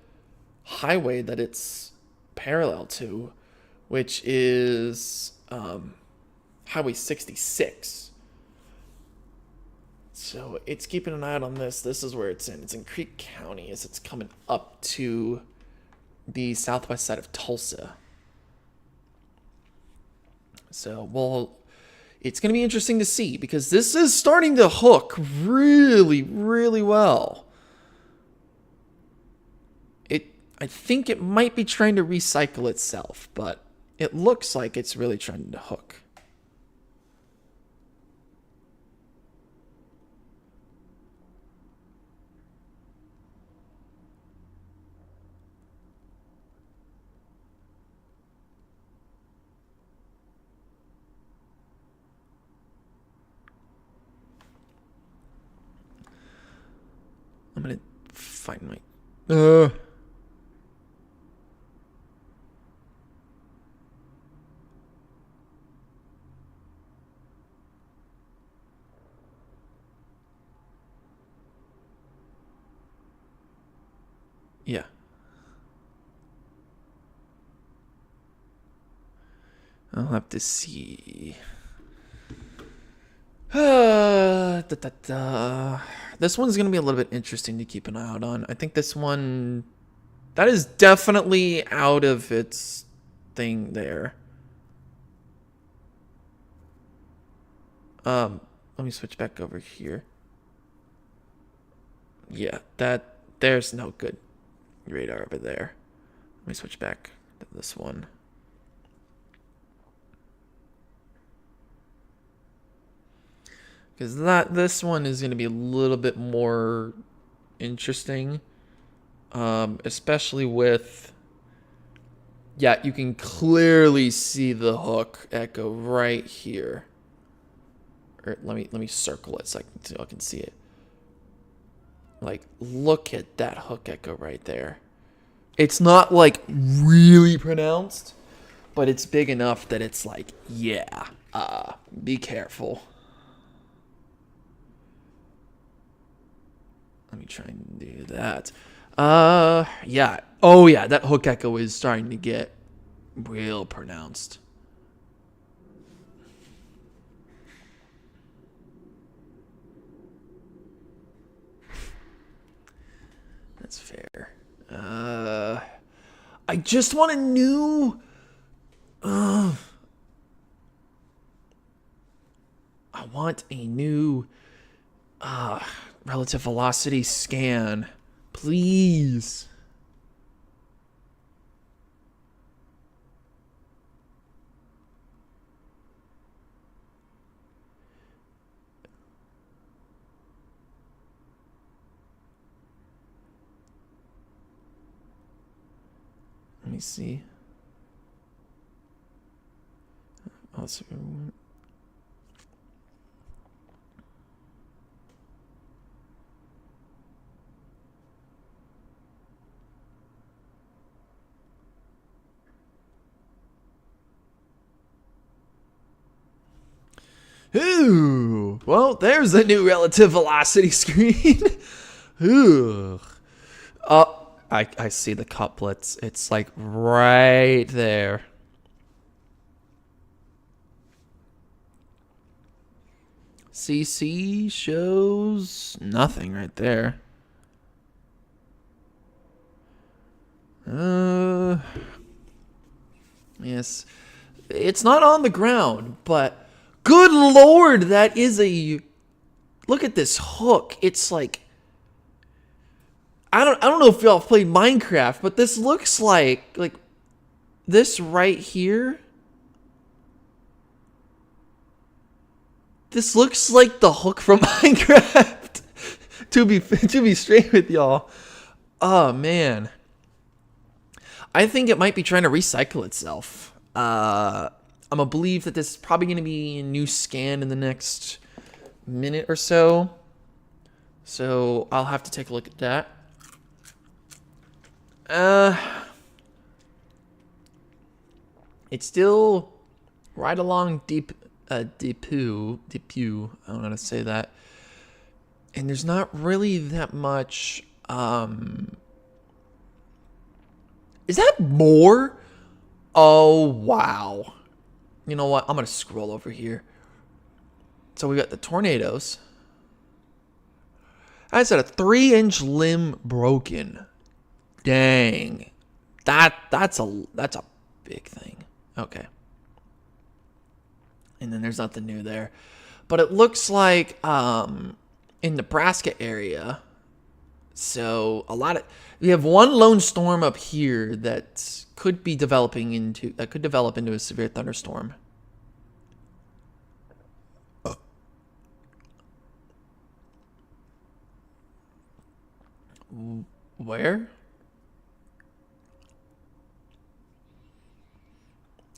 highway that it's parallel to, which is Highway 66. So it's keeping an eye out on this. This is where it's in. It's in Creek County as it's coming up to the southwest side of Tulsa. So, it's going to be interesting to see because this is starting to hook really, really well. I think it might be trying to recycle itself, but it looks like it's really trying to hook. I'm going to find my... Yeah. I'll have to see. This one's going to be a little bit interesting to keep an eye out on. I think this one... That is definitely out of its thing there. Let me switch back over here. Yeah, there's no good radar over there. Let me switch back to this one. Because this one is going to be a little bit more interesting. Especially with Yeah, you can clearly see the hook echo right here. Or let me circle it so I can see it. Like, look at that hook echo right there. It's not like really pronounced, but it's big enough that it's like, yeah, be careful. Let me try and do that. Yeah. Oh, yeah, that hook echo is starting to get real pronounced. That's fair. I just want a new. I want a new relative velocity scan, please. Let me see. Also, ooh, well, there's a new relative velocity screen. Ooh. I see the couplets. It's like right there. CC shows nothing right there. Yes. It's not on the ground, but good lord, that is a look at this hook. It's like I don't know if y'all played Minecraft, but this looks like this right here. This looks like the hook from Minecraft. to be straight with y'all. Oh man. I think it might be trying to recycle itself. I'm gonna believe that this is probably gonna be a new scan in the next minute or so. So I'll have to take a look at that. It's still right along Depew. I don't know how to say that. And there's not really that much. Is that more? Oh wow. You know what? I'm gonna scroll over here. So we got the tornadoes. I said a 3-inch limb broken. Dang. That's a big thing. Okay. And then there's nothing new there. But it looks like in Nebraska area. So we have one lone storm up here that could develop into a severe thunderstorm. Where?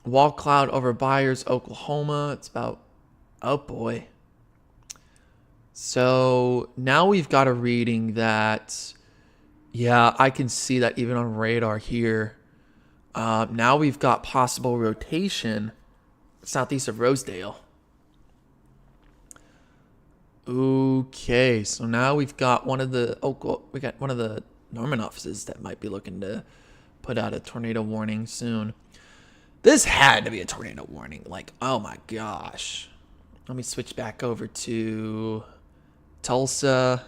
Wall cloud over Byers, Oklahoma. It's about, oh boy. So now we've got a reading that, yeah, I can see that even on radar here. Now we've got possible rotation southeast of Rosedale. Okay, so now we've got one of the Norman offices that might be looking to put out a tornado warning soon. This had to be a tornado warning. Like, oh my gosh. Let me switch back over to Tulsa.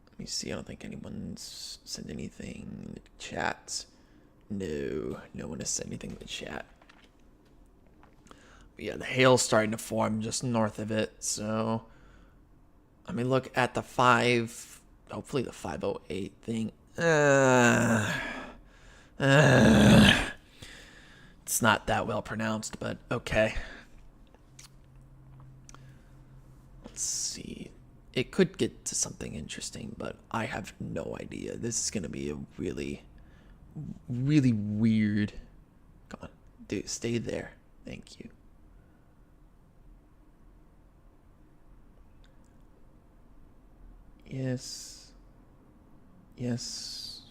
Let me see. I don't think anyone's said anything in the chat. No one has said anything in the chat. But yeah, the hail's starting to form just north of it. So let me look at the hopefully the 508 thing. It's not that well pronounced, but okay. Let's see. it could get to something interesting, but I have no idea. This is gonna be a really, really weird. Come on, dude, stay there. Thank you. Yes. Yes.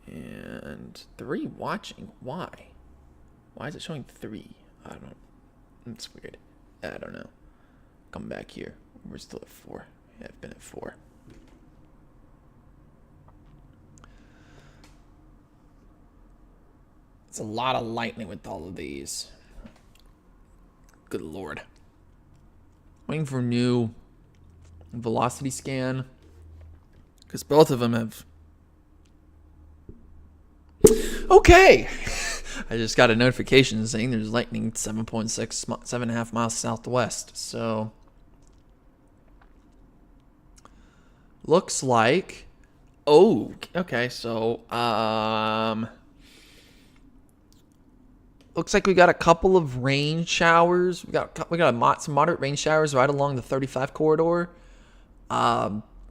And 3 watching. Why? Why is it showing 3? I don't. It's weird. I don't know. Come back here. We're still at 4. Yeah, I've been at 4. It's a lot of lightning with all of these. Good lord. Waiting for new velocity scan. Because both of them have... Okay! I just got a notification saying there's lightning 7.5 miles southwest. So... looks like... Oh, okay, so... looks like we got a couple of rain showers. We got some moderate rain showers right along the 35 corridor.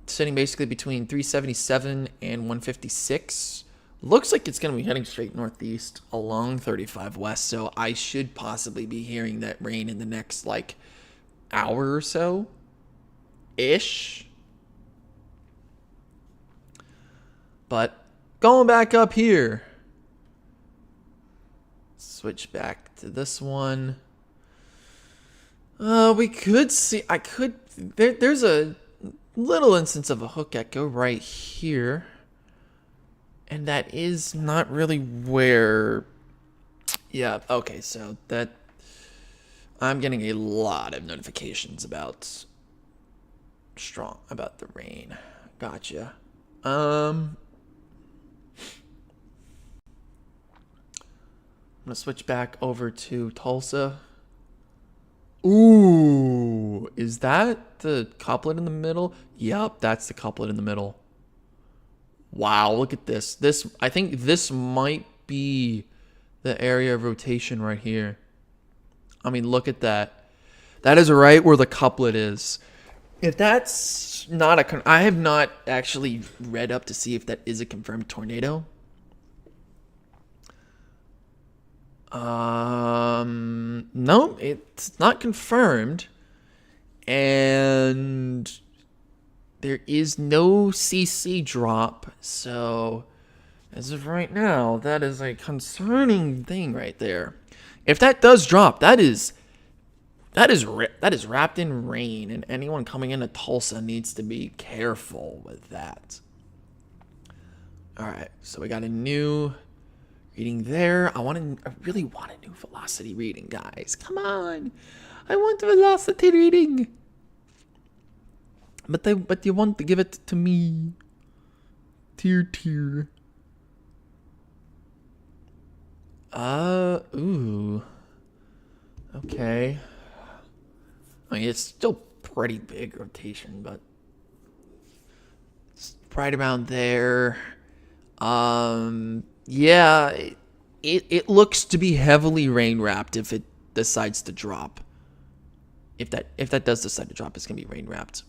Sitting basically between 377 and 156. Looks like it's going to be heading straight northeast along 35 west. So I should possibly be hearing that rain in the next like hour or so ish. But going back up here. Switch back to this one. We could see. There's a little instance of a hook echo right here, and that is not really where. Yeah. Okay. So that I'm getting a lot of notifications about the rain. Gotcha. I'm gonna switch back over to Tulsa. Ooh, is that the couplet in the middle? Yep, that's the couplet in the middle. Wow, look at this. I think this might be the area of rotation right here. I mean, look at that. That is right where the couplet is. If that's not I have not actually read up to see if that is a confirmed tornado. No, it's not confirmed. And there is no CC drop. So, as of right now, that is a concerning thing right there. If that does drop, that is wrapped in rain, and anyone coming into Tulsa needs to be careful with that. All right, so we got a new reading there. I really want a new velocity reading, guys. Come on, I want velocity reading. But you want to give it to me. Tier. Ooh. Okay. I mean, it's still pretty big rotation, but it's right around there. Yeah, it looks to be heavily rain wrapped if it decides to drop. If that does decide to drop, it's gonna be rain wrapped.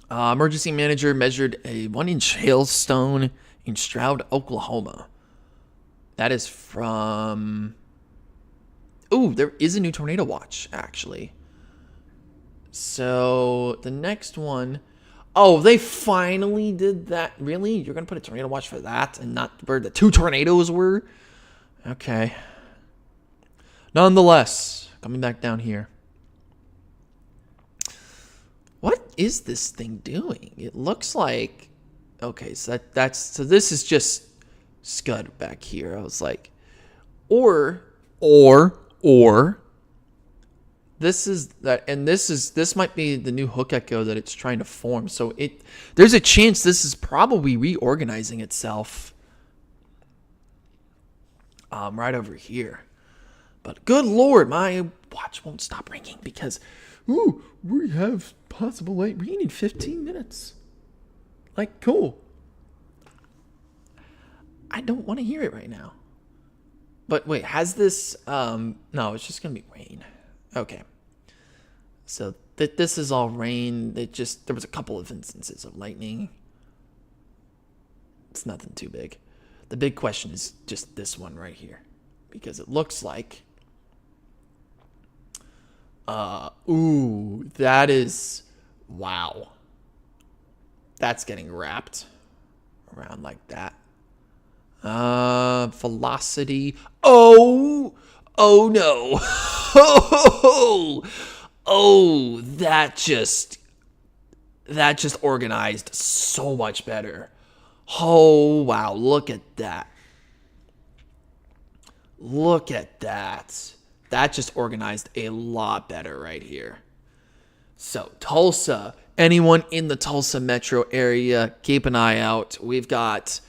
Emergency manager measured a 1-inch hailstone in Stroud, Oklahoma. That is from... Ooh, there is a new tornado watch, actually. So, the next one... Oh, they finally did that. Really? You're going to put a tornado watch for that and not where the 2 tornadoes were? Okay. Nonetheless, coming back down here. What is this thing doing? It looks like... Okay, so so this is just Scud back here. I was like... Or this is that, and this might be the new hook echo that it's trying to form. So there's a chance this is probably reorganizing itself right over here. But good lord, my watch won't stop ringing because we have possible light rain in 15 minutes. Like, cool. I don't want to hear it right now. But wait, has this no, it's just gonna be rain. Okay. So that this is all rain. There was a couple of instances of lightning. It's nothing too big. The big question is just this one right here, because it looks like, ooh, that is, wow. That's getting wrapped around like that. Velocity. Oh no. Oh, that just organized so much better. Oh, wow. Look at that. Look at that. That just organized a lot better right here. So, Tulsa. Anyone in the Tulsa metro area, keep an eye out. We've got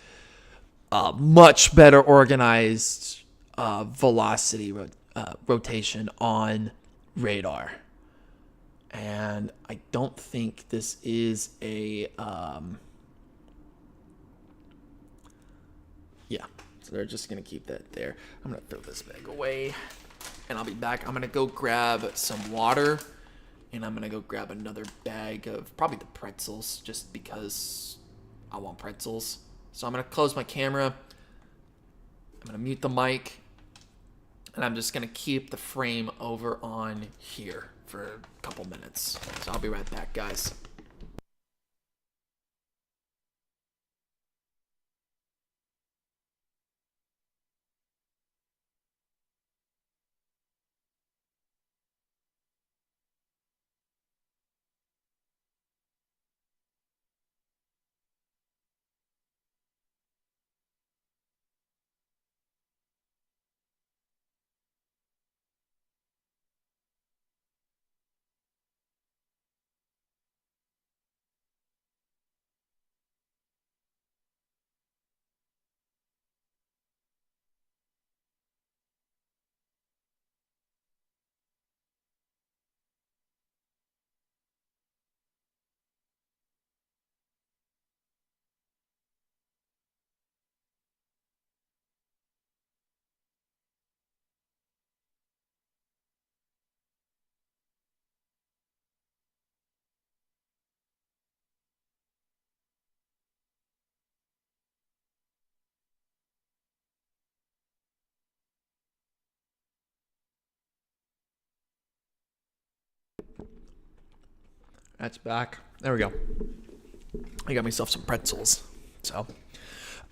a much better organized velocity rotation on radar. And I don't think this is a... yeah, so they're just going to keep that there. I'm going to throw this bag away, and I'll be back. I'm going to go grab some water, and I'm going to go grab another bag of probably the pretzels, just because I want pretzels. So I'm going to close my camera. I'm going to mute the mic, and I'm just going to keep the frame over on here for a couple minutes. So I'll be right back, guys. That's back. There we go. I got myself some pretzels. So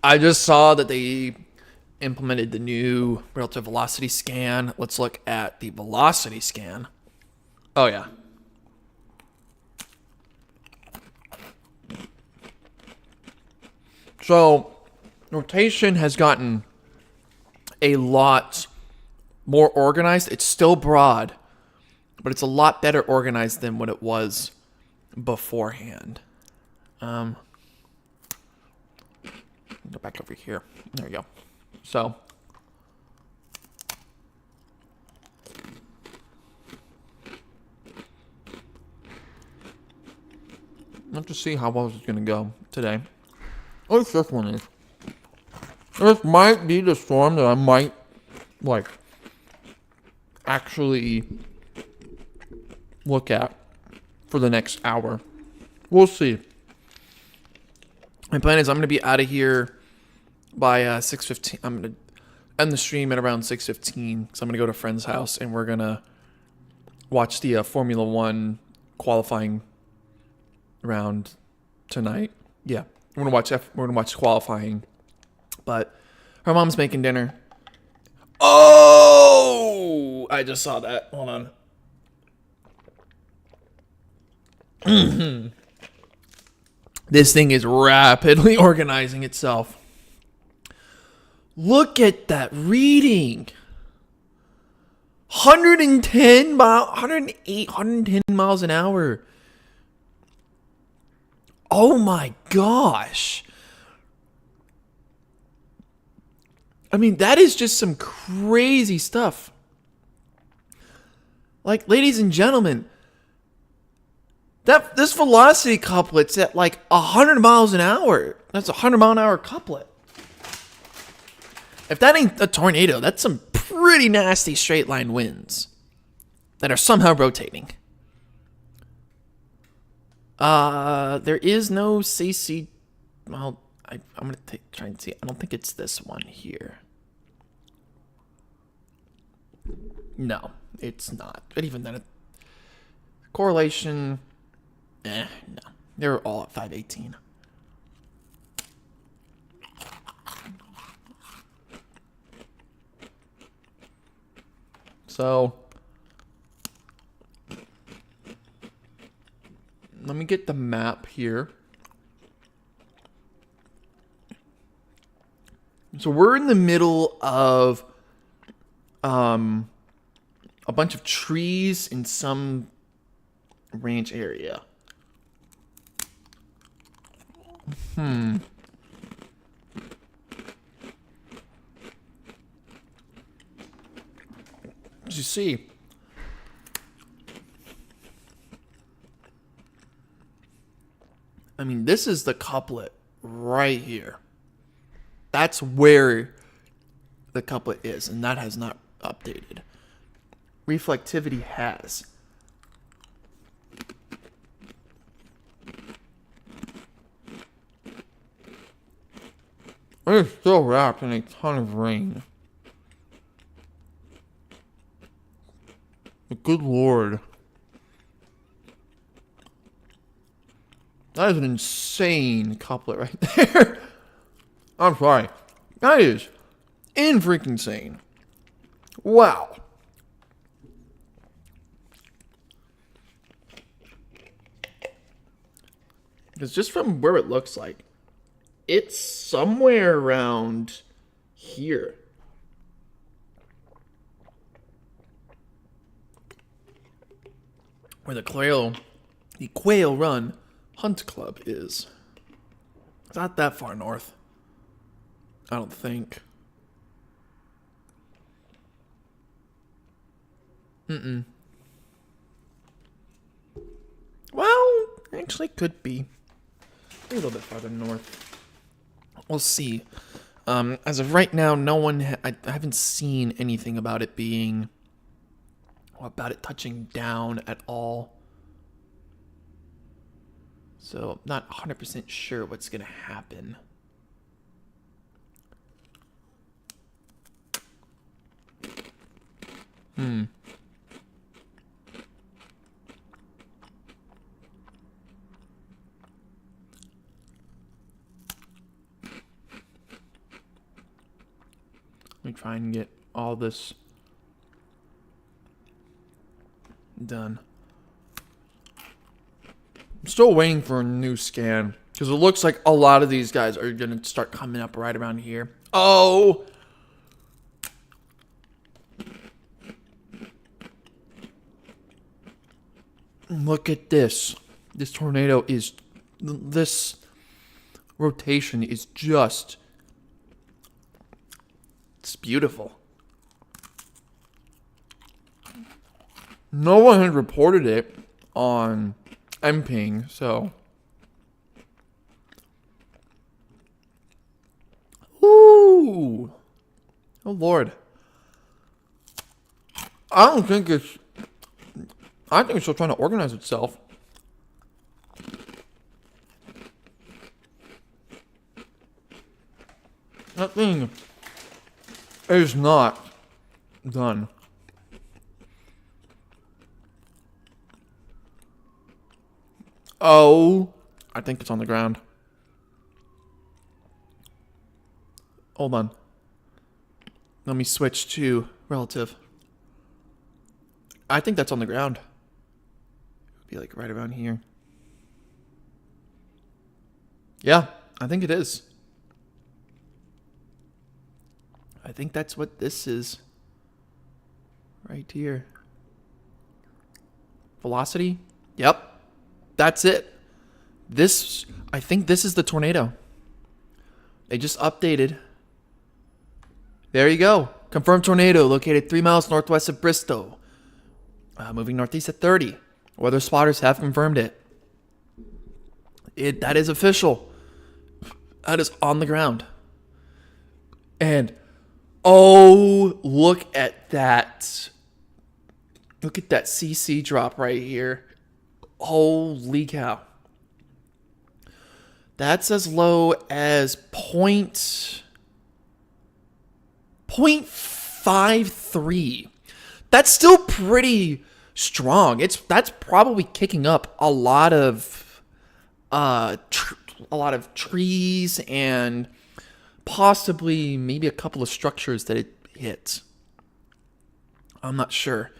I just saw that they implemented the new relative velocity scan. Let's look at the velocity scan. Oh, yeah. So rotation has gotten a lot more organized. It's still broad, but it's a lot better organized than what it was beforehand. Go back over here. There we go. So let's just see how well it's going to go today. At least this one is. This might be the storm that I might actually look at for the next hour. We'll see. My plan is I'm going to be out of here by 6:15. I'm going to end the stream at around 6:15 because I'm going to go to a friend's house and we're going to watch the Formula One qualifying round tonight. Yeah, we're going to watch qualifying. But her mom's making dinner. Oh, I just saw that. Hold on. This thing is rapidly organizing itself. Look at that reading. 108, 110 miles an hour. Oh my gosh. I mean, that is just some crazy stuff. Like, ladies and gentlemen, this velocity couplet's at like 100 miles an hour. That's a 100 mile an hour couplet. If that ain't a tornado, that's some pretty nasty straight line winds that are somehow rotating. There is no CC. Well, I'm gonna try and see. I don't think it's this one here. No, it's not. But even then, correlation. No, they're all at 518. So let me get the map here. So we're in the middle of a bunch of trees in some ranch area. As you see, I mean, this is the couplet right here. That's where the couplet is, and that has not updated. Reflectivity has. It's still wrapped in a ton of rain. Good Lord. That is an insane couplet right there. I'm sorry. That is freaking insane. Wow. Because just from where it looks like, it's somewhere around here. Where the Quail Run Hunt Club is. It's not that far north. I don't think. Well, actually could be. A little bit farther north. We'll see. As of right now, no one... I haven't seen anything about it being... about it touching down at all. So, I'm not 100% sure what's going to happen. Let me try and get all this done. I'm still waiting for a new scan because it looks like a lot of these guys are going to start coming up right around here. Oh! Look at this. This tornado is... This rotation is just... It's beautiful. No one had reported it on MPing, so... Ooh! Oh, Lord. I think it's still trying to organize itself. That thing is not done. Oh, I think it's on the ground. Hold on. Let me switch to relative. I think that's on the ground. It would be like right around here. Yeah, I think it is. I think that's what this is. Right here. Velocity? Yep. That's it. I think this is the tornado. They just updated. There you go. Confirmed tornado located 3 miles northwest of Bristow. Moving northeast at 30. Weather spotters have confirmed it. That is official. That is on the ground. And oh, look at that. Look at that CC drop right here. Holy cow. That's as low as 0.53. That's still pretty strong. That's probably kicking up a lot of trees and possibly maybe a couple of structures that it hit. I'm not sure.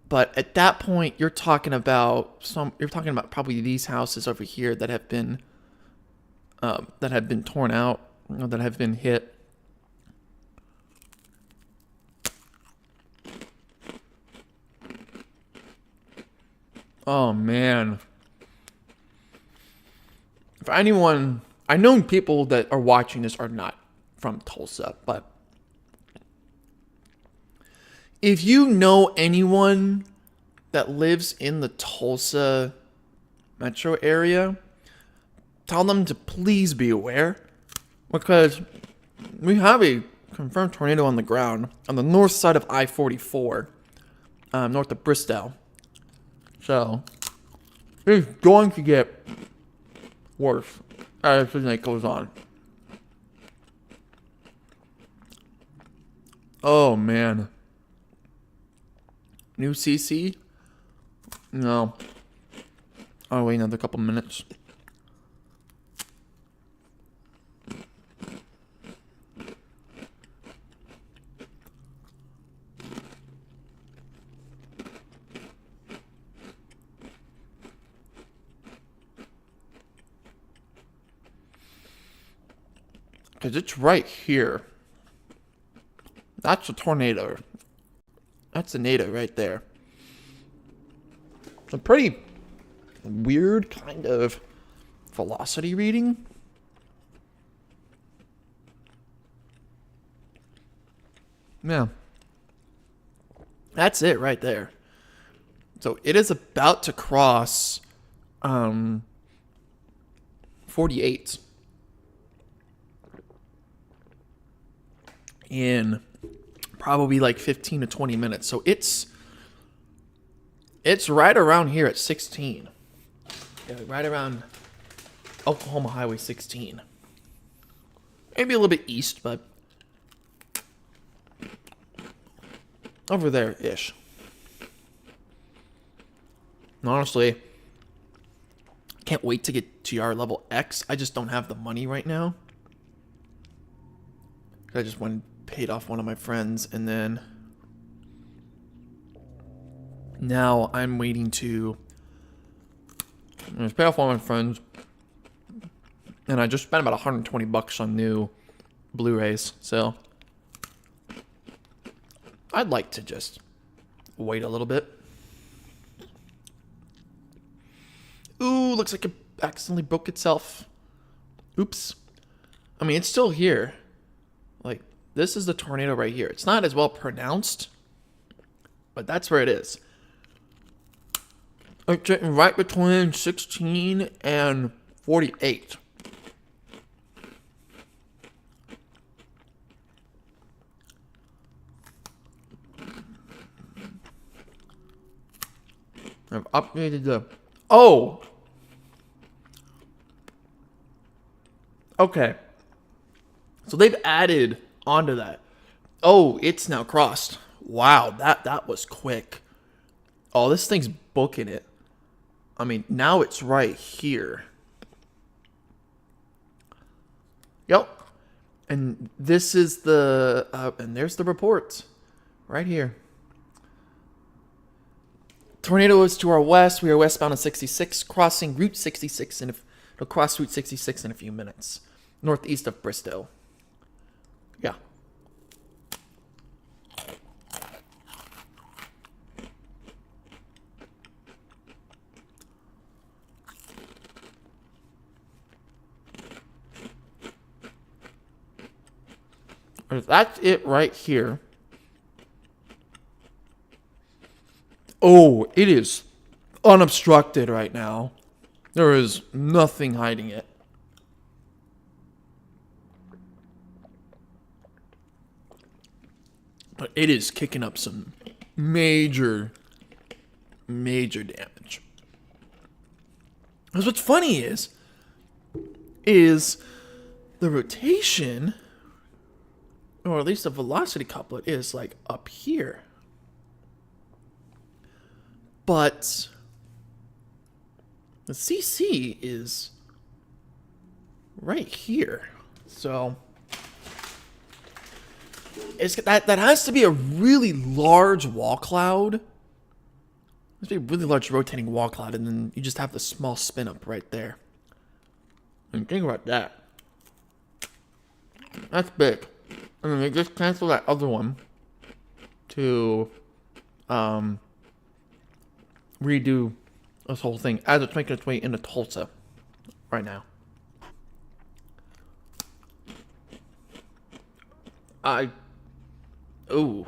But at that point, you're talking about probably these houses over here that have been torn out, or that have been hit. Oh man. For anyone, I know people that are watching this are not from Tulsa, but if you know anyone that lives in the Tulsa metro area, tell them to please be aware, because we have a confirmed tornado on the ground on the north side of I-44, north of Bristow. So it's going to get worse as the night goes on. Oh man. New CC? No. I'll wait another couple minutes. Because it's right here. That's a tornado. That's a NATO right there. It's a pretty weird kind of velocity reading. Yeah. That's it right there. So it is about to cross 48 in probably like 15 to 20 minutes. So it's right around here at 16. Yeah, right around Oklahoma Highway 16. Maybe a little bit east, but over there-ish. And honestly, I can't wait to get GR level X. I just don't have the money right now. I just went and paid off one of my friends, and then now I'm waiting to pay off one of my friends, and I just spent about $120 on new Blu-rays, so I'd like to just wait a little bit. Ooh, looks like it accidentally broke itself. Oops. I mean, it's still here. Like, this is the tornado right here. It's not as well pronounced, but that's where it is. It's right between 16 and 48. I've updated the... Oh! Okay. So they've added onto that. Oh, it's now crossed. Wow, that was quick. Oh, this thing's booking it. I mean, now it's right here. Yep. And this is the... and there's the report. Right here. Tornado is to our west. We are westbound on 66, crossing Route 66, and it'll cross Route 66 in a few minutes. Northeast of Bristow. Yeah. That's it right here. Oh, it is unobstructed right now. There is nothing hiding it. But it is kicking up some major damage. Because what's funny is, is the rotation, or at least the velocity couplet, is like up here. But the CC is right here. So it's that has to be a really large wall cloud. It has to be a really large rotating wall cloud, and then you just have the small spin up right there. And think about that. That's big. And then they just cancel that other one to redo this whole thing as it's making its way into Tulsa right now. Ooh.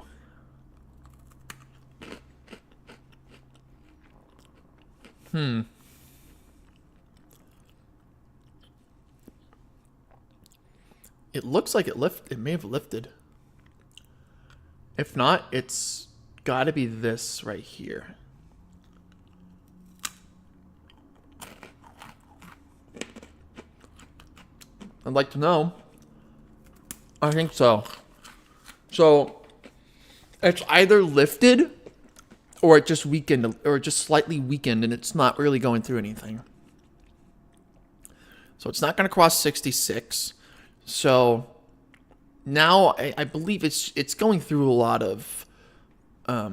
It looks like it may have lifted. If not, it's gotta be this right here. I'd like to know. I think so. So it's either lifted or it just weakened, or just slightly weakened, and it's not really going through anything. So it's not going to cross 66. So now I believe it's going through a lot of. I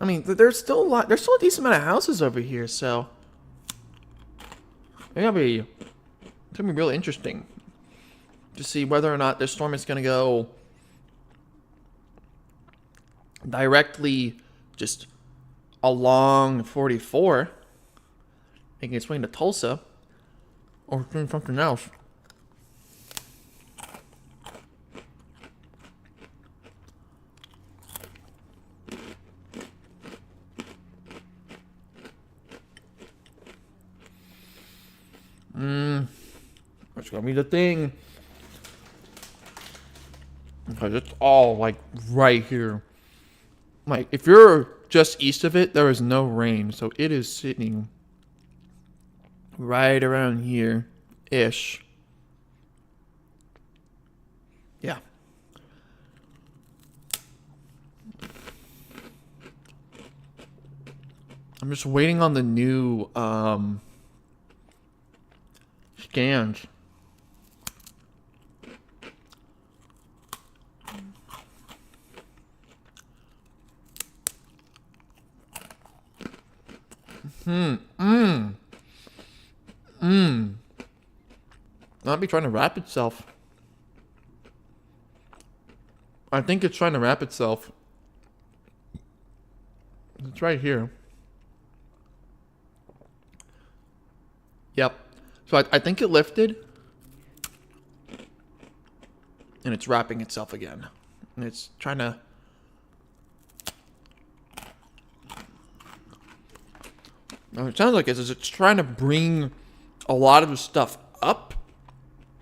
mean, there's still a decent amount of houses over here, so it's gonna be really interesting to see whether or not this storm is gonna go directly just along 44, making its way into Tulsa, or doing something else. That's gonna be the thing. Because it's all like right here. Like, if you're just east of it, there is no rain. So it is sitting right around here-ish. Yeah. I'm just waiting on the new scans. Not be trying to wrap itself. I think it's trying to wrap itself. It's right here. Yep. So I think it lifted. And it's wrapping itself again. And it's trying to... It sounds like it's trying to bring a lot of the stuff up.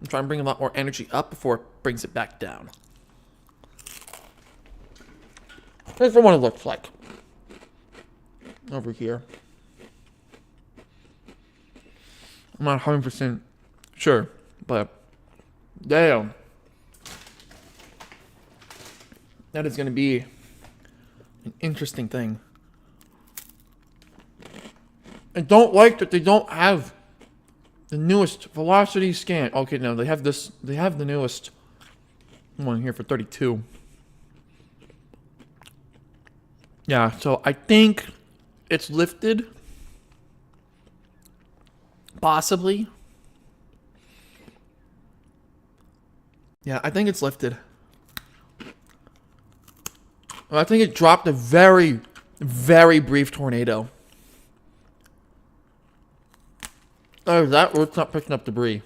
I'm trying to bring a lot more energy up before it brings it back down. Here's what it looks like. Over here. I'm not 100% sure, but damn. That is going to be an interesting thing. I don't like that they don't have the newest velocity scan. Okay, no, they have this. They have the newest one here for 32. Yeah, so I think it's lifted. Possibly. Yeah, I think it's lifted. I think it dropped a very, very brief tornado. Oh, that or it's not picking up debris.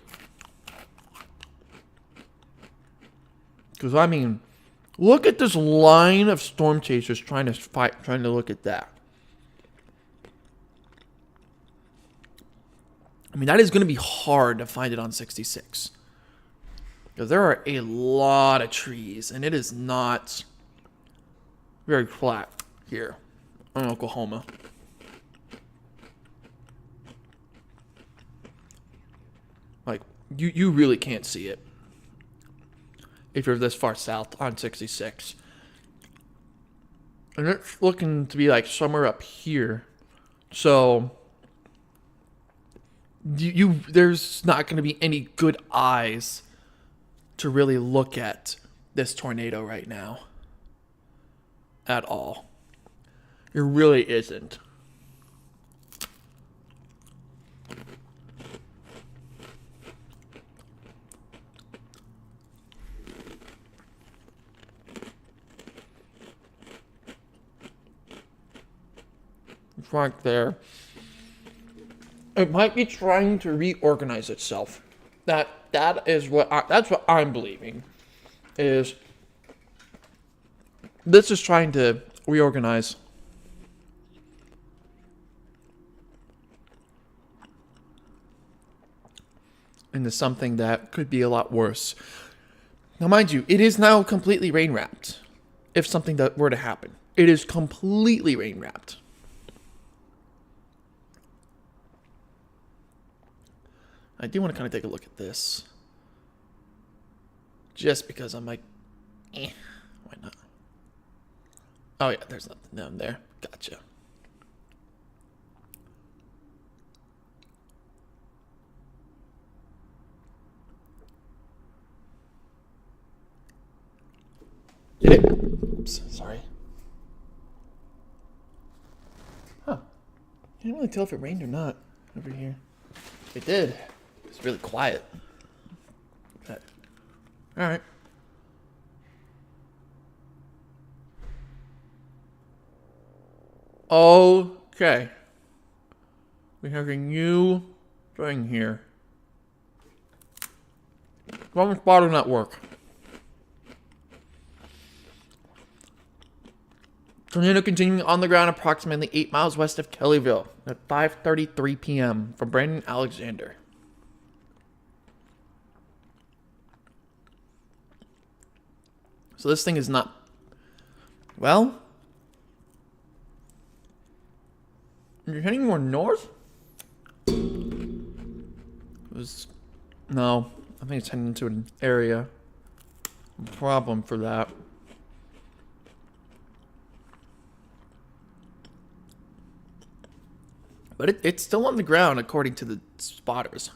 Because, I mean, look at this line of storm chasers trying to look at that. I mean, that is going to be hard to find it on 66. Because there are a lot of trees, and it is not very flat here in Oklahoma. Like, You really can't see it if you're this far south on 66. And it's looking to be like somewhere up here. So there's not going to be any good eyes to really look at this tornado right now at all. It really isn't. It's right there. It might be trying to reorganize itself. That's what I'm believing. Is this is trying to reorganize into something that could be a lot worse. Now, mind you, it is now completely rain wrapped. If something that were to happen, it is completely rain wrapped. I do want to kind of take a look at this. Just because I'm like, why not? Oh yeah, there's nothing down there. Gotcha. Did it? Oops, sorry. Huh. I can't really tell if it rained or not over here. It did. It's really quiet. But, all right. Okay. We have a new thing here. One spot will not work. Tornado continuing on the ground approximately 8 miles west of Kellyville at 5:33 p.m. from Brandon Alexander. So this thing is not... Well... You're heading more north? No. I think it's heading into an area. Problem for that. But it's still on the ground according to the spotters.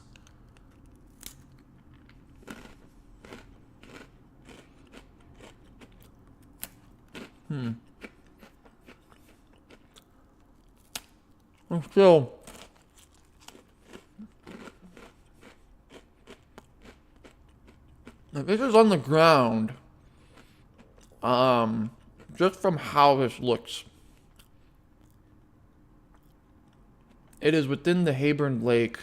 Still, if this is on the ground, just from how this looks, it is within the Hayburn Lake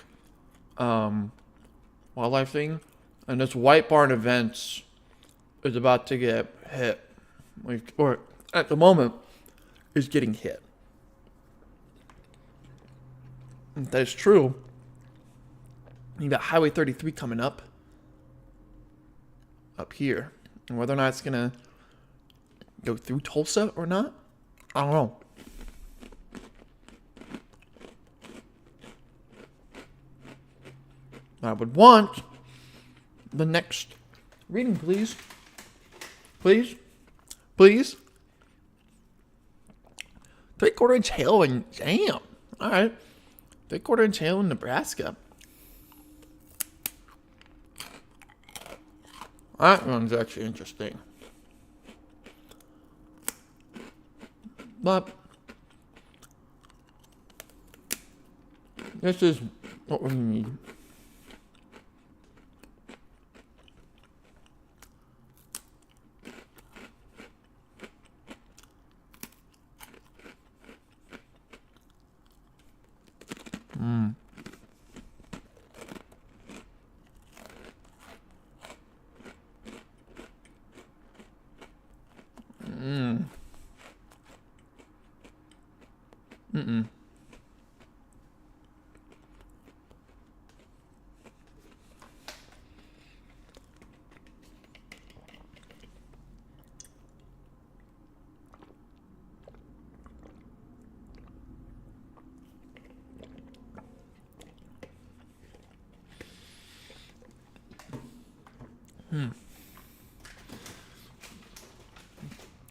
wildlife thing, and this White Barn Events is about to get hit, or at the moment is getting hit. If that is true, you got Highway 33 coming up here, and whether or not it's gonna go through Tulsa or not, I don't know. I would want the next reading, please. Please. Please. 3/4 inch hail and damn. All right. 3/4 inch hail in Nebraska. That one's actually interesting. But this is what we need.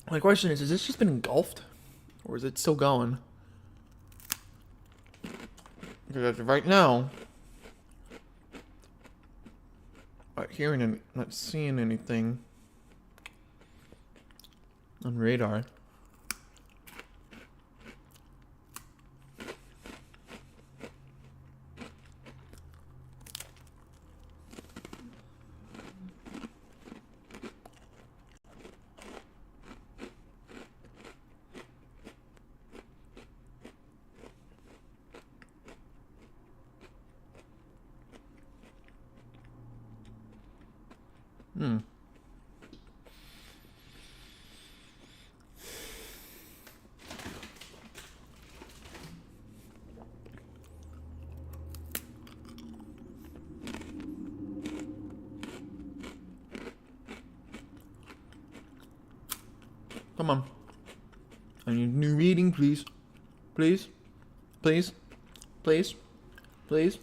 My question is this just been engulfed? Or is it still going? Because right now, not hearing and not seeing anything on radar. Come on. I need new reading, please. Please. Please. Please. Please.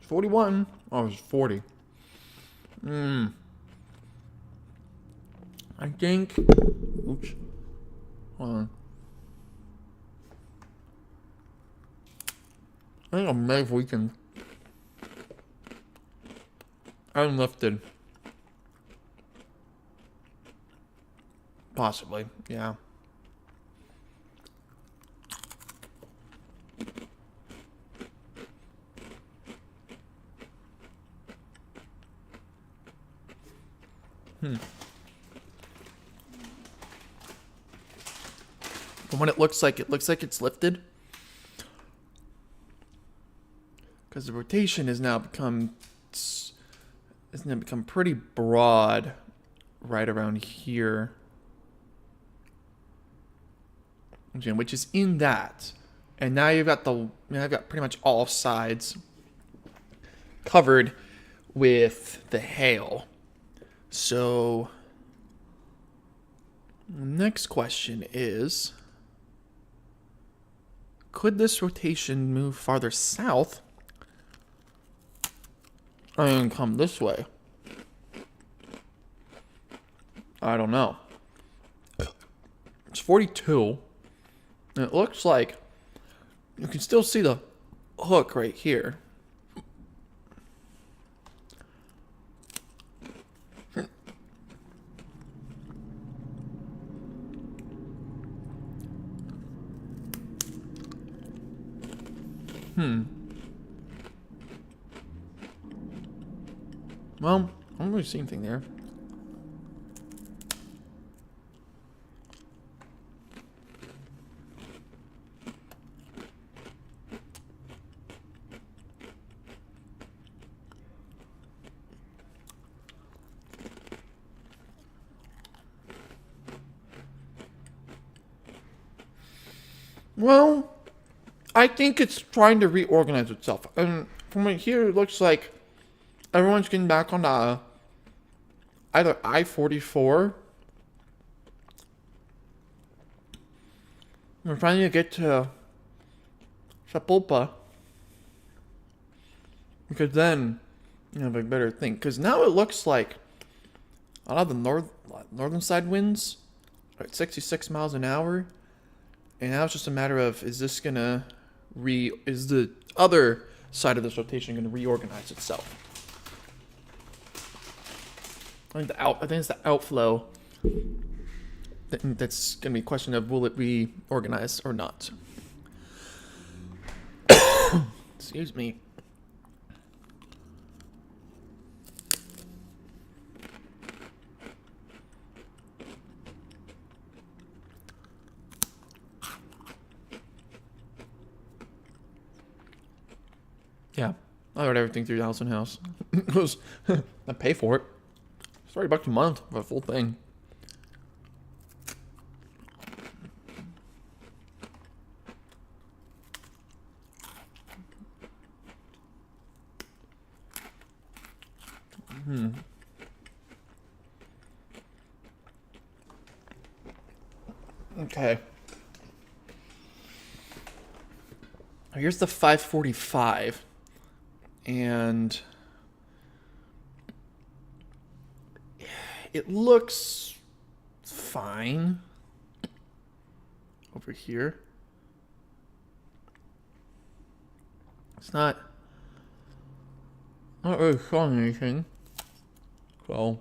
It's 41. Oh, it's 40. I think. Oops. Hold on. I think maybe we can. Unlifted. Possibly, yeah. From what it looks like it's lifted. Because the rotation has now become pretty broad right around here. Which is in that. And now I've got pretty much all sides covered with the hail. So next question is, could this rotation move farther south and come this way? I don't know. It's 42. And it looks like you can still see the hook right here. Well, I don't really see anything there. Well, I think it's trying to reorganize itself. And from right here, it looks like everyone's getting back on either I-44. We're trying to get to Chapulpa. Because then you have a better thing. Because now it looks like a lot of the northern side winds are at 66 miles an hour. And now it's just a matter of, is the other side of this rotation going to reorganize itself? I think it's the outflow that's going to be a question of, will it reorganize or not? Excuse me. Yeah, I ordered everything through House and House. Because I pay for it. It's $30 a month for a full thing. Okay. Here's the 545. And it looks fine over here. It's not really showing anything. So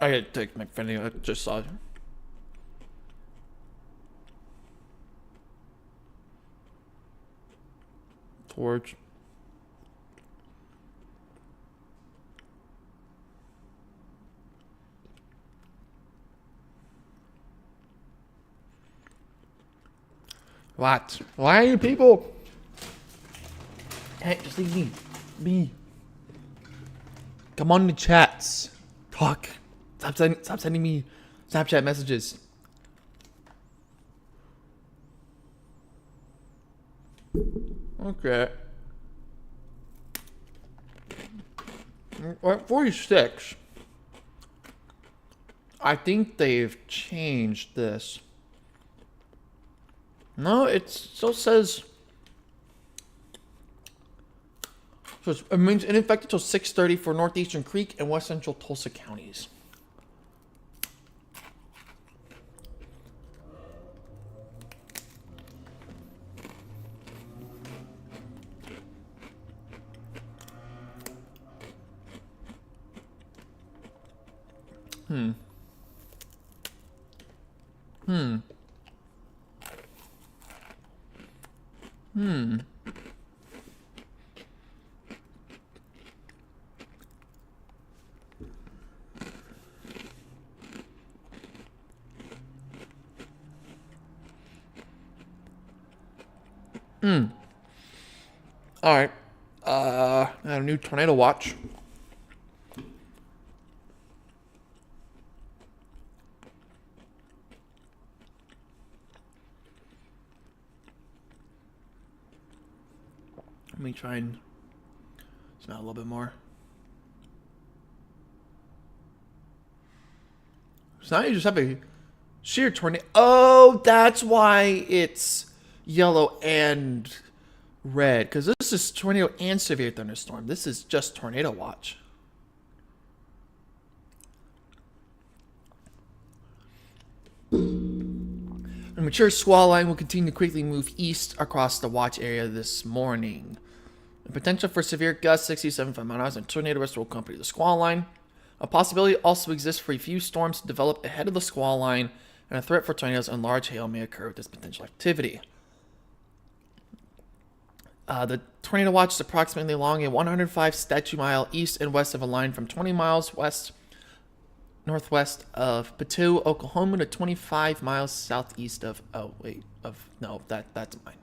I gotta take my Infinity. I just saw it. Torch. What? Why are you people? Hey, just leave me. Me. Come on the chats. Talk. Stop sending me Snapchat messages. Okay. We're at 46. I think they've changed this. No, it still says. So it means uninfected till 6:30 for Northeastern Creek and West Central Tulsa counties. All right. I have a new tornado watch. Let me try and smell a little bit more. So now you just have a sheer tornado. Oh, that's why it's yellow and red. Because this is tornado and severe thunderstorm. This is just tornado watch. The mature squall line will continue to quickly move east across the watch area this morning. The potential for severe gusts, 67 miles and tornado risk will accompany the squall line. A possibility also exists for a few storms to develop ahead of the squall line, and a threat for tornadoes and large hail may occur with this potential activity. The tornado watch is approximately along a 105 statute mile east and west of a line from 20 miles northwest of Patu, Oklahoma to 25 miles southeast of that's mine.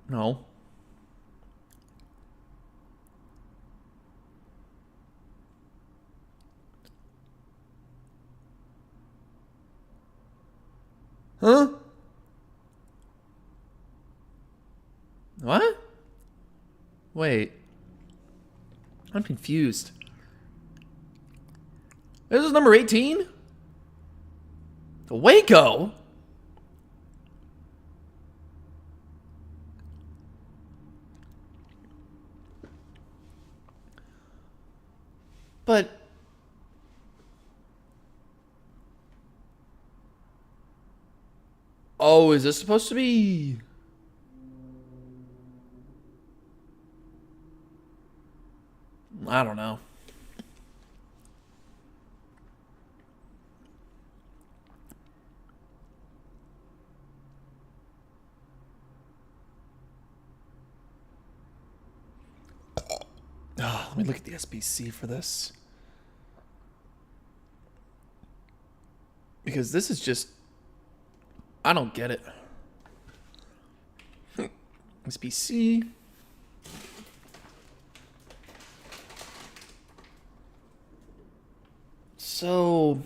No. Huh? What? Wait. I'm confused. This is number 18? The Waco? But oh, is this supposed to be? I don't know. Oh, let me look at the SBC for this. Because this is just, I don't get it. SBC. So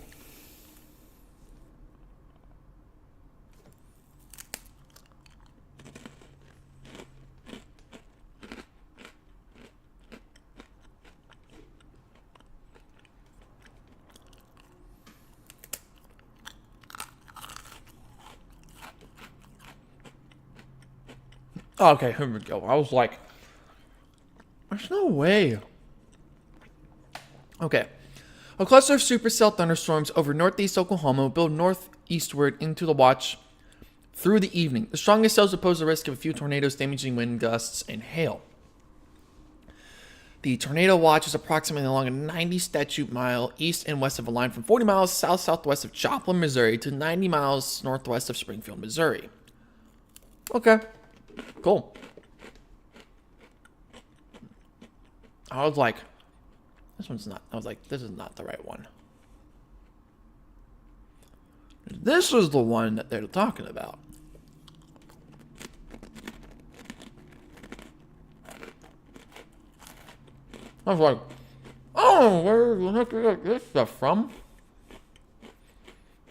okay, here we go. I was like, there's no way. Okay. A cluster of supercell thunderstorms over northeast Oklahoma will build northeastward into the watch through the evening. The strongest cells would pose the risk of a few tornadoes, damaging wind gusts, and hail. The tornado watch is approximately along a 90 statute mile east and west of a line from 40 miles south-southwest of Joplin, Missouri to 90 miles northwest of Springfield, Missouri. Okay. Cool. I was like, this one's not. I was like, this is not the right one. This is the one that they're talking about. I was like, oh, where the heck did I get this stuff from?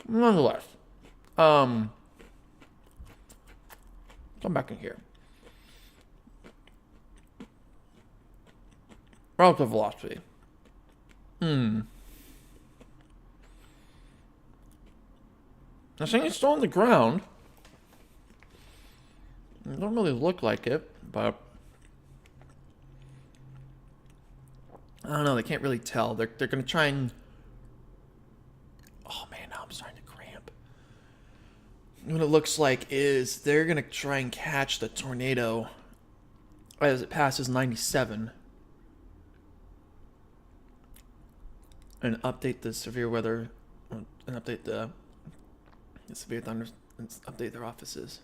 Nonetheless, come back in here. Relative velocity. I think it's still on the ground. It don't really look like it, but I don't know. They can't really tell. They're gonna try and. Oh man, now I'm starting to cramp. What it looks like is they're gonna try and catch the tornado as it passes 97. And update the severe weather, and update the severe thunder, and update their offices.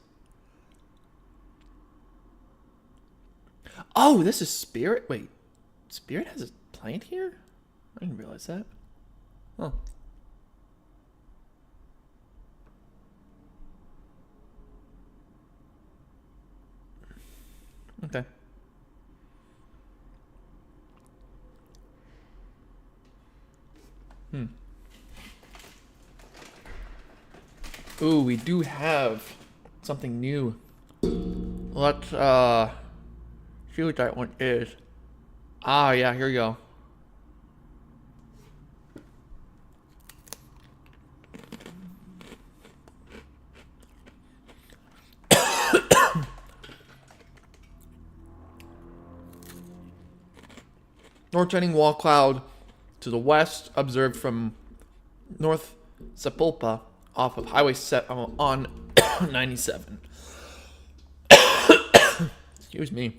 Oh, this is Spirit. Wait, Spirit has a plant here? I didn't realize that. Oh. Okay. Ooh, we do have something new. Let's see what that one is. Ah, yeah, here we go. North trending wall cloud to the west, observed from North Sapulpa off of Highway set on 97. Excuse me.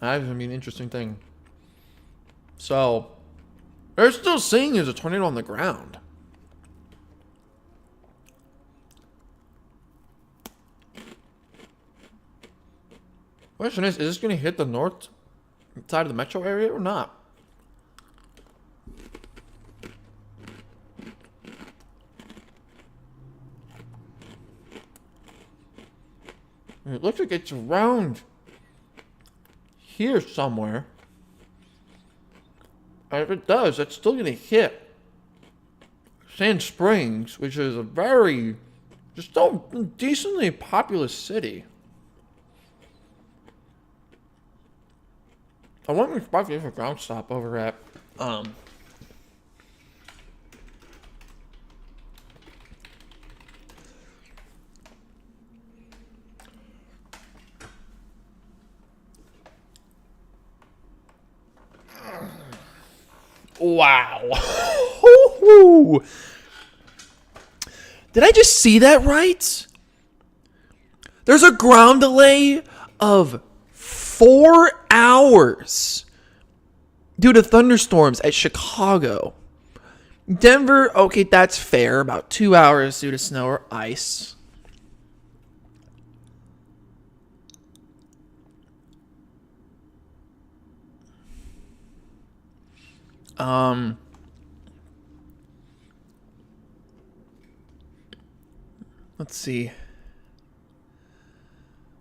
That's gonna be an interesting thing. So, they're still seeing there's a tornado on the ground. Question is this going to hit the north side of the metro area or not? It looks like it's around here somewhere. And if it does, it's still going to hit Sand Springs, which is a very, just still decently populous city. I wonder if there's a ground stop over at, Wow. Did I just see that right? There's a ground delay of 4 hours due to thunderstorms at Chicago. Denver, okay, that's fair. About 2 hours due to snow or ice. Let's see.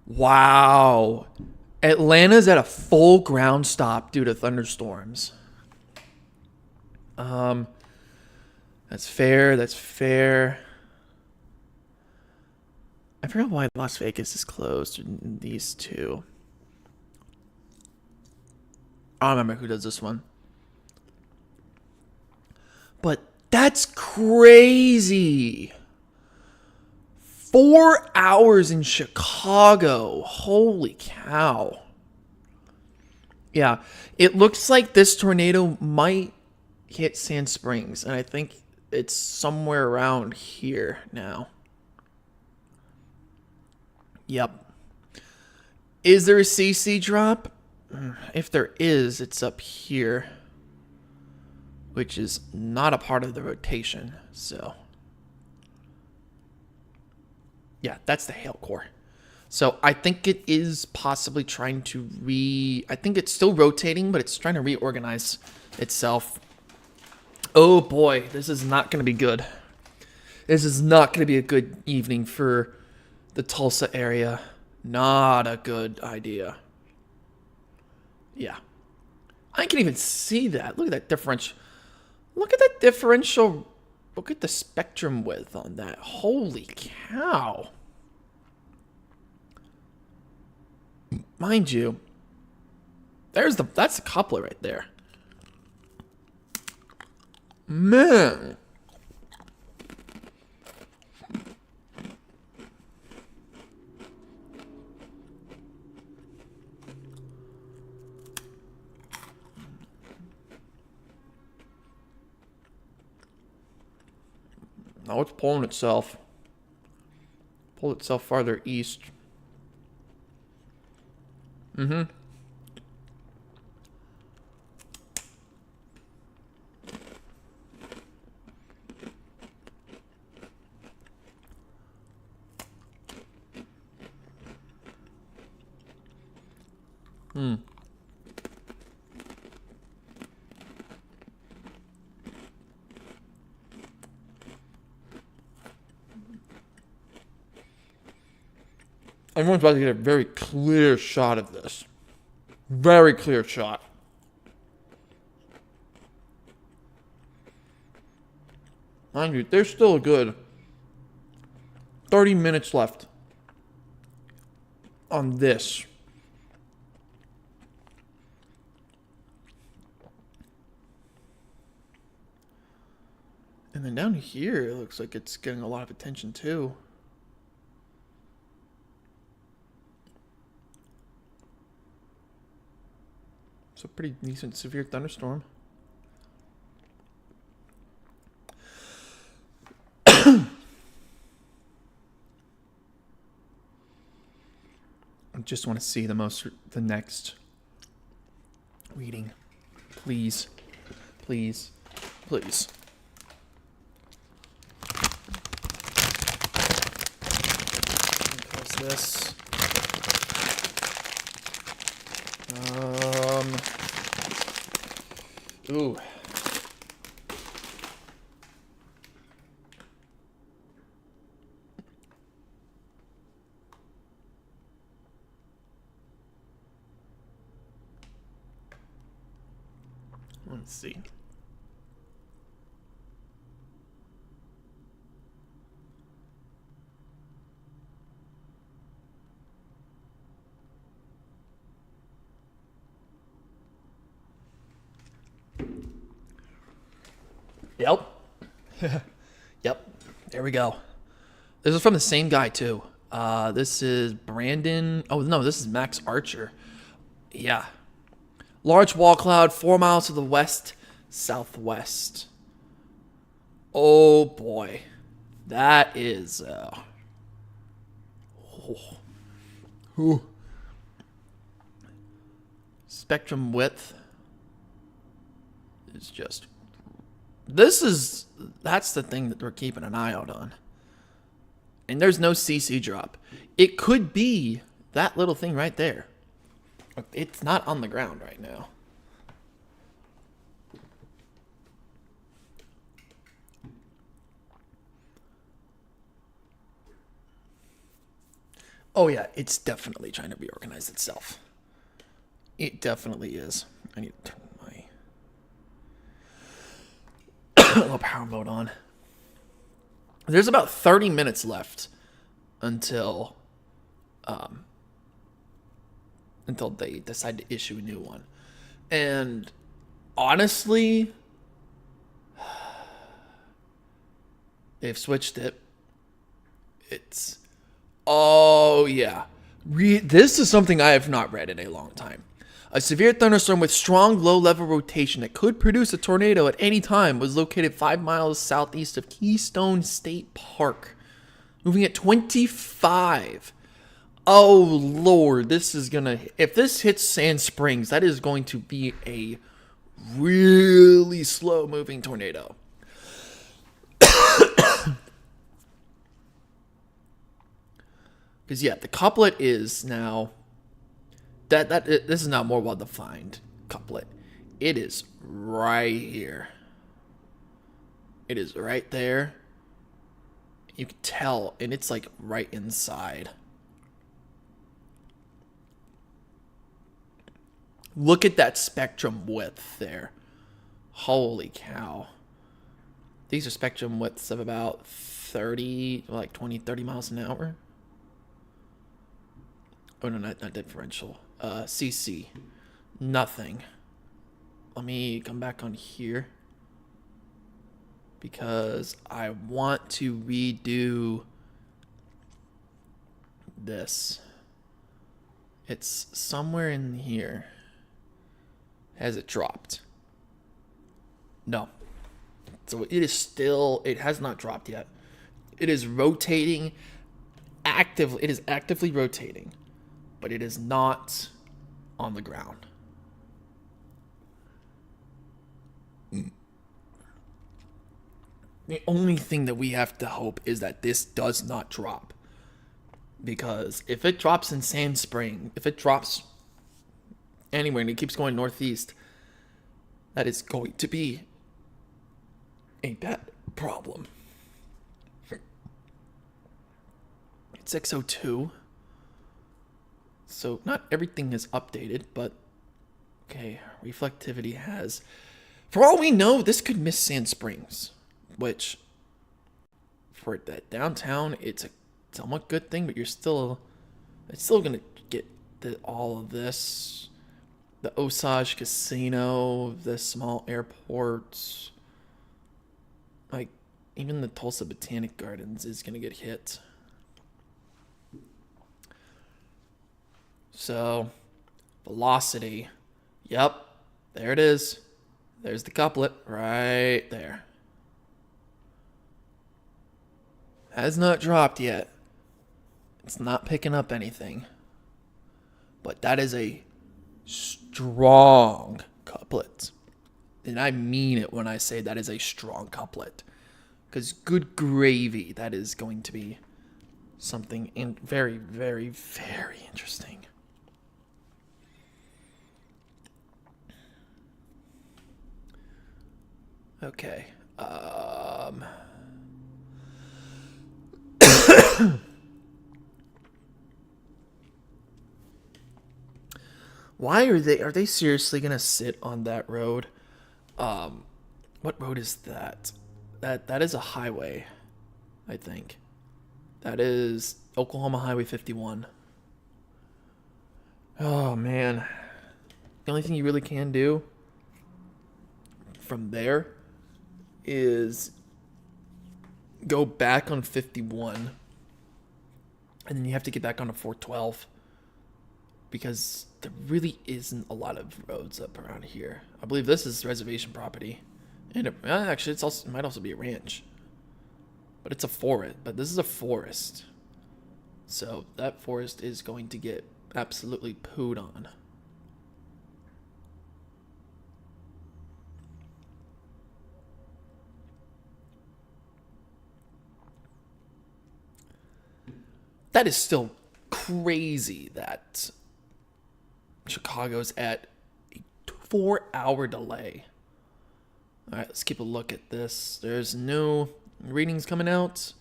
Wow. Atlanta's at a full ground stop due to thunderstorms. That's fair. That's fair. I forgot why Las Vegas is closed in these two. I don't remember who does this one. But that's crazy. 4 hours in Chicago. Holy cow. Yeah, it looks like this tornado might hit Sand Springs, and I think it's somewhere around here now. Yep. Is there a CC drop? If there is, it's up here, which is not a part of the rotation, so. Yeah, that's the hail core. So I think it is possibly trying to I think it's still rotating, but it's trying to reorganize itself. Oh boy, this is not going to be good. This is not going to be a good evening for the Tulsa area. Not a good idea. Yeah. I can even see that. Look at that differential. Look at that differential. Look at the spectrum width on that. Holy cow. Mind you, that's the coupler right there. Man. Now it's pulling itself. Pull itself farther east. Mm-hmm. Hmm. Everyone's about to get a very clear shot of this. Very clear shot. Mind you, there's still a good 30 minutes left on this. And then down here, it looks like it's getting a lot of attention too. It's a pretty decent severe thunderstorm. I just want to see the next reading. Please. Please. Please. Close this. Ooh. Let's see. Yep. Yep. There we go. This is from the same guy too. This is Brandon. Oh no, this is Max Archer. Yeah. Large wall cloud 4 miles to the west, southwest. Oh boy. That is spectrum width is just that's the thing that we're keeping an eye out on. And there's no CC drop. It could be that little thing right there. It's not on the ground right now. Oh yeah, it's definitely trying to reorganize itself. It definitely is. I need to turn my low power mode on. There's about 30 minutes left until until they decide to issue a new one. And honestly, they've switched it. It's oh yeah. This is something I have not read in a long time. A severe thunderstorm with strong low-level rotation that could produce a tornado at any time was located 5 miles southeast of Keystone State Park, moving at 25. Oh Lord, this is gonna. If this hits Sand Springs, that is going to be a really slow-moving tornado. Because yeah, the couplet is now this is now more well defined couplet. It is right here. It is right there. You can tell, and it's like right inside. Look at that spectrum width there. Holy cow. These are spectrum widths of about 30, like 20, 30 miles an hour. Oh, no, not differential. CC. Nothing. Let me come back on here. Because I want to redo this. It's somewhere in here. Has it dropped? No. So it is still, it has not dropped yet. It is rotating actively. It is actively rotating, but it is not on the ground. The only thing that we have to hope is that this does not drop. Because if it drops in Sand Spring, if it drops anywhere and it keeps going northeast, that is going to be a bad problem. It's 602. So not everything is updated, but okay, reflectivity has. For all we know, this could miss Sand Springs, which for that downtown, it's a somewhat good thing, but it's still gonna get all of this. The Osage Casino, the small airports, like even the Tulsa Botanic Gardens is gonna get hit. So, velocity. Yep, there it is. There's the couplet right there. Has not dropped yet. It's not picking up anything. But that is a strong couplet. And I mean it when I say that is a strong couplet. Because good gravy, that is going to be something very, very, very interesting. Okay. Why are they seriously gonna sit on that road? What road is that? That is a highway, I think. That is Oklahoma Highway 51. Oh man. The only thing you really can do from there is go back on 51, and then you have to get back onto 412 because there really isn't a lot of roads up around here. I believe this is reservation property, and actually it might also be a ranch, but it's a forest. But this is a forest, so that forest is going to get absolutely pooed on. That is still crazy that Chicago's at a 4-hour delay. All right, let's keep a look at this. There's new readings coming out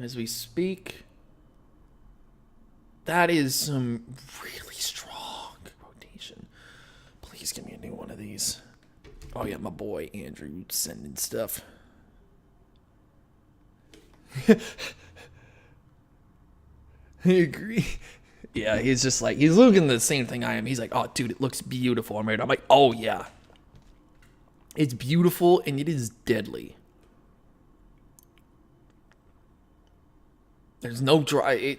as we speak. that is some really strong rotation. Please give me a new one of these. Oh yeah, my boy Andrew sending stuff. I agree. Yeah, he's just like, he's looking at the same thing I am. He's like, oh, dude, it looks beautiful. I'm like, oh, yeah. It's beautiful, and it is deadly. There's no dry.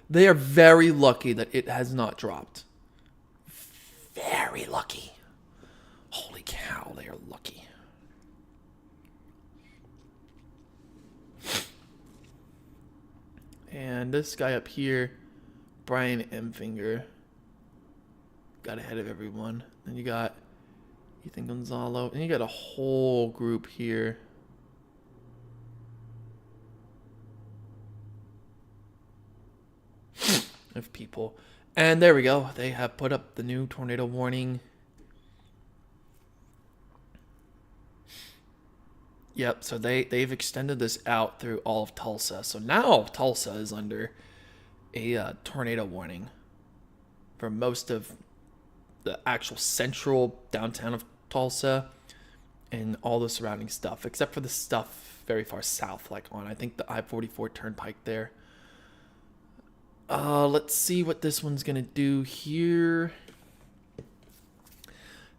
They are very lucky that it has not dropped. Very lucky. Holy cow, they are lucky. And this guy up here, Brian Emfinger, got ahead of everyone. Then you got Ethan Gonzalo, and you got a whole group here. Of people. And there we go. They have put up the new tornado warning. Yep, so they've extended this out through all of Tulsa. So now Tulsa is under a tornado warning for most of the actual central downtown of Tulsa and all the surrounding stuff, except for the stuff very far south, like on, I think, the I-44 turnpike there. Let's see what this one's gonna do here.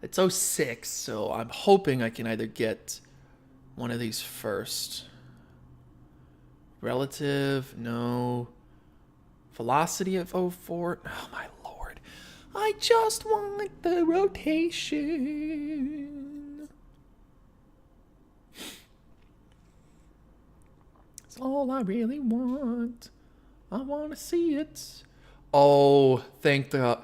It's 06, so I'm hoping I can either get one of these first. Relative, no. Velocity of 04. Oh my lord. I just want the rotation. It's all I really want. I want to see it. Oh, thank the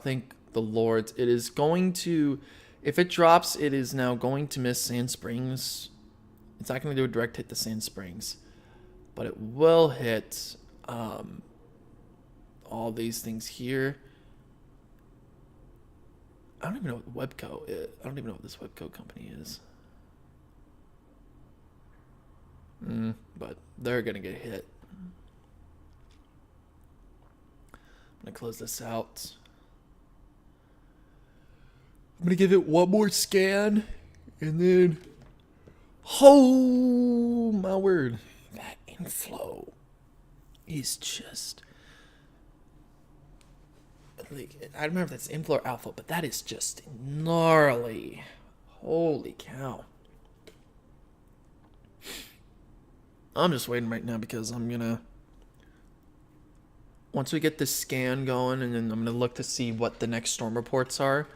Lord. It is going to, if it drops, it is now going to miss Sand Springs. It's not going to do a direct hit to Sand Springs, but it will hit all these things here. I don't even know what Webco is. I don't even know what this Webco company is. But they're going to get hit. I'm going to close this out. I'm going to give it one more scan, and then, oh my word, that inflow is just, like, I don't remember if that's inflow or alpha, but that is just gnarly. Holy cow. I'm just waiting right now because I'm going to, once we get this scan going, and then I'm going to look to see what the next storm reports are.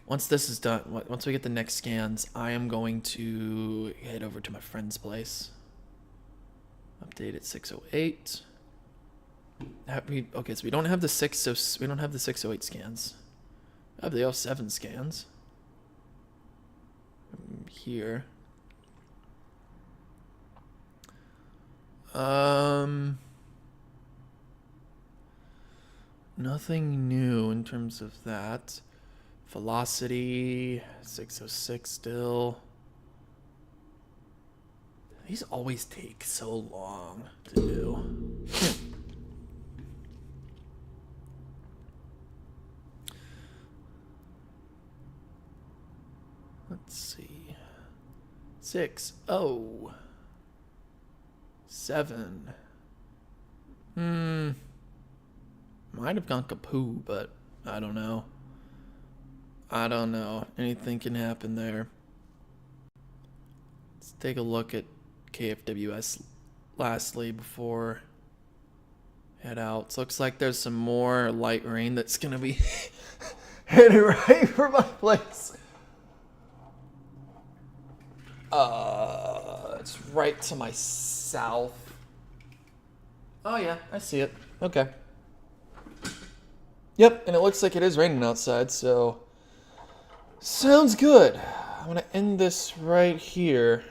Once this is done, once we get the next scans, I am going to head over to my friend's place. Update at 608. Okay, so we don't have the 608 scans. I have the 07 scans. Here. Nothing new in terms of that. Velocity, 606 still. These always take so long to do. Let's see. 607. Might have gone kapoo, but I don't know. Anything can happen there. Let's take a look at KFWS lastly before head out. So looks like there's some more light rain that's gonna be heading right for my place. It's right to my south. Oh yeah, I see it. Okay. Yep, and it looks like it is raining outside, so sounds good. I'm gonna end this right here,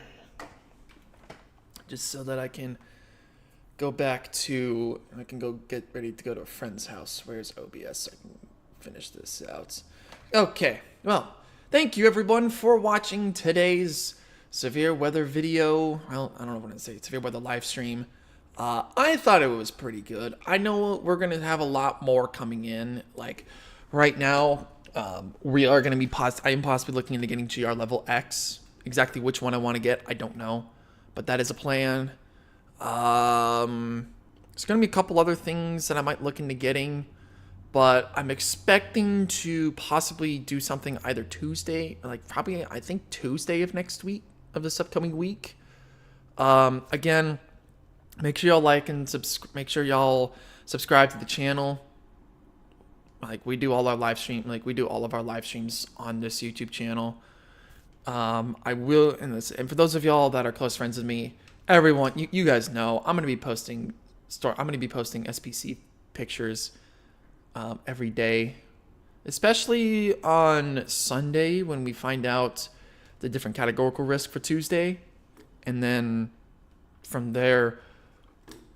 just so that I can go back to, I can go get ready to go to a friend's house. Where's OBS so I can finish this out. Okay, well, thank you everyone for watching today's severe weather video. Well, I don't know what to say, severe weather live stream. I thought it was pretty good. I know we're gonna have a lot more coming in. Like right now, we are gonna be I am possibly looking into getting GR level X. Exactly which one I want to get, I don't know, but that is a plan. There's gonna be a couple other things that I might look into getting, but I'm expecting to possibly do something either Tuesday, like probably I think Tuesday of next week of this upcoming week. Again, make sure y'all like and make sure y'all subscribe to the channel. Like we do all our live stream, like we do all of our live streams on this YouTube channel. I will, and for those of y'all that are close friends with me, everyone, you guys know I'm gonna be posting SPC pictures every day, especially on Sunday when we find out the different categorical risk for Tuesday, and then from there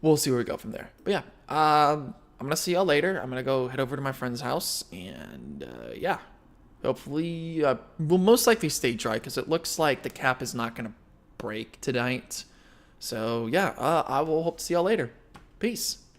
we'll see where we go from there. But yeah, I'm gonna see y'all later. I'm gonna go head over to my friend's house, and yeah, hopefully we'll most likely stay dry because it looks like the cap is not gonna break tonight. So yeah, I will hope to see y'all later. Peace.